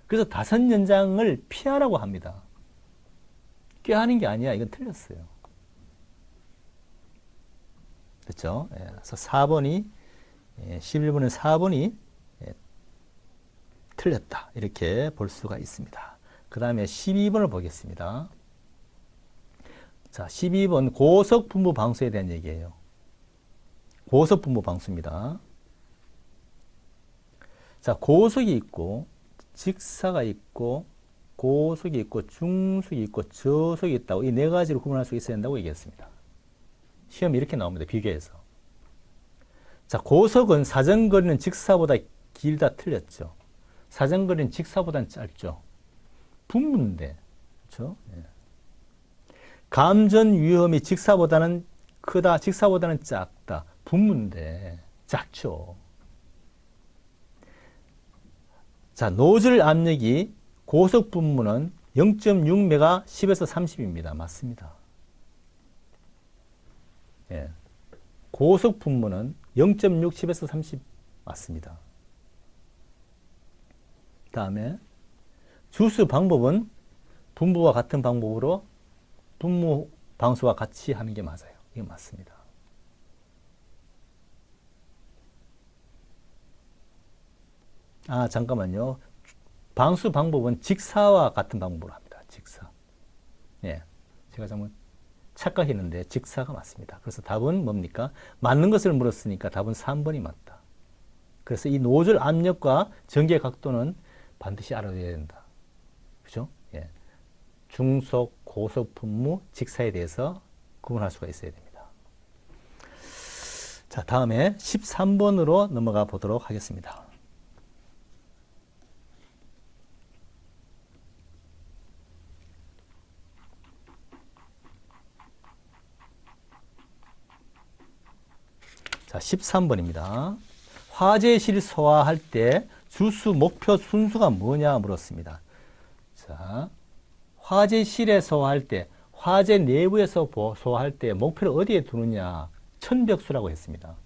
그래서 다선 연장을 피하라고 합니다. 껴야 하는 게 아니야. 이건 틀렸어요. 됐죠? 그래서 4번이 11번은 4번이 틀렸다. 이렇게 볼 수가 있습니다. 그 다음에 12번을 보겠습니다. 자, 12번 고속 분부 방수에 대한 얘기예요. 고속 분부 방수입니다. 자, 고속이 있고 직사가 있고 고속이 있고 중속이 있고 저속이 있다고 이 네 가지로 구분할 수 있어야 된다고 얘기했습니다. 시험이 이렇게 나옵니다. 비교해서. 자, 고속은 사정거리는 직사보다 길다 틀렸죠. 사정거리는 직사보다는 짧죠. 분무인데, 그렇죠? 예. 감전 위험이 직사보다는 크다, 직사보다는 작다. 분무인데 작죠. 자, 노즐 압력이 고속 분무는 0.6메가 10에서 30입니다. 맞습니다. 예. 고속 분무는 0.6, 10에서 30 맞습니다. 다음에 주수 방법은 분부와 같은 방법으로 분무 방수와 같이 하는 게 맞아요. 이게 맞습니다. 아, 잠깐만요. 방수 방법은 직사와 같은 방법으로 합니다. 직사. 예. 제가 잘못 착각했는데 직사가 맞습니다. 그래서 답은 뭡니까? 맞는 것을 물었으니까 답은 3번이 맞다. 그래서 이 노즐 압력과 전개 각도는 반드시 알아야 된다. 그죠? 예. 중속, 고속 분무, 직사에 대해서 구분할 수가 있어야 됩니다. 자, 다음에 13번으로 넘어가 보도록 하겠습니다. 자, 13번입니다. 화재 실소화할 때 주수 목표 순수가 뭐냐 물었습니다. 자, 화재실에 소화할 때, 화재 내부에서 소화할 때 목표를 어디에 두느냐? 천벽수라고 했습니다.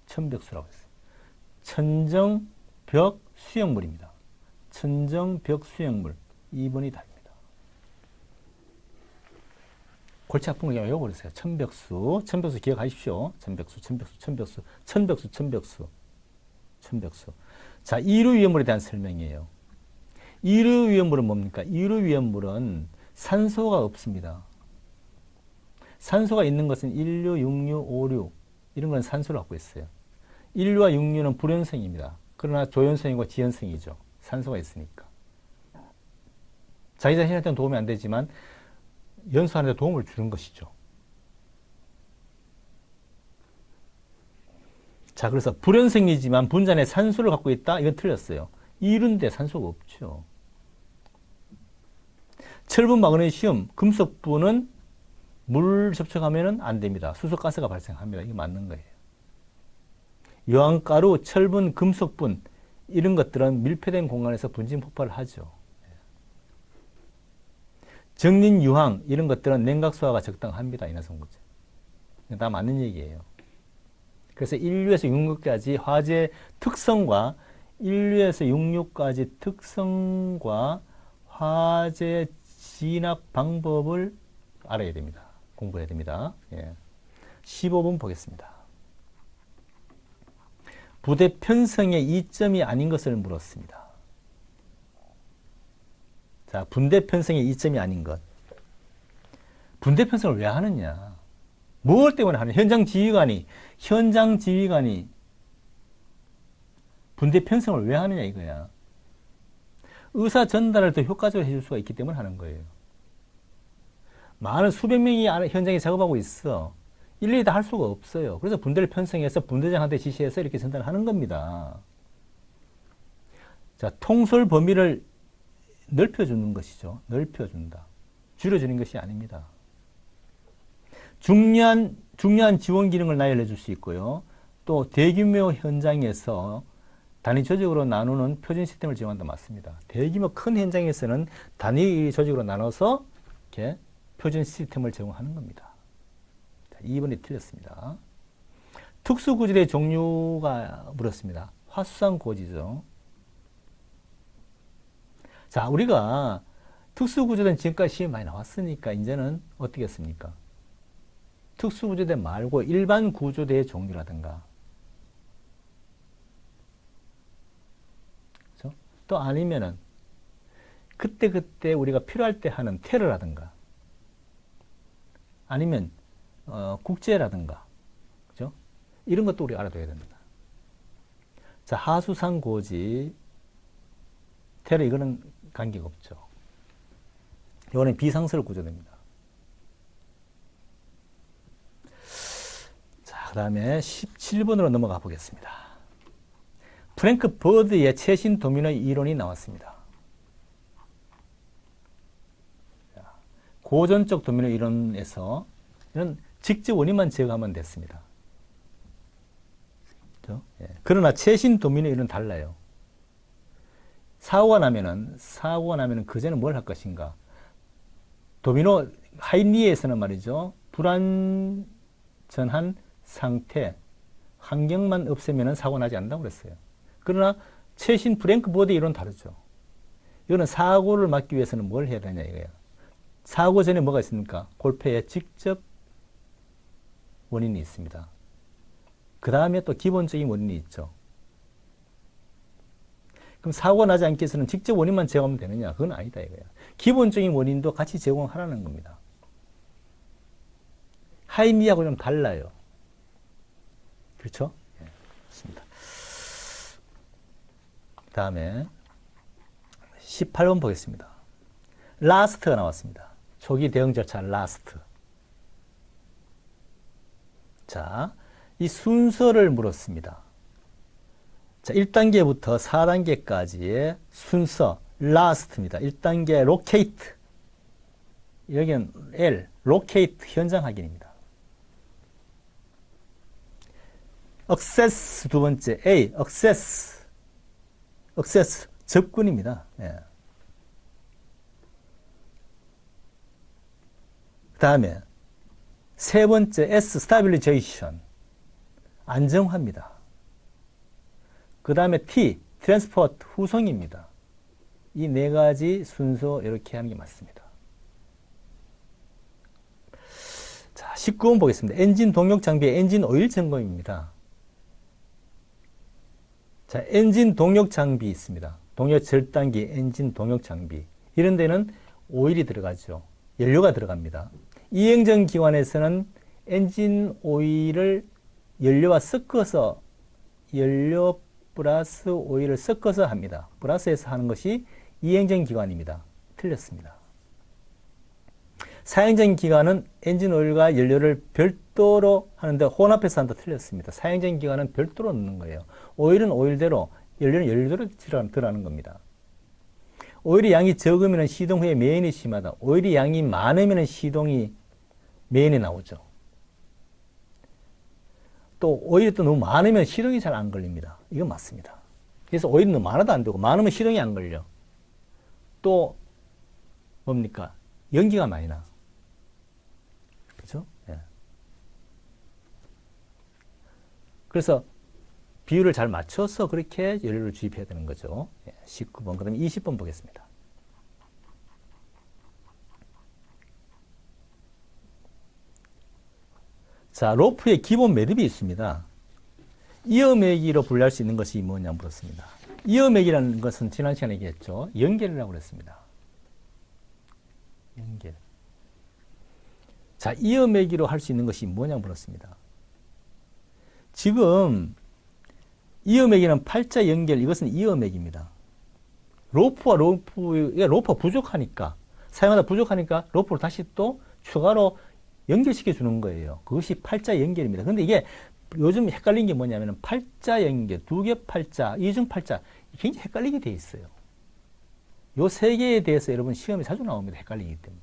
천벽수라고 했어요. 천정벽 수용물입니다. 천정벽 수용물 2번이 답입니다. 골치 아픈 거 그냥 외워버리세요. 천벽수 기억하십시오. 천벽수. 자, 이류위험물에 대한 설명이에요. 이류위험물은 뭡니까? 이류위험물은 산소가 없습니다. 산소가 있는 것은 1류, 6류, 5류 이런 건 산소를 갖고 있어요. 1류와 6류는 불연성입니다. 그러나 조연성이고 지연성이죠. 산소가 있으니까. 자기 자신한테는 도움이 안 되지만 연소하는 데 도움을 주는 것이죠. 자, 그래서 불연성이지만 분자 내 산소를 갖고 있다? 이건 틀렸어요. 이륜데 산소가 없죠. 철분, 마그네슘, 금속분은 물 접촉하면 안 됩니다. 수소가스가 발생합니다. 이게 맞는 거예요. 유황가루, 철분, 금속분 이런 것들은 밀폐된 공간에서 분진 폭발을 하죠. 정린, 유황 이런 것들은 냉각 소화가 적당합니다. 인화성분제. 다 맞는 얘기예요. 그래서 1류에서 6류까지 화재 특성과 1류에서 6류까지 특성과 화재 진압 방법을 알아야 됩니다. 공부해야 됩니다. 예. 15번 보겠습니다. 부대 편성의 이점이 아닌 것을 물었습니다. 자, 분대 편성의 이점이 아닌 것. 분대 편성을 왜 하느냐? 뭘 때문에 하느냐? 현장 지휘관이 분대 편성을 왜 하느냐 이거야. 의사 전달을 더 효과적으로 해줄 수가 있기 때문에 하는 거예요. 많은 수백 명이 현장에 작업하고 있어. 일일이 다 할 수가 없어요. 그래서 분대를 편성해서 분대장한테 지시해서 이렇게 전달하는 겁니다. 자, 통솔 범위를 넓혀주는 것이죠. 넓혀준다. 줄여주는 것이 아닙니다. 중요한 지원 기능을 나열해 줄 수 있고요. 또 대규모 현장에서 단위 조직으로 나누는 표준 시스템을 제공한다. 맞습니다. 대규모 큰 현장에서는 단위 조직으로 나눠서 이렇게 표준 시스템을 제공하는 겁니다. 자, 2번이 틀렸습니다. 특수구조의 종류가 물었습니다. 화수상 고지죠. 자, 우리가 특수구조대는 지금까지 시험이 많이 나왔으니까 이제는 어떻게 했습니까? 특수구조대 말고 일반 구조대의 종류라든가 그렇죠? 또 아니면은 그때 우리가 필요할 때 하는 테러라든가 아니면 국제라든가 그죠? 이런 것도 우리가 알아둬야 됩니다. 자, 하수상 고지 테러 이거는 관계가 없죠. 이거는 비상설 구조대입니다. 자, 그 다음에 17번으로 넘어가 보겠습니다. 프랭크 버드의 최신 도미노 이론이 나왔습니다. 자, 고전적 도미노 이론에서 이런 직접 원인만 제거하면 됐습니다. 그렇죠? 예. 그러나 최신 도미노 이론은 달라요. 사고가 나면은 그전에 뭘 할 것인가? 도미노 하이니에서는 말이죠. 불안전한 상태, 환경만 없애면 사고 나지 않는다고 그랬어요. 그러나 최신 프랭크 버드 이론은 다르죠. 이거는 사고를 막기 위해서는 뭘 해야 되냐 이거예요. 사고 전에 뭐가 있습니까? 골폐의 직접 원인이 있습니다. 그 다음에 또 기본적인 원인이 있죠. 그럼 사고가 나지 않기 위해서는 직접 원인만 제공하면 되느냐? 그건 아니다 이거야. 기본적인 원인도 같이 제공하라는 겁니다. 하이니하고 좀 달라요. 그렇죠? 네, 그렇습니다. 다음에 18번 보겠습니다. 라스트가 나왔습니다. 초기 대응 절차 라스트. 자, 이 순서를 물었습니다. 자, 1단계부터 4단계까지의 순서, last입니다. 1단계 locate. 여기는 L, locate 현장 확인입니다. 액세스 두 번째 A, 액세스 접근입니다. 예. 그 다음에 세 번째 S, 스타빌리제이션 안정화입니다. 그 다음에 T, 트랜스포트 후송입니다. 이 네 가지 순서 이렇게 하는 게 맞습니다. 자, 19번 보겠습니다. 엔진 동력 장비의 엔진 오일 점검입니다. 자, 엔진 동력 장비 있습니다. 동력 절단기, 엔진 동력 장비. 이런 데는 오일이 들어가죠. 연료가 들어갑니다. 이 행정 기관에서는 엔진 오일을 연료와 섞어서 연료 플러스 오일을 섞어서 합니다. 플러스해서 하는 것이 이행정 기관입니다. 틀렸습니다. 사행정 기관은 엔진 오일과 연료를 별도로 하는데 혼합해서 한다. 틀렸습니다. 사행정 기관은 별도로 넣는 거예요. 오일은 오일대로, 연료는 연료대로 들어가는 겁니다. 오일의 양이 적으면 시동 후에 매연이 심하다. 오일의 양이 많으면 시동이 매연이 나오죠. 또 오일이 또 너무 많으면 시동이 잘 안 걸립니다. 이건 맞습니다. 그래서 오일이 너무 많아도 안 되고 많으면 시동이 안 걸려. 또 뭡니까? 연기가 많이 나. 그렇죠? 예. 그래서 비율을 잘 맞춰서 그렇게 연료를 주입해야 되는 거죠. 19번. 그 다음에 20번 보겠습니다. 자, 로프의 기본 매듭이 있습니다. 이어매기로 분류할 수 있는 것이 뭐냐 물었습니다. 이어매기라는 것은 지난 시간에 얘기했죠. 연결이라고 그랬습니다. 연결. 자, 이어매기로 할 수 있는 것이 뭐냐 물었습니다. 지금 이어매기는 팔자 연결, 이것은 이어매기입니다. 로프가 부족하니까, 사용하다 부족하니까 로프를 다시 또 추가로 연결시켜 주는 거예요. 그것이 팔자 연결입니다. 근데 이게 요즘 헷갈린 게 뭐냐면 팔자 연결, 두 개 팔자, 이중 팔자 굉장히 헷갈리게 돼 있어요. 요 세 개에 대해서 여러분 시험에 자주 나옵니다. 헷갈리기 때문에.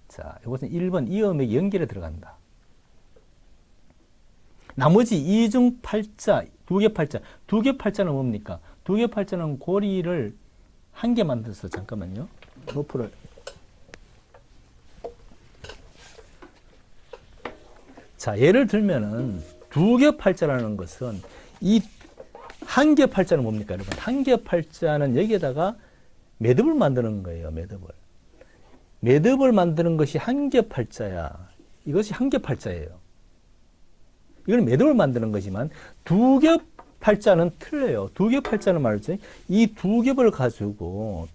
자, 이것은 1번 이어맥이 연결에 들어간다. 나머지 이중 팔자, 두 개 팔자. 두 개 팔자는 뭡니까? 두 개 팔자는 고리를 한 개 만들어서 잠깐만요. 로프를 자, 예를 들면은 두 개 팔자라는 것은 이 한 개 팔자는 뭡니까, 여러분? 한 개 팔자는 여기에다가 매듭을 만드는 거예요, 매듭을. 매듭을 만드는 것이 한 개 팔자야. 이것이 한 개 팔자예요. 이건 매듭을 만드는 거지만 두 개 팔자는 틀려요. 두 개 팔자는 말이죠. 이 두 겹을 가지고요.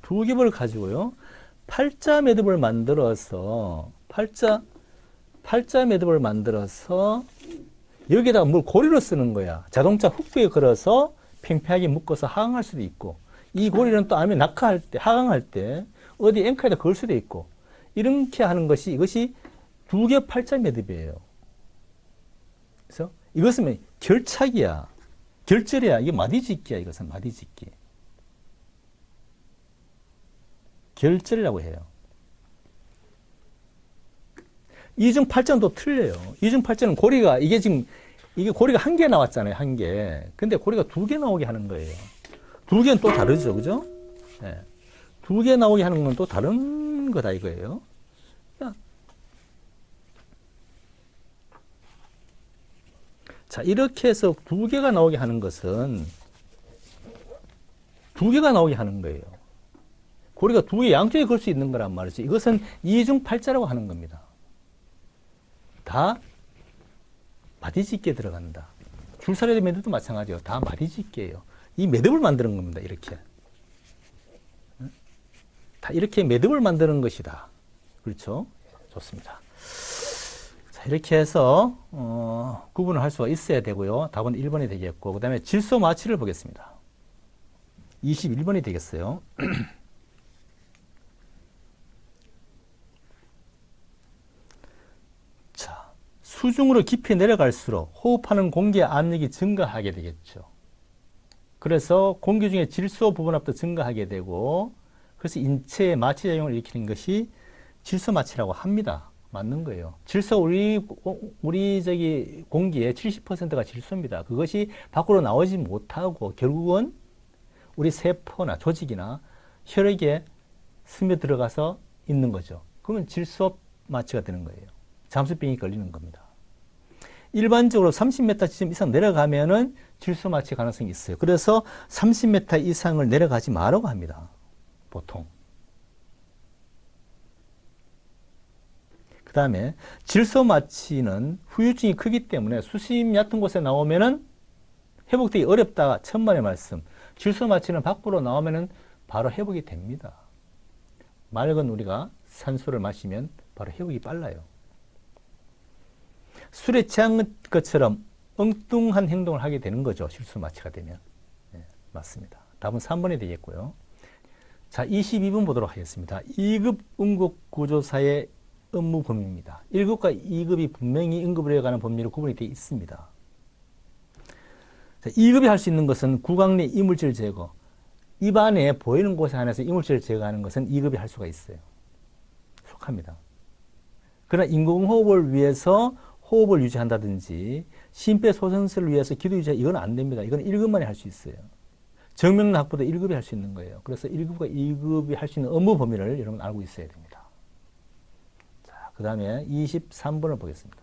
팔자 매듭을 만들어서 팔자 매듭을 만들어서 여기다가 뭘 고리로 쓰는 거야. 자동차 훅부에 걸어서 팽팽하게 묶어서 하강할 수도 있고, 이 고리는 또 아니면 낙하할 때, 하강할 때 어디 앵커에다 걸 수도 있고, 이렇게 하는 것이 이것이 두 개 팔자 매듭이에요. 그래서 이것은 결착이야. 결절이야. 이게 마디짓기야. 이것은 마디짓기. 결절이라고 해요. 이중 팔자는 또 틀려요. 이중 팔자는 고리가, 이게 고리가 한 개 나왔잖아요. 한 개. 근데 고리가 두 개 나오게 하는 거예요. 두 개는 또 다르죠. 그죠? 네. 두 개 나오게 하는 건 또 다른 거다 이거예요. 자, 이렇게 해서 두 개가 나오게 하는 것은 두 개가 나오게 하는 거예요. 고리가 두 개 양쪽에 걸 수 있는 거란 말이죠. 이것은 이중 팔자라고 하는 겁니다. 다 마디짓기에 들어간다. 줄사례 매듭도 마찬가지예요. 다 마디짓기예요. 이 매듭을 만드는 겁니다. 이렇게. 다 이렇게 매듭을 만드는 것이다. 그렇죠? 좋습니다. 자, 이렇게 해서 구분을 할 수가 있어야 되고요. 답은 1번이 되겠고, 그 다음에 질소 마취를 보겠습니다. 21번이 되겠어요. 자, 수중으로 깊이 내려갈수록 호흡하는 공기의 압력이 증가하게 되겠죠. 그래서 공기 중에 질소 부분압도 증가하게 되고, 그래서 인체의 마취작용을 일으키는 것이 질소 마취라고 합니다. 맞는 거예요. 질소 우리 저기 공기의 70%가 질소입니다. 그것이 밖으로 나오지 못하고 결국은 우리 세포나 조직이나 혈액에 스며들어가서 있는 거죠. 그러면 질소 마취가 되는 거예요. 잠수병이 걸리는 겁니다. 일반적으로 30m 지점 이상 내려가면은 질소 마취 가능성이 있어요. 그래서 30m 이상을 내려가지 말라고 합니다. 보통. 그 다음에 질소 마취는 후유증이 크기 때문에 수심 얕은 곳에 나오면은 회복되기 어렵다. 천만의 말씀. 질소 마취는 밖으로 나오면은 바로 회복이 됩니다. 맑은 우리가 산소를 마시면 바로 회복이 빨라요. 술에 취한 것처럼 엉뚱한 행동을 하게 되는 거죠. 질소 마취가 되면. 네, 맞습니다. 답은 3번이 되겠고요. 자, 22번 보도록 하겠습니다. 2급 응급구조사의 업무 범위입니다. 1급과 2급이 분명히 응급을 해가는 범위로 구분이 되어 있습니다. 자, 2급이 할 수 있는 것은 구강 내 이물질 제거. 입 안에 보이는 곳에 한해서 이물질을 제거하는 것은 2급이 할 수가 있어요. 속합니다. 그러나 인공호흡을 위해서 호흡을 유지한다든지 심폐소생술을 위해서 기도 유지 이건 안 됩니다. 이건 1급만이 할 수 있어요. 정명락보다 1급이 할 수 있는 거예요. 그래서 1급과 2급이 할 수 있는 업무 범위를 여러분 알고 있어야 됩니다. 자, 그 다음에 23번을 보겠습니다.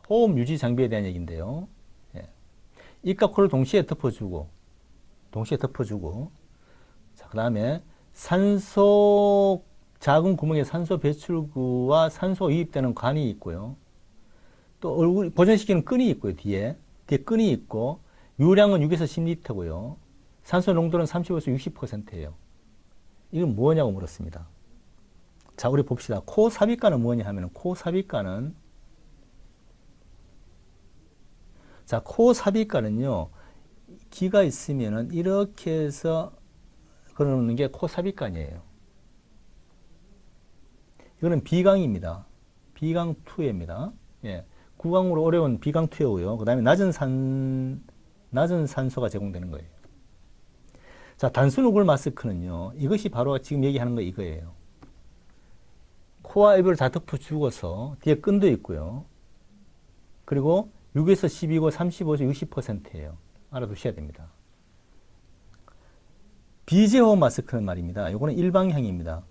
호흡 유지 장비에 대한 얘기인데요. 예. 입과 코를 동시에 덮어주고, 자, 그 다음에 산소, 작은 구멍에 산소 배출구와 산소 유입되는 관이 있고요. 또 얼굴 보존시키는 끈이 있고요. 뒤에 끈이 있고, 유량은 6에서 10리터고요. 산소 농도는 35에서 60%예요. 이건 뭐냐고 물었습니다. 자, 우리 봅시다. 코 삽입관은 뭐냐 하면, 코 삽입관은 기가 있으면은 이렇게 해서 걸어놓는 게 코 삽입관이에요. 이거는 비강입니다. 비강 투여입니다. 예. 구강으로 어려운 비강 투여고요. 그 다음에 낮은 산소가 제공되는 거예요. 자, 단순 우글 마스크는요, 이것이 바로 지금 얘기하는 거 이거예요. 코와 입을 다 덮어주고서 뒤에 끈도 있고요. 그리고 6에서 10이고 35에서 60%예요. 알아두셔야 됩니다. 비제호흡 마스크는 말입니다. 이거는 일방향입니다.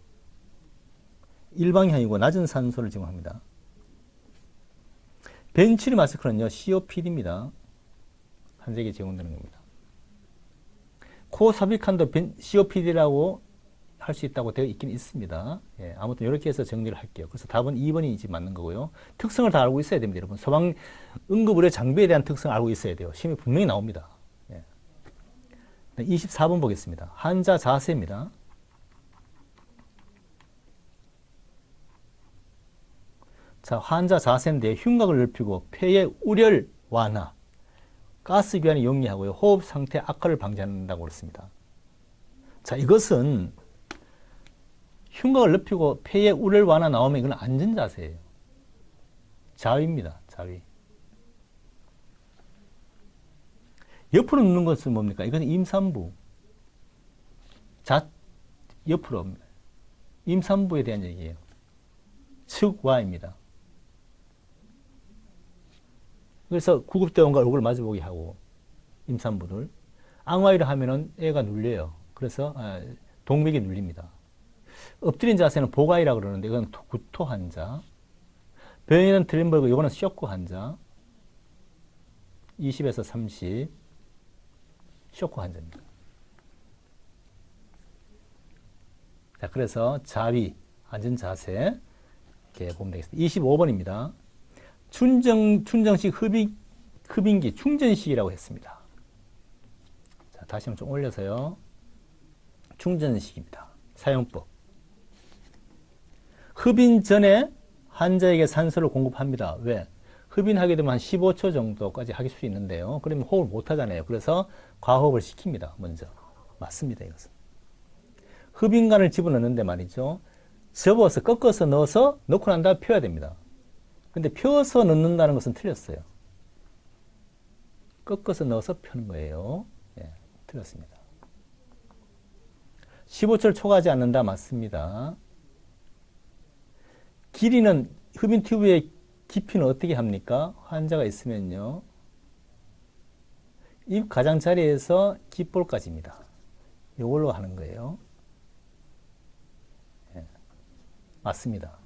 일방향이고 낮은 산소를 제공합니다. 벤츄리 마스크는요, COPD입니다. 한세계 제공되는 겁니다. 코 삽입칸도 COPD라고 할 수 있다고 되어 있긴 있습니다. 예, 아무튼 이렇게 해서 정리를 할게요. 그래서 답은 2번이 이제 맞는 거고요. 특성을 다 알고 있어야 됩니다. 여러분, 소방 응급의료 장비에 대한 특성을 알고 있어야 돼요. 시험에 분명히 나옵니다. 예. 24번 보겠습니다. 환자 자세입니다. 자, 환자 자세인데 흉곽을 넓히고 폐의 우열 완화, 가스 교환이 용이하고요. 호흡 상태 악화를 방지한다고 그랬습니다. 자, 이것은 흉곽을 넓히고 폐의 우열 완화 나오면 이건 안전 자세예요. 자위입니다. 자위. 옆으로 눕는 것은 뭡니까? 이건 임산부. 옆으로. 임산부에 대한 얘기예요. 측와입니다. 그래서 구급대원과 얼굴을 마주보게 하고, 임산부를. 앙와이를 하면은 애가 눌려요. 그래서 동맥이 눌립니다. 엎드린 자세는 보가이라고 그러는데 이건 구토 환자. 병에는 트림벌그, 이거는 쇼크 환자. 20에서 30 쇼크 환자입니다. 자, 그래서 자위, 앉은 자세 이렇게 보면 되겠습니다. 25번입니다. 충정식 흡인기 충전식이라고 했습니다. 자, 다시 한번 좀 올려서요. 충전식입니다. 사용법. 흡인 전에 환자에게 산소를 공급합니다. 왜? 흡인하게 되면 한 15초 정도까지 할 수 있는데요. 그러면 호흡을 못 하잖아요. 그래서 과호흡을 시킵니다. 먼저. 맞습니다. 이것은. 흡인관을 집어넣는데 말이죠. 접어서 꺾어서 넣어서 넣고 난 다음에 펴야 됩니다. 근데 펴서 넣는다는 것은 틀렸어요. 꺾어서 넣어서 펴는 거예요. 예, 틀렸습니다. 15초를 초과하지 않는다. 맞습니다. 길이는 흡인 튜브의 깊이는 어떻게 합니까? 환자가 있으면요. 입 가장자리에서 귓볼까지입니다. 이걸로 하는 거예요. 예, 맞습니다.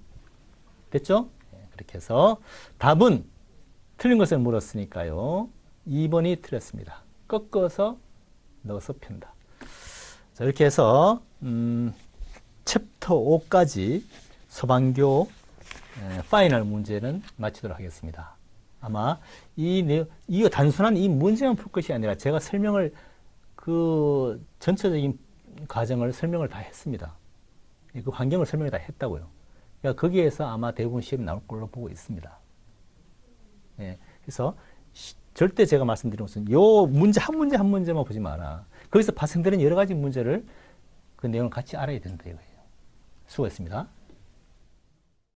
됐죠? 예, 그렇게 해서 답은 틀린 것을 물었으니까요. 2번이 틀렸습니다. 꺾어서 넣어서 편다. 자, 이렇게 해서 챕터 5까지 서반교 파이널 문제는 마치도록 하겠습니다. 아마 이거 단순한 이 문제만 풀 것이 아니라 제가 설명을 그 전체적인 과정을 설명을 다 했습니다. 그 환경을 설명을 다 했다고요. 그러니까 거기에서 아마 대부분 시험이 나올 걸로 보고 있습니다. 예, 그래서 절대 제가 말씀드린 것은 요 문제 한 문제만 보지 마라. 거기서 발생되는 여러 가지 문제를 그 내용을 같이 알아야 된다 이거예요. 수고했습니다.